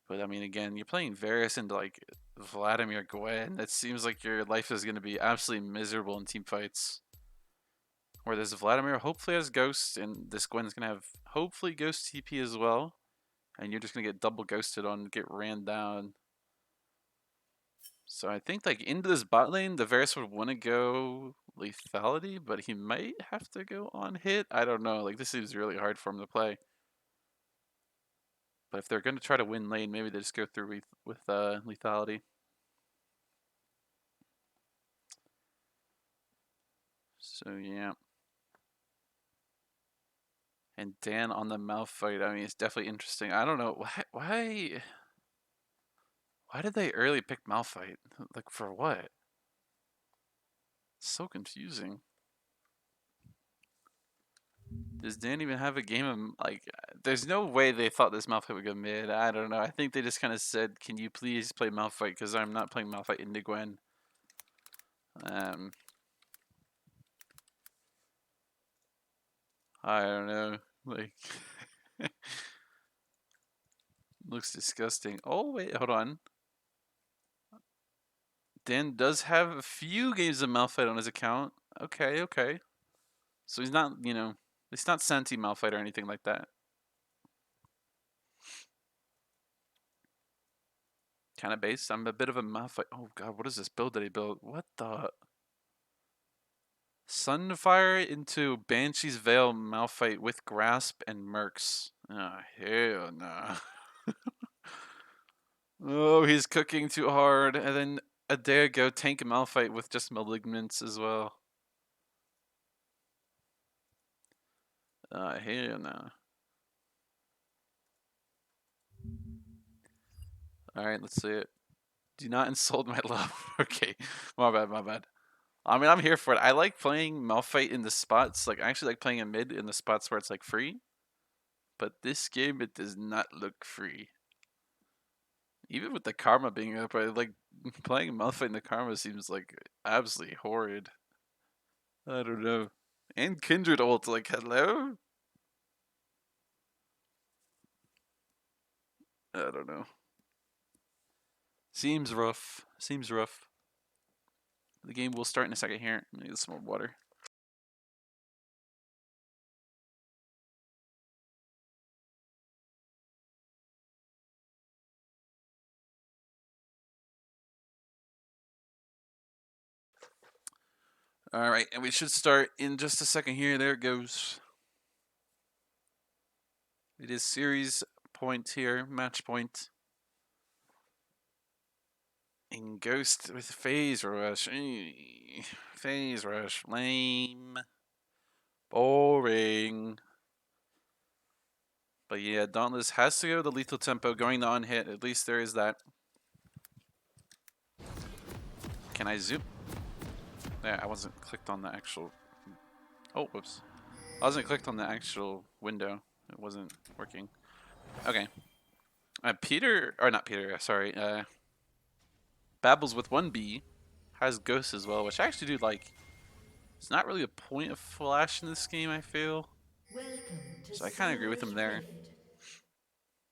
But I mean, again, you're playing Varus into like Vladimir Gwen. That seems like your life is going to be absolutely miserable in team fights. Where there's Vladimir hopefully has Ghost, and this Gwen's going to have hopefully Ghost TP as well. And you're just going to get double ghosted on, get ran down. So I think like into this bot lane, the Varus would want to go lethality, but he might have to go on hit. I don't know. Like this seems really hard for him to play. But if they're going to try to win lane, maybe they just go through with lethality. So yeah. And Dan on the Malphite. I mean, it's definitely interesting. I don't know why did they early pick Malphite? Like for what? It's so confusing. Does Dan even have a game of like? There's no way they thought this Malphite would go mid. I don't know. I think they just kind of said, "Can you please play Malphite?" Because I'm not playing Malphite into Gwen. I don't know. Like, looks disgusting. Oh wait, hold on. Dan does have a few games of Malphite on his account. Okay, okay. So he's not, you know, he's not Senti Malphite or anything like that. Kind of based. I'm a bit of a Malphite. Oh god, what is this build that he built? What the? Sunfire into Banshee's Veil Malphite with Grasp and Mercs. Oh, hell no. Oh, he's cooking too hard. And then a day ago, tank Malphite with just Malignants as well. Hell no. Alright, let's see it. Do not insult my love. Okay, my bad, my bad. I mean, I'm here for it. I like playing Malphite in the spots. Like, I actually like playing a mid in the spots where it's like free. But this game, it does not look free. Even with the Karma being up, I like playing Malphite in the Karma seems like absolutely horrid. I don't know. And Kindred ult, like, hello? I don't know. Seems rough. Seems rough. The game will start in a second here. Let me get some more water. Alright, and we should start in just a second here. There it goes. It is series point here, match point. And Ghost with Phase Rush. Phase Rush. Lame. Boring. But yeah, Dauntless has to go the lethal tempo, going to on-hit. At least there is that. Can I zoom? Yeah, I wasn't clicked on the actual... Oh, whoops. I wasn't clicked on the actual window. It wasn't working. Okay. Peter... Or not Peter, sorry. Babbles with 1B has Ghost as well, which I actually do like. It's not really a point of flash in this game, I feel. So I kind of agree with him there.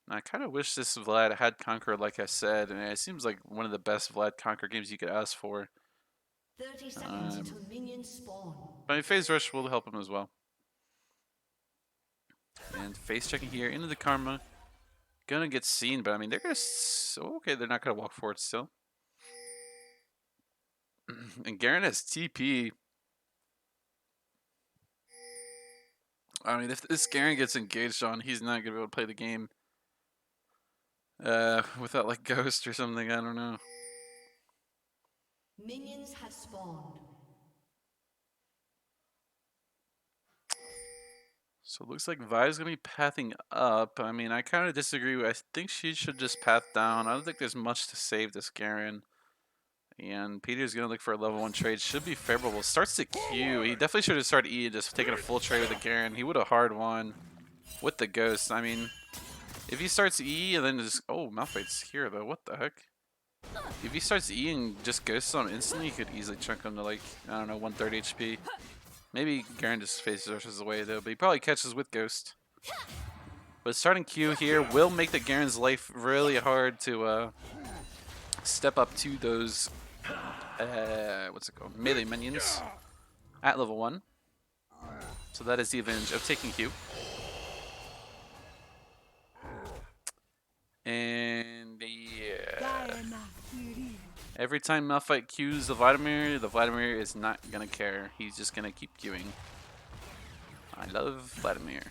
I kind of wish this Vlad had Conqueror, like I said, and it seems like one of the best Vlad Conqueror games you could ask for. 30 seconds until minions spawn. But I mean, Phase Rush will help him as well. And face checking here into the Karma. Gonna get seen, but I mean, they're gonna... okay, they're not gonna walk forward still. And Garen has TP. I mean, if this Garen gets engaged on, he's not gonna be able to play the game. Without like Ghost or something, I don't know. Minions have spawned. So it looks like Vi's gonna be pathing up. I mean, I kind of disagree. I think she should just path down. I don't think there's much to save this Garen. And Peter's gonna look for a level 1 trade. Should be favorable. Starts to Q. He definitely should have started E and just taken a full trade with the Garen. He would have hard won with the Ghost. I mean, if he starts E and then just... Oh, Malphite's here though. What the heck? If he starts E and just Ghosts on him instantly, he could easily chunk him to like, I don't know, 130 HP. Maybe Garen just face rushes away though, but he probably catches with Ghost. But starting Q here will make the Garen's life really hard to step up to those what's it called, melee minions at level 1. So that is the advantage of taking Q. And yeah, every time Malphite Qs the Vladimir is not gonna care. He's just gonna keep queuing. I love Vladimir.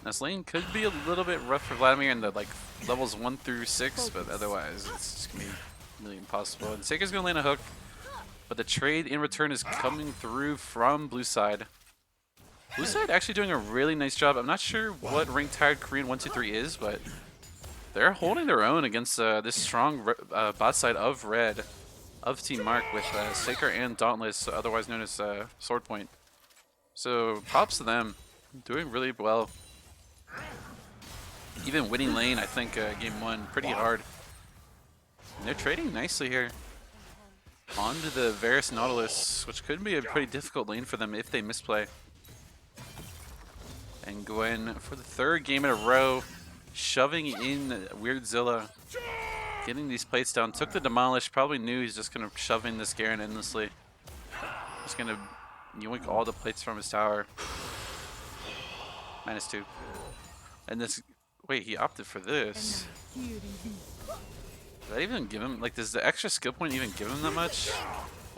Now this lane could be a little bit rough for Vladimir in the like levels 1 through 6, but otherwise it's just gonna be really impossible. And Saker's gonna land a hook, but the trade in return is coming through from blue side. Blue side actually doing a really nice job. I'm not sure what rank tired Korean 123 is, but they're holding their own against this strong bot side of red, of Team Mark with Saker and Dauntless, otherwise known as Sword Point. So props to them, doing really well. Even winning lane, I think game 1 pretty hard. And they're trading nicely here. Onto the Varus Nautilus, which could be a pretty difficult lane for them if they misplay. And Gwen, for the 3rd game in a row, shoving in Weird Zilla. Getting these plates down. Took the Demolish. Probably knew he's just going to shove in this Garen endlessly. Just going to yoink all the plates from his tower. -2. And this... Wait, he opted for this. Did that even give him... Like, does the extra skill point even give him that much?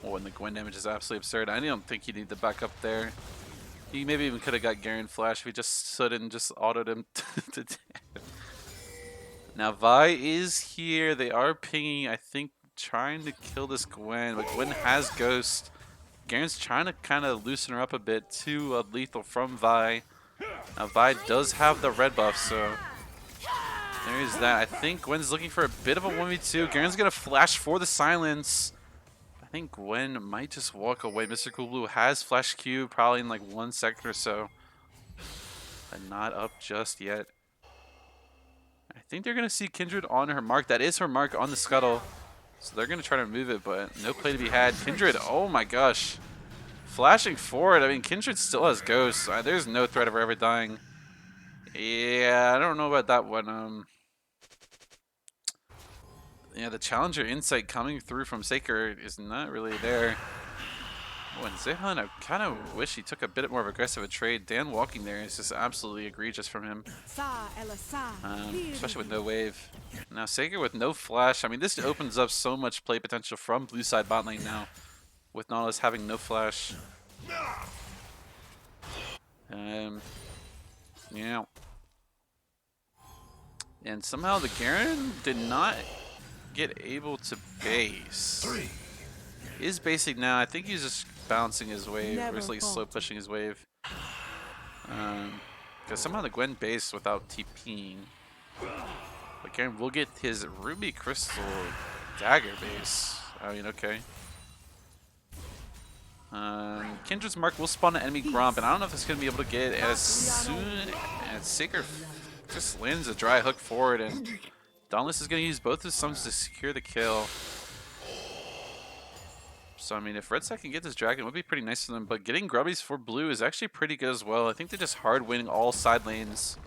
Oh, and the Gwen damage is absolutely absurd. I don't think he needed the backup there. He maybe even could have got Garen Flash if he just stood and just autoed him to death. Now Vi is here. They are pinging, I think, trying to kill this Gwen. But Gwen has Ghost. Garen's trying to kind of loosen her up a bit. Too lethal from Vi. Now Vi does have the red buff, so there's that. I think Gwen's looking for a bit of a 1v2. Garen's going to flash for the silence. I think Gwen might just walk away. Mr. Cool Blue has Flash Q probably in like 1 second or so. But not up just yet. I think they're going to see Kindred on her mark. That is her mark on the scuttle. So they're going to try to remove it, but no play to be had. Kindred, oh my gosh. Flashing forward. I mean, Kindred still has Ghost. There's no threat of her ever dying. Yeah, I don't know about that one. Yeah, the Challenger Insight coming through from Saker is not really there. Oh, and Zehan, I kind of wish he took a bit more of aggressive a trade. Dan walking there is just absolutely egregious from him. Especially with no wave. Now Saker with no flash. I mean, this opens up so much play potential from blue side bot lane now. With Nautilus having no flash. Yeah. And somehow the Garen did not get able to base. Is basing now. I think he's just bouncing his wave, or just like slow pushing his wave. Because somehow the Gwen base without TPing. But Garen will get his Ruby Crystal Dagger base. I mean, okay. Kindred's Mark will spawn an enemy Gromp, and I don't know if it's going to be able to get as soon as Saker just lands a dry hook forward, and Dauntless is going to use both his summons to secure the kill. So, I mean, if Red Side can get this dragon, it would be pretty nice for them. But getting Grubbies for blue is actually pretty good as well. I think they're just hard winning all side lanes.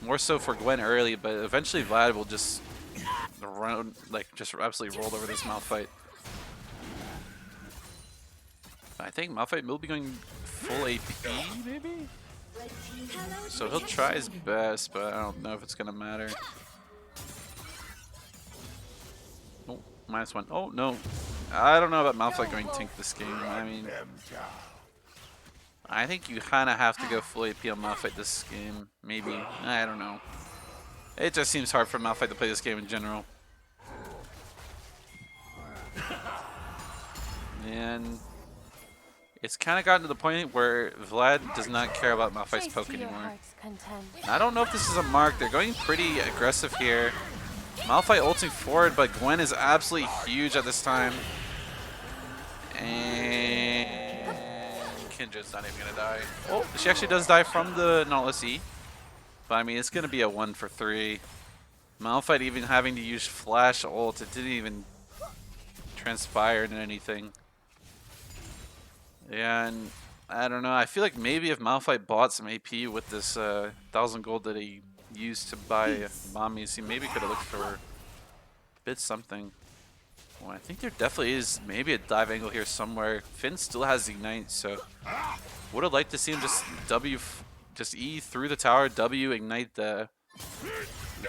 More so for Gwen early, but eventually Vlad will just run, like, just absolutely roll over this Malphite. I think Malphite will be going full AP, maybe? So he'll try his best, but I don't know if it's going to matter. Oh, -1. Oh, no. I don't know about Malphite going Tink this game. I mean, I think you kind of have to go full AP on Malphite this game. Maybe. I don't know. It just seems hard for Malphite to play this game in general. And it's kind of gotten to the point where Vlad does not care about Malphite's poke anymore. I don't know if this is a mark. They're going pretty aggressive here. Malphite ulting forward, but Gwen is absolutely huge at this time. And Kindred's not even going to die. Oh, she actually does die from the Nautilus E. But I mean, it's going to be a 1 for 3. Malphite even having to use Flash ult. It didn't even transpire into anything. And I don't know. I feel like maybe if Malphite bought some AP with this 1,000 gold that he used to buy mommies, he maybe could have looked for a bit something. Well, I think there definitely is maybe a dive angle here somewhere. Finn still has Ignite, so would have liked to see him just just E through the tower, W, ignite the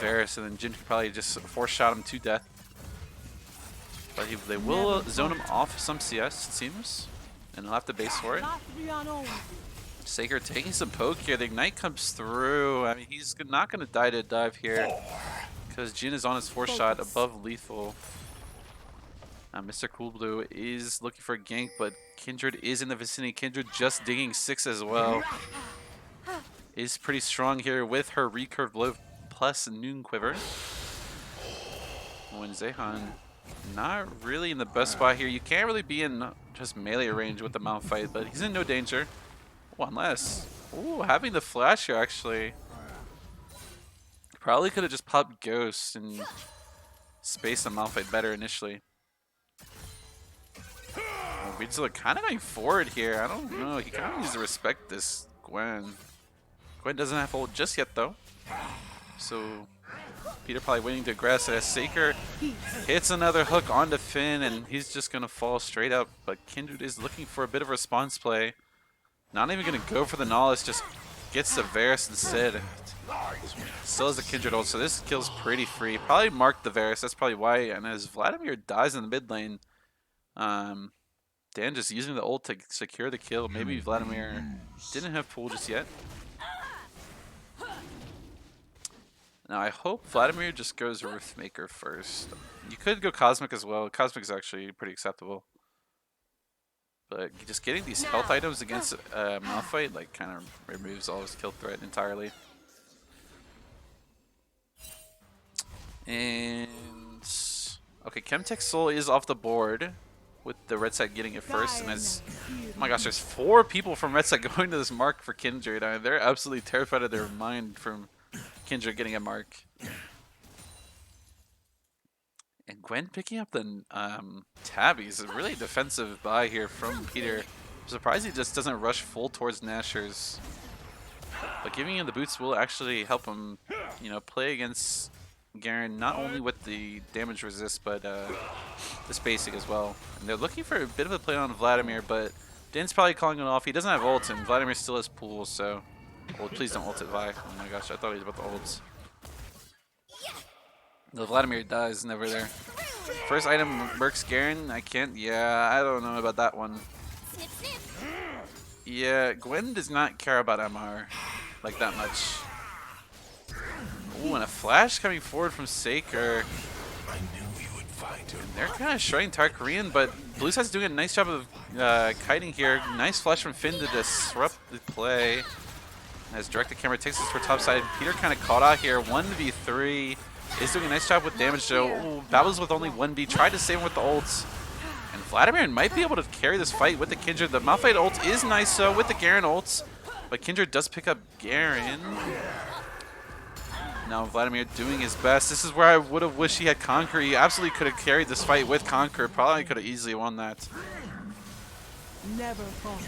Varus, and then Jin could probably just force shot him to death. But they will zone him off some CS, it seems, and he'll have to base for it. Saker taking some poke here. The Ignite comes through. I mean, he's not going to die to dive here because Jin is on his force shot above lethal. Mr. Cool Blue is looking for a gank, but Kindred is in the vicinity. Kindred just digging 6 as well. Is pretty strong here with her recurved blow plus Noon Quiver. When Zehan not really in the best spot here. You can't really be in just melee range with the Malphite, but he's in no danger. Oh, unless... Ooh, having the flash here actually. Probably could have just popped Ghost and spaced the Malphite better initially. We just look kind of going forward here. I don't know. He kind of needs to respect this Gwen. Gwen doesn't have ult just yet though. So Peter probably waiting to aggress as Saker hits another hook onto Finn and he's just going to fall straight up. But Kindred is looking for a bit of response play. Not even going to go for the Nihilist, just gets the Varus instead. Still has the Kindred ult, so this kill's pretty free. Probably marked the Varus, that's probably why. And as Vladimir dies in the mid lane, Dan just using the ult to secure the kill. Maybe Vladimir didn't have pool just yet. Now I hope Vladimir just goes Riftmaker first. You could go Cosmic as well. Cosmic is actually pretty acceptable. But just getting these health items against Malphite like kind of removes all his kill threat entirely. And okay, Chemtech Soul is off the board with the red side getting it first, and as oh my gosh, there's 4 people from red side going to this mark for Kindred. I mean, they're absolutely terrified of their mind from Kindred getting a mark. And Gwen picking up the tabbies, a really defensive buy here from Peter. I'm surprised he just doesn't rush full towards Nashers. But giving him the boots will actually help him, you know, play against Garen, not only with the damage resist, but the spacing as well. And they're looking for a bit of a play on Vladimir, but Dan's probably calling it off. He doesn't have ult, and Vladimir still has pool, so... Well, please don't ult at Vi. Oh my gosh, I thought he was about to ult. No, Vladimir dies, never there. First item, Mercs Garen, I can't... Yeah, I don't know about that one. Yeah, Gwen does not care about MR like that much. Ooh, and a flash coming forward from Saker. I knew you would find him. They're kind of shredding Tarkarian, but Blue Side's doing a nice job of kiting here. Nice flash from Finn to disrupt the play. As directed camera takes us for top side. Peter kind of caught out here. 1v3. Is doing a nice job with damage though. Ooh, Babbles with only 1v. Tried to save him with the ults. And Vladimir might be able to carry this fight with the Kindred. The Malphite ult is nice though with the Garen ults. But Kindred does pick up Garen. Now Vladimir doing his best. This is where I would have wished he had Conquer. He absolutely could have carried this fight with Conquer. Probably could have easily won that. Never falter.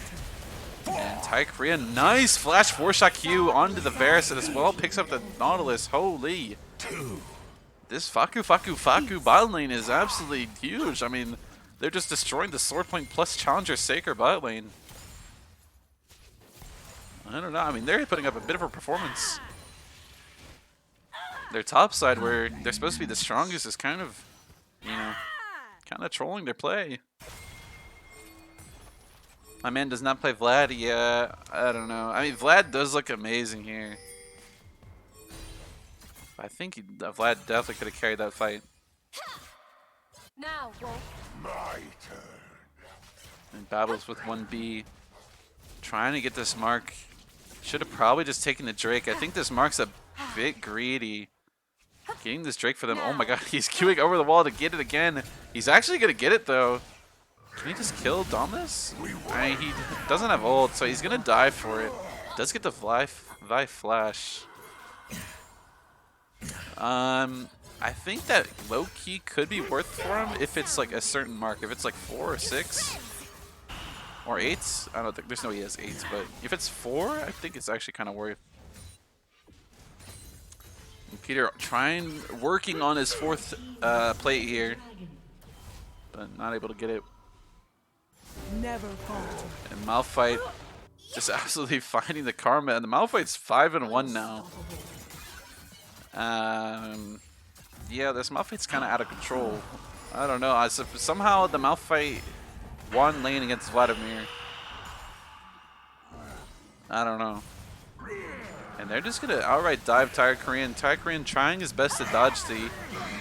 And Tycoon, nice flash 4-shot Q onto the Varus as well. Picks up the Nautilus. Holy. This FAKU bot lane is absolutely huge. I mean, they're just destroying the Sword Point plus Challenger Saker bot lane. I don't know. I mean, they're putting up a bit of a performance. Their top side, where they're supposed to be the strongest, is kind of, you know, kind of trolling their play. My man does not play Vlad. Yeah, I don't know. I mean, Vlad does look amazing here. I think Vlad definitely could have carried that fight. Now, Wolf. My turn. And Babbles with 1B. Trying to get this mark. Should have probably just taken the Drake. I think this mark's a bit greedy. Getting this Drake for them. Oh my god, he's queuing over the wall to get it again. He's actually going to get it though. Can he just kill Dominus? I mean, he doesn't have ult, so he's going to die for it. Does get the Vi flash. I think that low-key could be worth for him if it's like a certain mark. If it's like 4 or 6. Or 8? I don't think there's no he has 8, but if it's 4, I think it's actually kind of worth. And Peter working on his 4th plate here, but not able to get it. Never falter. And Malphite just absolutely finding the karma, and the Malphite's 5-1 now. Yeah, this Malphite's kind of out of control. I don't know. Somehow the Malphite won lane against Vladimir. I don't know. And they're just gonna outright dive Tire Korean. Tire Korean trying his best to dodge the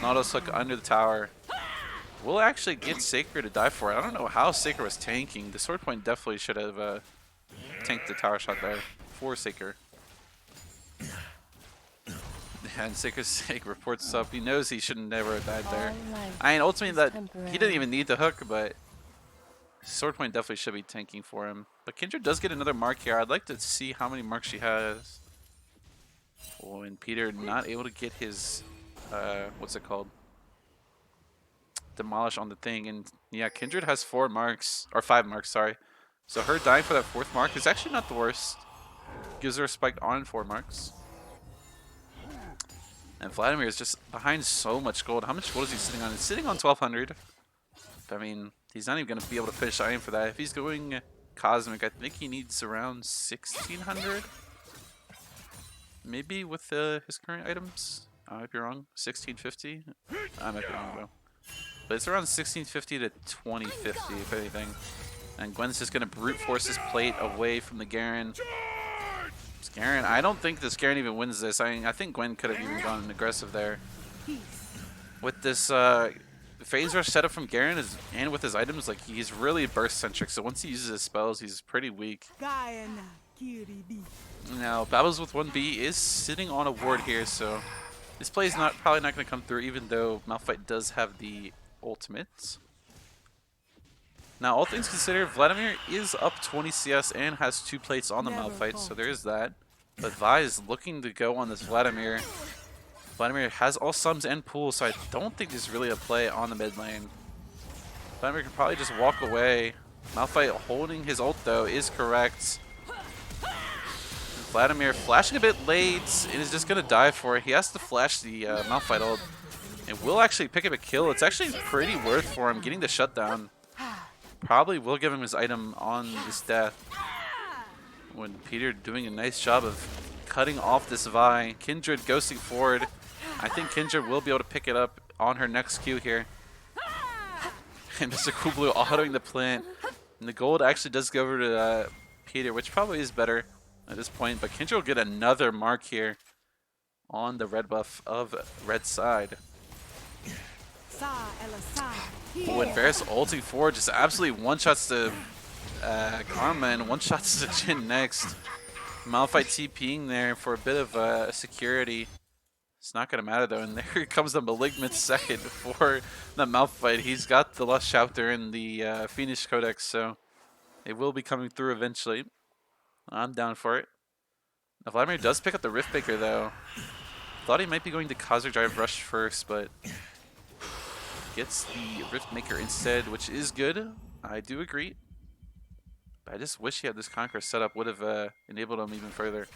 Nautilus hook under the tower. We'll actually get Sacred to die for it. I don't know how Sacred was tanking. The sword point definitely should have tanked the tower shot there for Sacred. And Sacred's sake reports up. He knows he should never have died there. I mean, ultimately that he didn't even need the hook, but sword point definitely should be tanking for him. But Kindred does get another mark here. I'd like to see how many marks she has. Oh, and Peter not able to get his what's it called? Demolish on the thing. And yeah, Kindred has 4 marks, or 5 marks, sorry. So her dying for that 4th mark is actually not the worst. Gives her a spike on 4 marks. And Vladimir is just behind so much gold. How much gold is he sitting on? He's sitting on 1,200. I mean, he's not even going to be able to finish iron for that. If he's going Cosmic, I think he needs around 1,600. Maybe with his current items. I might be wrong. 1,650? I might be wrong, though. But it's around 1,650 to 2,050, if anything. And Gwen's just going to brute force his plate away from the Garen. Garen, I don't think this Garen even wins this. I think Gwen could have even gone aggressive there. With this phase rush setup from Garen and with his items, like he's really burst centric. So once he uses his spells, he's pretty weak. Now Babbles with 1B is sitting on a ward here, so this play is probably not going to come through, even though Malphite does have the ultimate. Now, all things considered, Vladimir is up 20 CS and has 2 plates on the Malphite, so there is that. But Vi is looking to go on this Vladimir. Vladimir has all sums and pools, so I don't think there's really a play on the mid lane. Vladimir can probably just walk away. Malphite holding his ult, though, is correct. Vladimir flashing a bit late and is just going to die for it. He has to flash the Malphite ult. And will actually pick up a kill. It's actually pretty worth for him getting the shutdown. Probably will give him his item on this death. When Peter doing a nice job of cutting off this Vi. Kindred ghosting forward. I think Kindred will be able to pick it up on her next Q here. And Mr. Coolblue autoing the plant. And the gold actually does go over to Peter, which probably is better at this point. But Kindred will get another mark here on the red buff of red side. Oh, and Varus ulting forward just absolutely one-shots to Karma and one-shots to Jhin next. Malphite TPing there for a bit of security. It's not going to matter though, and there comes the Malignant second for the Malphite. He's got the Lush Chapter and the Phoenix Codex, so it will be coming through eventually. I'm down for it. Now Vladimir does pick up the Riftbreaker though. Thought he might be going to Cosmic Drive Rush first, but gets the Riftmaker instead, which is good. I do agree. But I just wish he had this Conqueror setup, would have enabled him even further.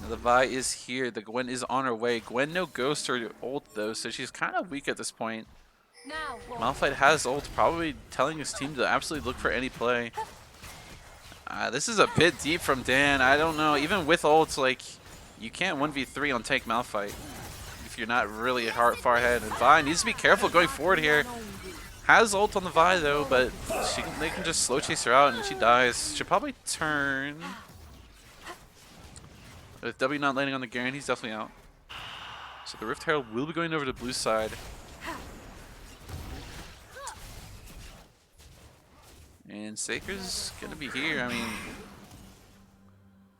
Now the Vi is here. The Gwen is on her way. Gwen no ghost or ult though, so she's kind of weak at this point. Malphite has ult, probably telling his team to absolutely look for any play. This is a bit deep from Dan. I don't know. Even with ults, like, you can't 1v3 on tank Malphite if you're not really far ahead. And Vi needs to be careful going forward here. Has ult on the Vi though, but they can just slow chase her out and she dies. Should probably turn. With W not landing on the Garen, he's definitely out. So the Rift Herald will be going over to blue side. And Saker's gonna be here. I mean,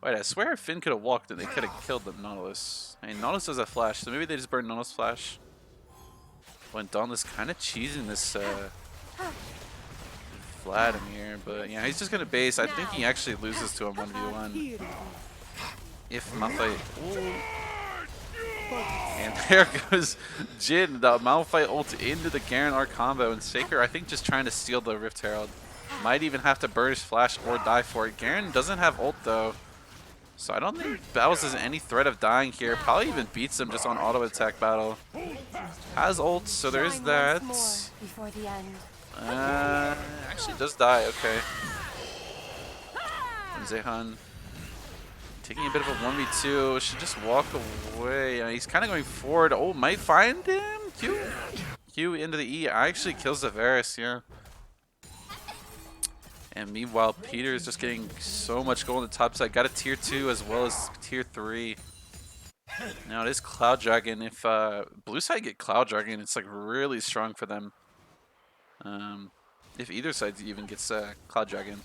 wait, I swear Finn could have walked and they could have killed the Nautilus. I mean, Nautilus does a flash, so maybe they just burned Nautilus flash. When Dauntless kind of cheesing this Vladimir, but yeah, he's just gonna base. I think he actually loses to him 1v1. If Malphite. Ooh. And there goes Jhin, the Malphite ult into the Garen R combo, and Saker, I think, just trying to steal the Rift Herald. Might even have to burst flash or die for it. Garen doesn't have ult though. So I don't think Battles has any threat of dying here. Probably even beats him just on auto attack battle. Has ult, so there is that. Before the end. Actually does die, okay. And Zehan taking a bit of a 1v2. Should just walk away. He's kind of going forward. Oh, might find him. Q into the E. Actually kills the Varus here. And meanwhile, Peter is just getting so much gold on the top side. Got a tier 2 as well as tier 3. Now it is Cloud Dragon. If blue side get Cloud Dragon, it's like really strong for them. If either side even gets Cloud Dragon.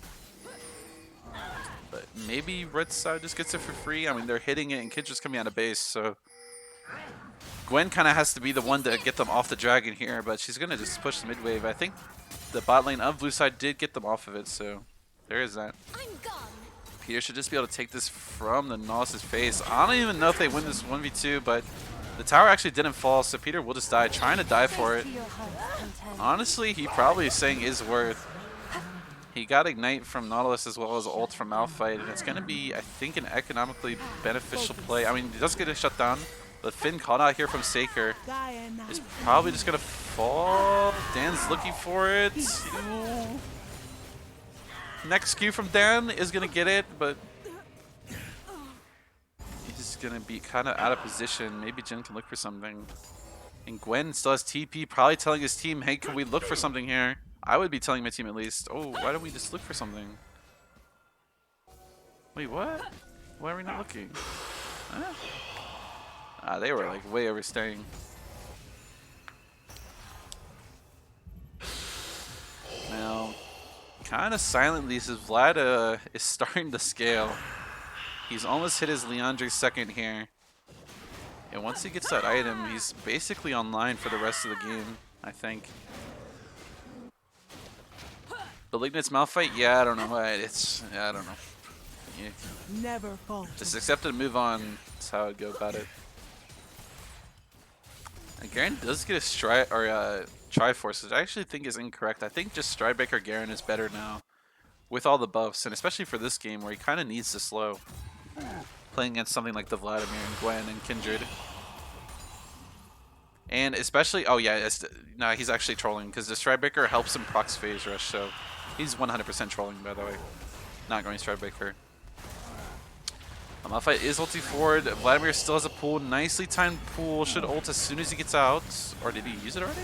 But maybe red side just gets it for free. I mean, they're hitting it and Kendra's coming out of base, so Gwen kind of has to be the one to get them off the dragon here, but she's going to just push the mid wave. I think the bot lane of blue side did get them off of it, so there is that. Peter should just be able to take this from the Nautilus' face. I don't even know if they win this 1v2, but the tower actually didn't fall, so Peter will just die, trying to die for it. Honestly, he probably is saying his worth. He got Ignite from Nautilus as well as ult from Malphite, and it's going to be, I think, an economically beneficial play. I mean, he does get a shutdown, but Finn called out here from Saker is probably just going to fall. Dan's looking for it. Ooh. Next Q from Dan is going to get it, but he's going to be kind of out of position. Maybe Jin can look for something. And Gwen still has TP, probably telling his team, hey, can we look for something here? I would be telling my team at least. Oh, why don't we just look for something? Wait, what? Why are we not looking? Huh? Ah, they were like way overstaying. Now, kind of silently, says Vlad is starting to scale. He's almost hit his Leandre's second here. And once he gets that item, he's basically online for the rest of the game, I think. Malignant's Malphite? Yeah, I don't know. I don't know. Yeah. Never falter. Just accept it and move on. That's how I'd go about it. And Garen does get a Triforce, which I actually think is incorrect. I think just Stridebreaker Garen is better now with all the buffs, and especially for this game where he kind of needs to slow. Playing against something like the Vladimir and Gwen and Kindred. And especially, oh yeah, no, he's actually trolling because the Stridebreaker helps him proc phase rush, so he's 100% trolling, by the way. Not going Stridebreaker. Malphite is ulti forward. Vladimir still has a pull. Nicely timed pull. Should ult as soon as he gets out. Or did he use it already?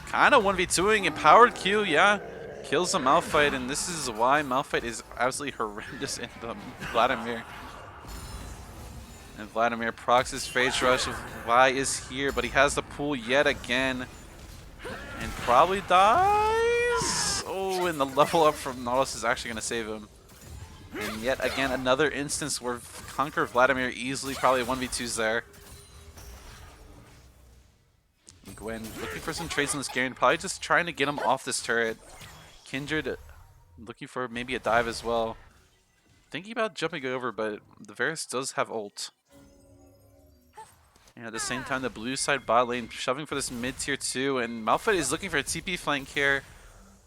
Kind of 1v2ing. Empowered Q, yeah. Kills the Malphite, and this is why Malphite is absolutely horrendous in the Vladimir. And Vladimir procs his phase rush. Vi is here, but he has the pull yet again. And probably dies. Oh, and the level up from Nautilus is actually going to save him. And yet again, another instance where Conquer Vladimir easily probably 1v2s there. And Gwen looking for some trades on this Garen, probably just trying to get him off this turret. Kindred looking for maybe a dive as well. Thinking about jumping over, but the Varus does have ult. And at the same time, the blue side bot lane shoving for this mid tier 2, and Malphite is looking for a TP flank here.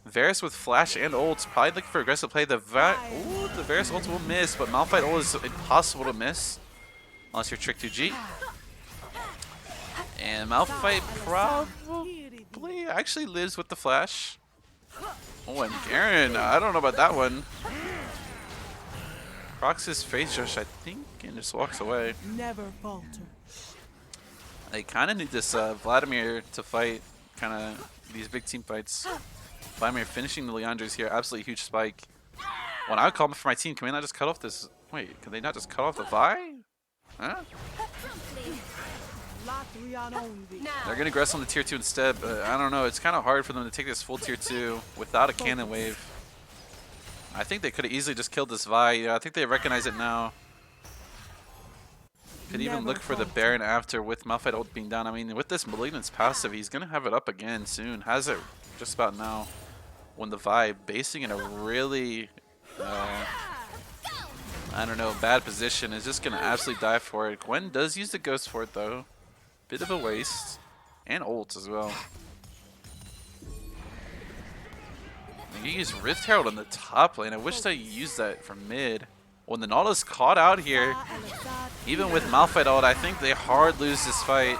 Varus with flash and ult, probably looking for aggressive play. The Varus ult will miss, but Malphite ult is impossible to miss unless you're Trick 2G. And Malphite probably actually lives with the flash. Oh, and Garen, I don't know about that one. Procs his phase rush, I think, and just walks away. Never falter. They kind of need this Vladimir to fight kind of these big team fights. Vladimir finishing the Leandres here, absolutely huge spike. When I would call for my team, can we not just cut off this? Wait, can they not just cut off the Vi? Huh? They're going to aggress on the tier 2 instead, but I don't know. It's kind of hard for them to take this full tier 2 without a cannon wave. I think they could have easily just killed this Vi. Yeah, I think they recognize it now. Could even look for the Baron after with Malphite ult being down. I mean, with this Malignant's passive, he's going to have it up again soon. Has it just about now. When the Vi basing in a really, I don't know, bad position is just going to absolutely die for it. Gwen does use the Ghost for it though. Bit of a waste. And ult as well. You use Rift Herald on the top lane. I wish they used that for mid. When the Nautilus caught out here, even with Malphite ult, I think they hard lose this fight.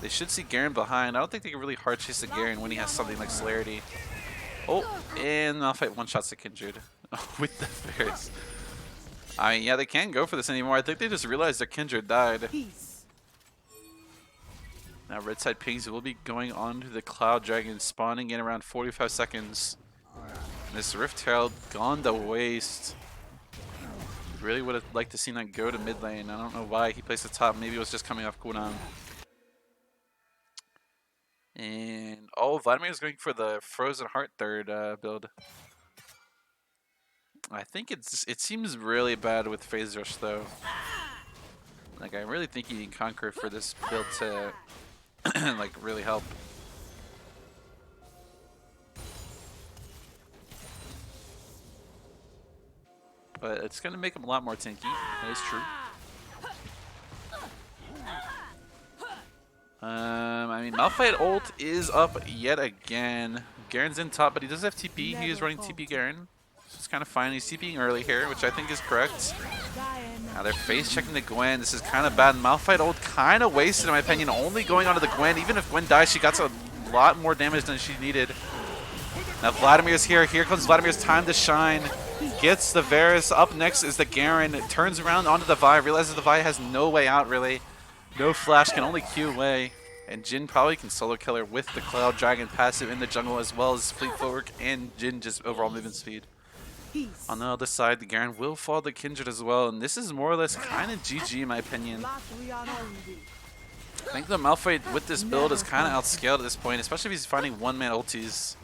They should see Garen behind. I don't think they can really hard chase the Garen when he has something like Celerity. Oh, and Malphite one-shots the Kindred with the Ferris. I mean, yeah, they can't go for this anymore. I think they just realized their Kindred died. Now red side pings will be going on to the Cloud Dragon, spawning in around 45 seconds. This Rift Herald gone to waste. Really would have liked to see that go to mid lane. I don't know why he placed the top. Maybe it was just coming off cooldown. And oh, Vladimir is going for the Frozen Heart third build. I think it seems really bad with Phase Rush though. Like I really think you need Conquer for this build to like really help. But it's gonna make him a lot more tanky. That is true. I mean, Malphite ult is up yet again. Garen's in top, but he does have TP. He is running TP Garen. It's kind of fine. He's TPing early here, which I think is correct. Now they're face checking the Gwen. This is kind of bad. Malphite ult kind of wasted, in my opinion, only going onto the Gwen. Even if Gwen dies, she got a lot more damage than she needed. Now Vladimir's here. Here comes Vladimir's time to shine. Gets the Varus. Up next is the Garen. Turns around onto the Vi. Realizes the Vi has no way out, really. No flash, can only Q away. And Jhin probably can solo kill her with the Cloud Dragon passive in the jungle, as well as fleet footwork and Jhin just overall movement speed. On the other side, the Garen will fall the Kindred as well, and this is more or less kind of GG in my opinion. I think the Malphite with this build is kind of outscaled at this point, especially if he's finding one-man ultis.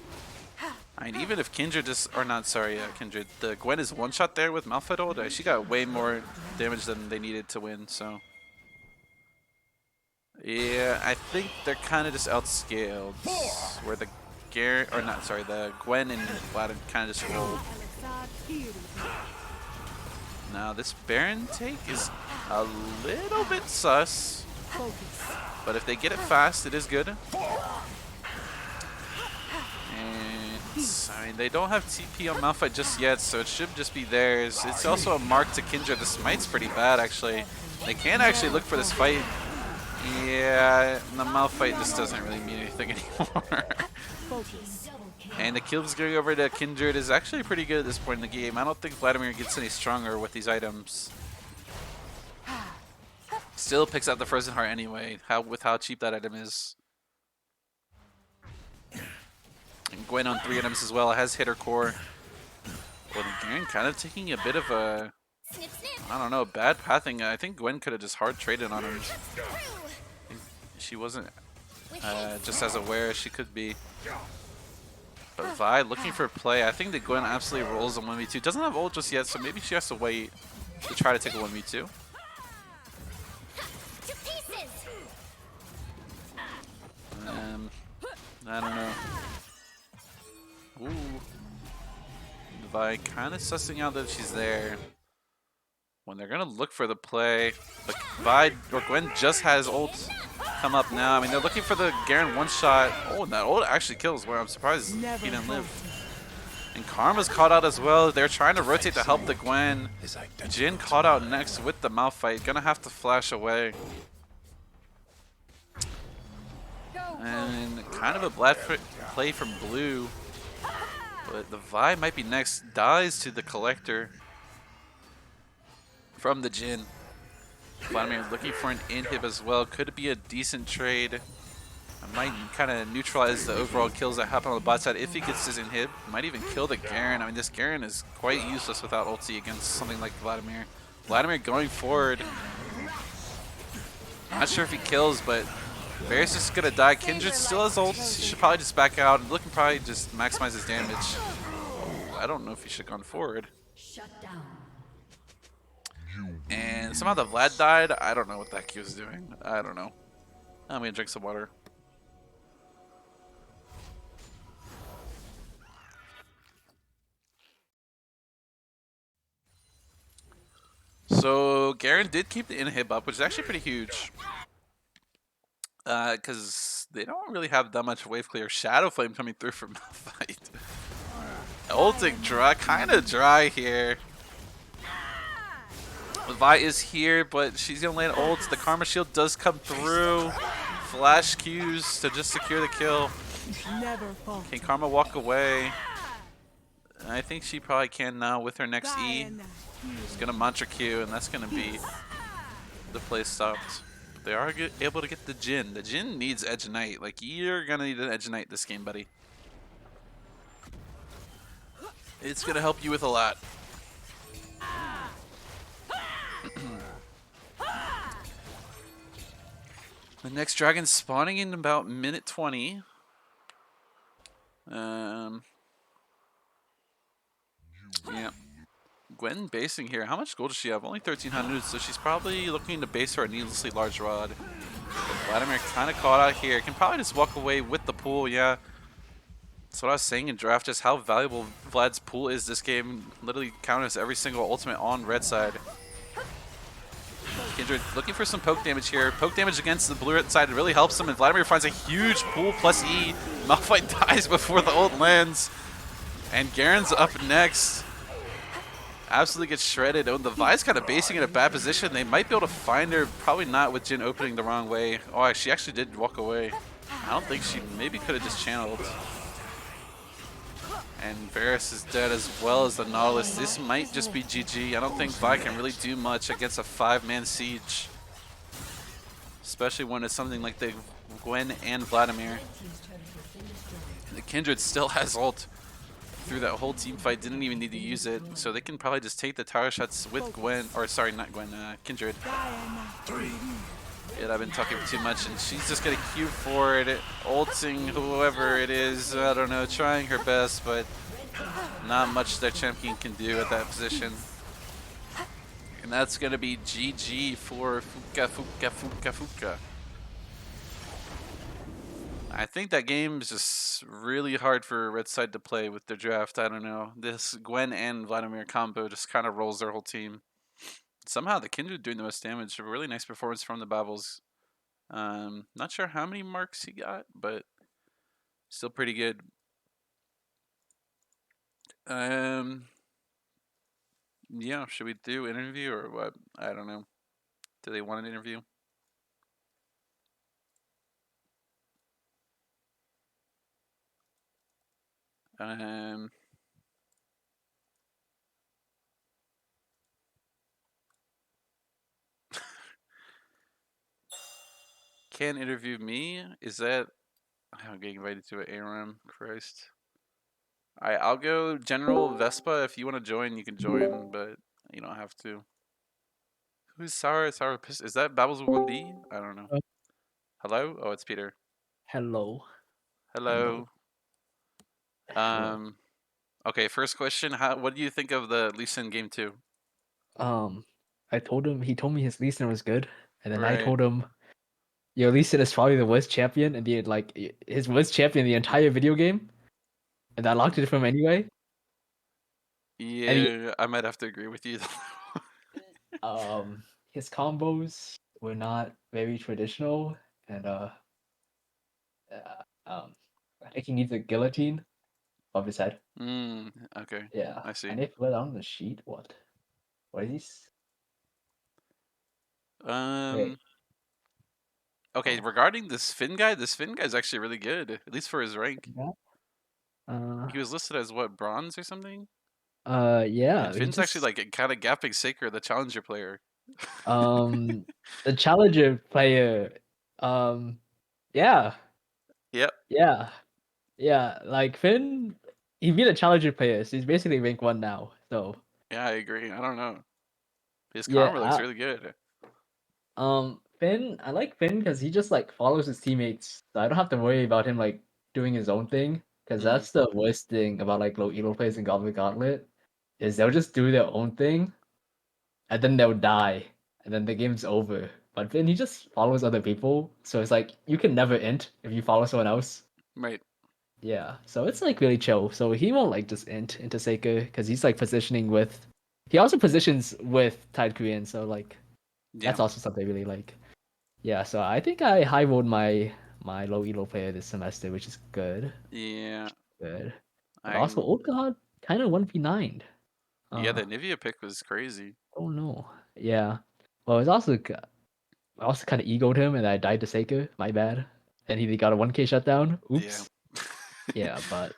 I mean, even if Kindred just, or not, sorry, Kindred, the Gwen is one-shot there with Malphite ult, she got way more damage than they needed to win, so. Yeah, I think they're kind of just outscaled, where the Garen, or not, sorry, the Gwen and Vlad kind of just rolled. Now this Baron take is a little bit sus, but if they get it fast, it is good. And I mean, they don't have TP on Malphite just yet, so it should just be theirs. It's also a mark to Kindred. The smite's pretty bad, actually. They can actually look for this fight. Yeah, the Malphite just doesn't really mean anything anymore. And the kills going over to Kindred is actually pretty good at this point in the game. I don't think Vladimir gets any stronger with these items. Still picks out the Frozen Heart anyway, with how cheap that item is. And Gwen on 3 items as well, has hit her core. Well, the Garen kind of taking a bit of a, I don't know, bad pathing. I think Gwen could have just hard traded on him. She wasn't just as aware as she could be. But Vi looking for play. I think that Gwen absolutely rolls a 1v2. Doesn't have ult just yet, so maybe she has to wait to try to take a 1v2. I don't know. Ooh. Vi kind of sussing out that she's there. When they're going to look for the play. But Vi or Gwen just has ult come up now. I mean, they're looking for the Garen one-shot. Oh, and that ult actually kills, where I'm surprised he didn't live. And Karma's caught out as well. They're trying to rotate to help the Gwen. Jhin caught out next with the Malphite. Gonna have to flash away. And kind of a bad play from Blue. But the Vi might be next. Dies to the Collector from the Jhin. Vladimir looking for an inhib as well. Could be a decent trade. I might kind of neutralize the overall kills that happen on the bot side if he gets his inhib. Might even kill the Garen. I mean, this Garen is quite useless without ulti against something like Vladimir. Vladimir going forward. Not sure if he kills, but Varus is going to die. Kindred still has ult. He should probably just back out. Looking probably just maximize his damage. Oh, I don't know if he should have gone forward. Shut down. And somehow the Vlad died. I don't know what that Q is doing. I don't know. I'm going to drink some water. So Garen did keep the inhib up, which is actually pretty huge. Because They don't really have that much wave clear. Shadow Flame coming through from Malphite. Ultic dry, kind of dry here. Vi is here, but she's gonna land ults. The Karma Shield does come through. Flash Qs to just secure the kill. Never falter. Can Karma walk away? I think she probably can now with her next E. Diana. She's gonna mantra Q, and that's gonna be the play stopped. But they are able to get the Jhin. The Jhin needs Edge Knight. Like, you're gonna need an Edge Knight this game, buddy. It's gonna help you with a lot. The next dragon's spawning in about minute 20. Yeah. Gwen basing here. How much gold does she have? Only 1,300, so she's probably looking to base her a needlessly large rod. But Vladimir kind of caught out here. Can probably just walk away with the pool, yeah. That's what I was saying in draft, just how valuable Vlad's pool is this game. Literally counters every single ultimate on red side. Kindred looking for some poke damage here. Poke damage against the blue red side really helps him, and Vladimir finds a huge pool plus E. Malphite dies before the ult lands. And Garen's up next. Absolutely gets shredded. Oh, the Vi's kind of basing in a bad position. They might be able to find her. Probably not with Jhin opening the wrong way. Oh, she actually did walk away. I don't think she maybe could have just channeled. And Varus is dead as well as the Nautilus. This might just be GG. I don't think Vi can really do much against a 5-man siege. Especially when it's something like the Gwen and Vladimir. The Kindred still has ult through that whole team fight. Didn't even need to use it. So they can probably just take the tower shots with Gwen. Or sorry, not Gwen, Kindred. Yeah, I've been talking too much, and she's just gonna queue for it, ulting whoever it is. I don't know, trying her best, but not much their champion can do at that position. And that's gonna be GG for Fuka. I think that game is just really hard for Red Side to play with their draft. I don't know. This Gwen and Vladimir combo just kind of rolls their whole team. Somehow the Kindred doing the most damage. A really nice performance from the Babbles. Not sure how many marks he got, but still pretty good. Yeah, should we do an interview or what? I don't know. Do they want an interview? Can interview me? Is that... I'm getting invited to an ARM. Christ. Alright, I'll go General Vespa. If you want to join, you can join, but you don't have to. Who's Sour? Sour Piss? Is that Babbles 1B? I don't know. Hello? Oh, it's Peter. Hello. Hello. Okay, first question. What do you think of the Lee Sin game 2? I told him, he told me his Lee Sin was good, and then I Right. told him, yo, Lee Sin is probably the worst champion, and his worst champion in the entire video game, and I locked it from him anyway. Yeah, I might have to agree with you. His combos were not very traditional, and I think he needs a guillotine above his head. Okay. Yeah, I see. and if we're on the sheet, what is this? Wait. Okay, regarding this Finn guy's actually really good, at least for his rank. He was listed as what, bronze or something? Yeah. And Finn's actually like kind of gapping Saker, the challenger player. The challenger player. Yeah. Yep. Yeah. Like Finn, he beat a challenger player, so he's basically rank 1 now. So. Yeah, I agree. I don't know. His Yeah, karma looks really good. Finn, I like Finn because he just like follows his teammates, so I don't have to worry about him like doing his own thing. Because that's the worst thing about like low elo players in Goblet Gauntlet, is they'll just do their own thing, and then they'll die, and then the game's over. But Finn, he just follows other people, so it's like you can never int if you follow someone else. Right. Yeah, so it's like really chill. So he won't like just int into Seika because he's like positioning with. He also positions with Tide Korean, so like that's also something I really like. Yeah, so I think I high rolled my my low elo player this semester, which is good. Yeah. Good. But I also, old god kind of 1v9'd. yeah, the Nivea pick was crazy. Oh no. Yeah. Well, it's also I also kind of egoed him and I died to Seika. My bad. And he got a 1k shutdown. Yeah. Oops. Yeah, but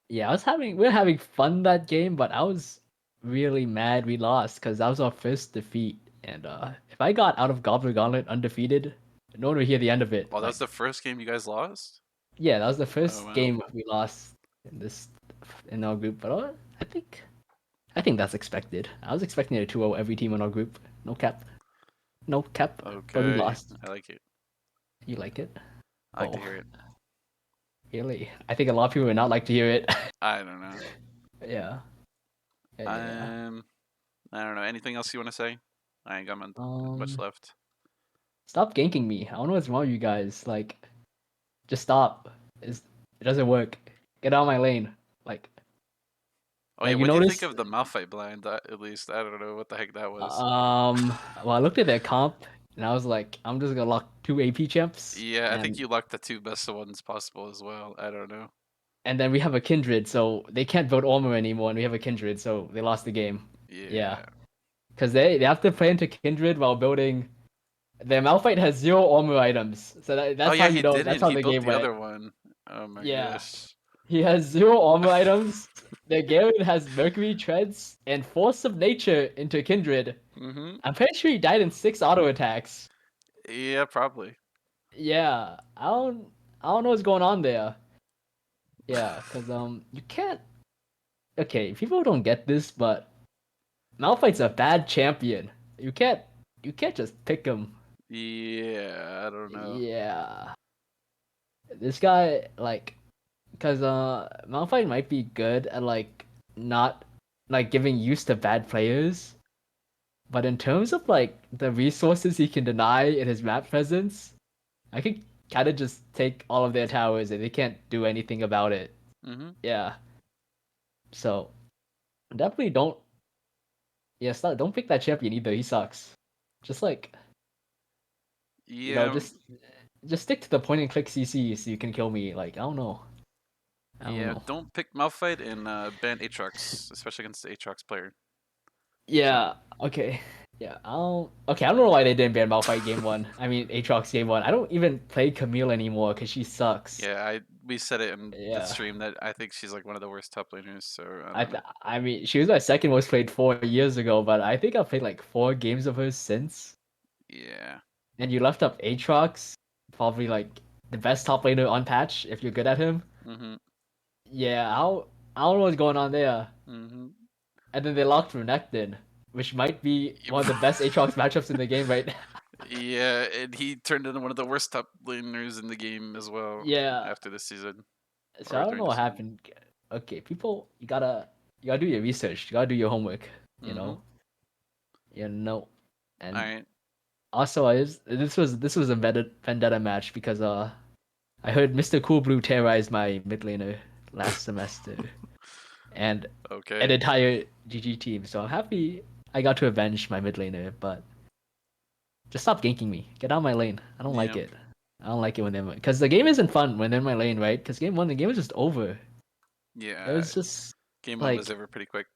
yeah, we were having fun that game, but I was really mad we lost because that was our first defeat. And if I got out of Goblin Gauntlet undefeated, no one would hear the end of it. Oh, that Like, was the first game you guys lost? yeah, that was the Oh first wow. game we lost in our group. But I think that's expected. I was expecting a 2-0 every team in our group. No cap. No cap. But we Okay. lost. I like it. You like it? I like to Oh, hear it. really? I think a lot of people would not like to hear it. I don't know. Yeah. Yeah. I don't know. Anything else you want to say? I ain't got much Um, left. Stop ganking me. I don't know what's wrong with you guys. Like, just stop. It doesn't work. Get out of my lane. Like, Oh yeah, you what do you think notice? of the Malphite blind? At least I don't know what the heck that was. Well, I looked at their comp and I was like, I'm just gonna lock 2 AP champs, Yeah, I think and you lucked the two best ones possible as well. I don't know. then we have a kindred, so they can't build armor anymore, and we have a kindred, so they lost the game. Yeah, Yeah. because they have to play into kindred while building. Their Malphite has 0 armor items, so Oh that's how yeah, you he know. That's didn't. how He the built game the went. other one. Oh my Yeah, gosh. he has 0 armor items. Their Garen has Mercury treads and Force of Nature into kindred. Mhm. I'm pretty sure he died in 6 auto attacks. Yeah, probably. Yeah, I don't know what's going on there. Yeah, cause you can't. Okay, people don't get this, but Malphite's a bad champion. You can't just pick him. Yeah, I don't know. Yeah, this guy like, cause Malphite might be good at like not like giving use to bad players, but in terms of like the resources he can deny in his map presence, I could kind of just take all of their towers and they can't do anything about it. Mhm. Yeah, so definitely don't. Yeah, don't pick that champion either. He sucks. Just like you know, Yeah, just stick to the point and click CC so you can kill me. Like I don't know. I don't yeah. know. Don't pick Malphite and ban Aatrox, especially against the Aatrox player. So Yeah. Okay. Yeah. I don't. Okay. I don't know why they didn't ban Malphite game one. I mean, Aatrox game one. I don't even play Camille anymore because she sucks. yeah, we said it in the Yeah. stream that I think she's like one of the worst top laners. So I I don't th- know. I mean, she was my second most played 4 years ago, but I think I've played like 4 games of hers since. Yeah. And you left up Aatrox, probably like the best top laner on patch if you're good at him. Mhm. Yeah, I don't know what's going on there. Mhm. And then they locked Renekton, which might be one of the best Aatrox matchups in the game right now. Yeah, and he turned into one of the worst top laners in the game as well Yeah, after this season so I or don't know during the what season. happened. Okay, people, you gotta do your research. You gotta do your homework. You Mhm. know, All and right. also this was a vendetta match because I heard Mr. Cool Blue terrorized my mid laner last semester and an Okay. entire GG team. So I'm happy I got to avenge my mid laner, but just stop ganking me. Get out of my lane. I don't like Yeah. it. I don't like it when they're because the game isn't fun when they're in my lane, right? Because game one, the game was just over. It Yeah. was just Game one was like over pretty quick.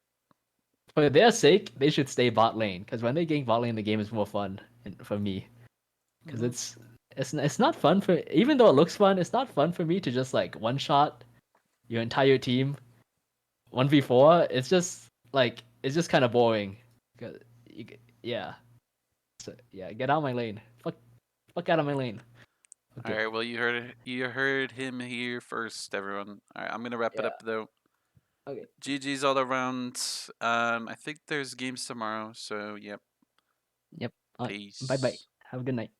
for their sake, they should stay bot lane. Because when they gank bot lane, the game is more fun for me. Because Mhm. it's not fun for even though it looks fun, it's not fun for me to just like one shot your entire team 1v4. It's just kind of boring. 'Cause yeah. So, yeah, get out of my lane. Fuck out of my lane. All Okay. right. Well, you heard him here first, everyone. All right. I'm gonna wrap it Yeah. up though. Okay. GG's all around. I think there's games tomorrow. So yep. Yep. Bye bye. Peace. Have a good night.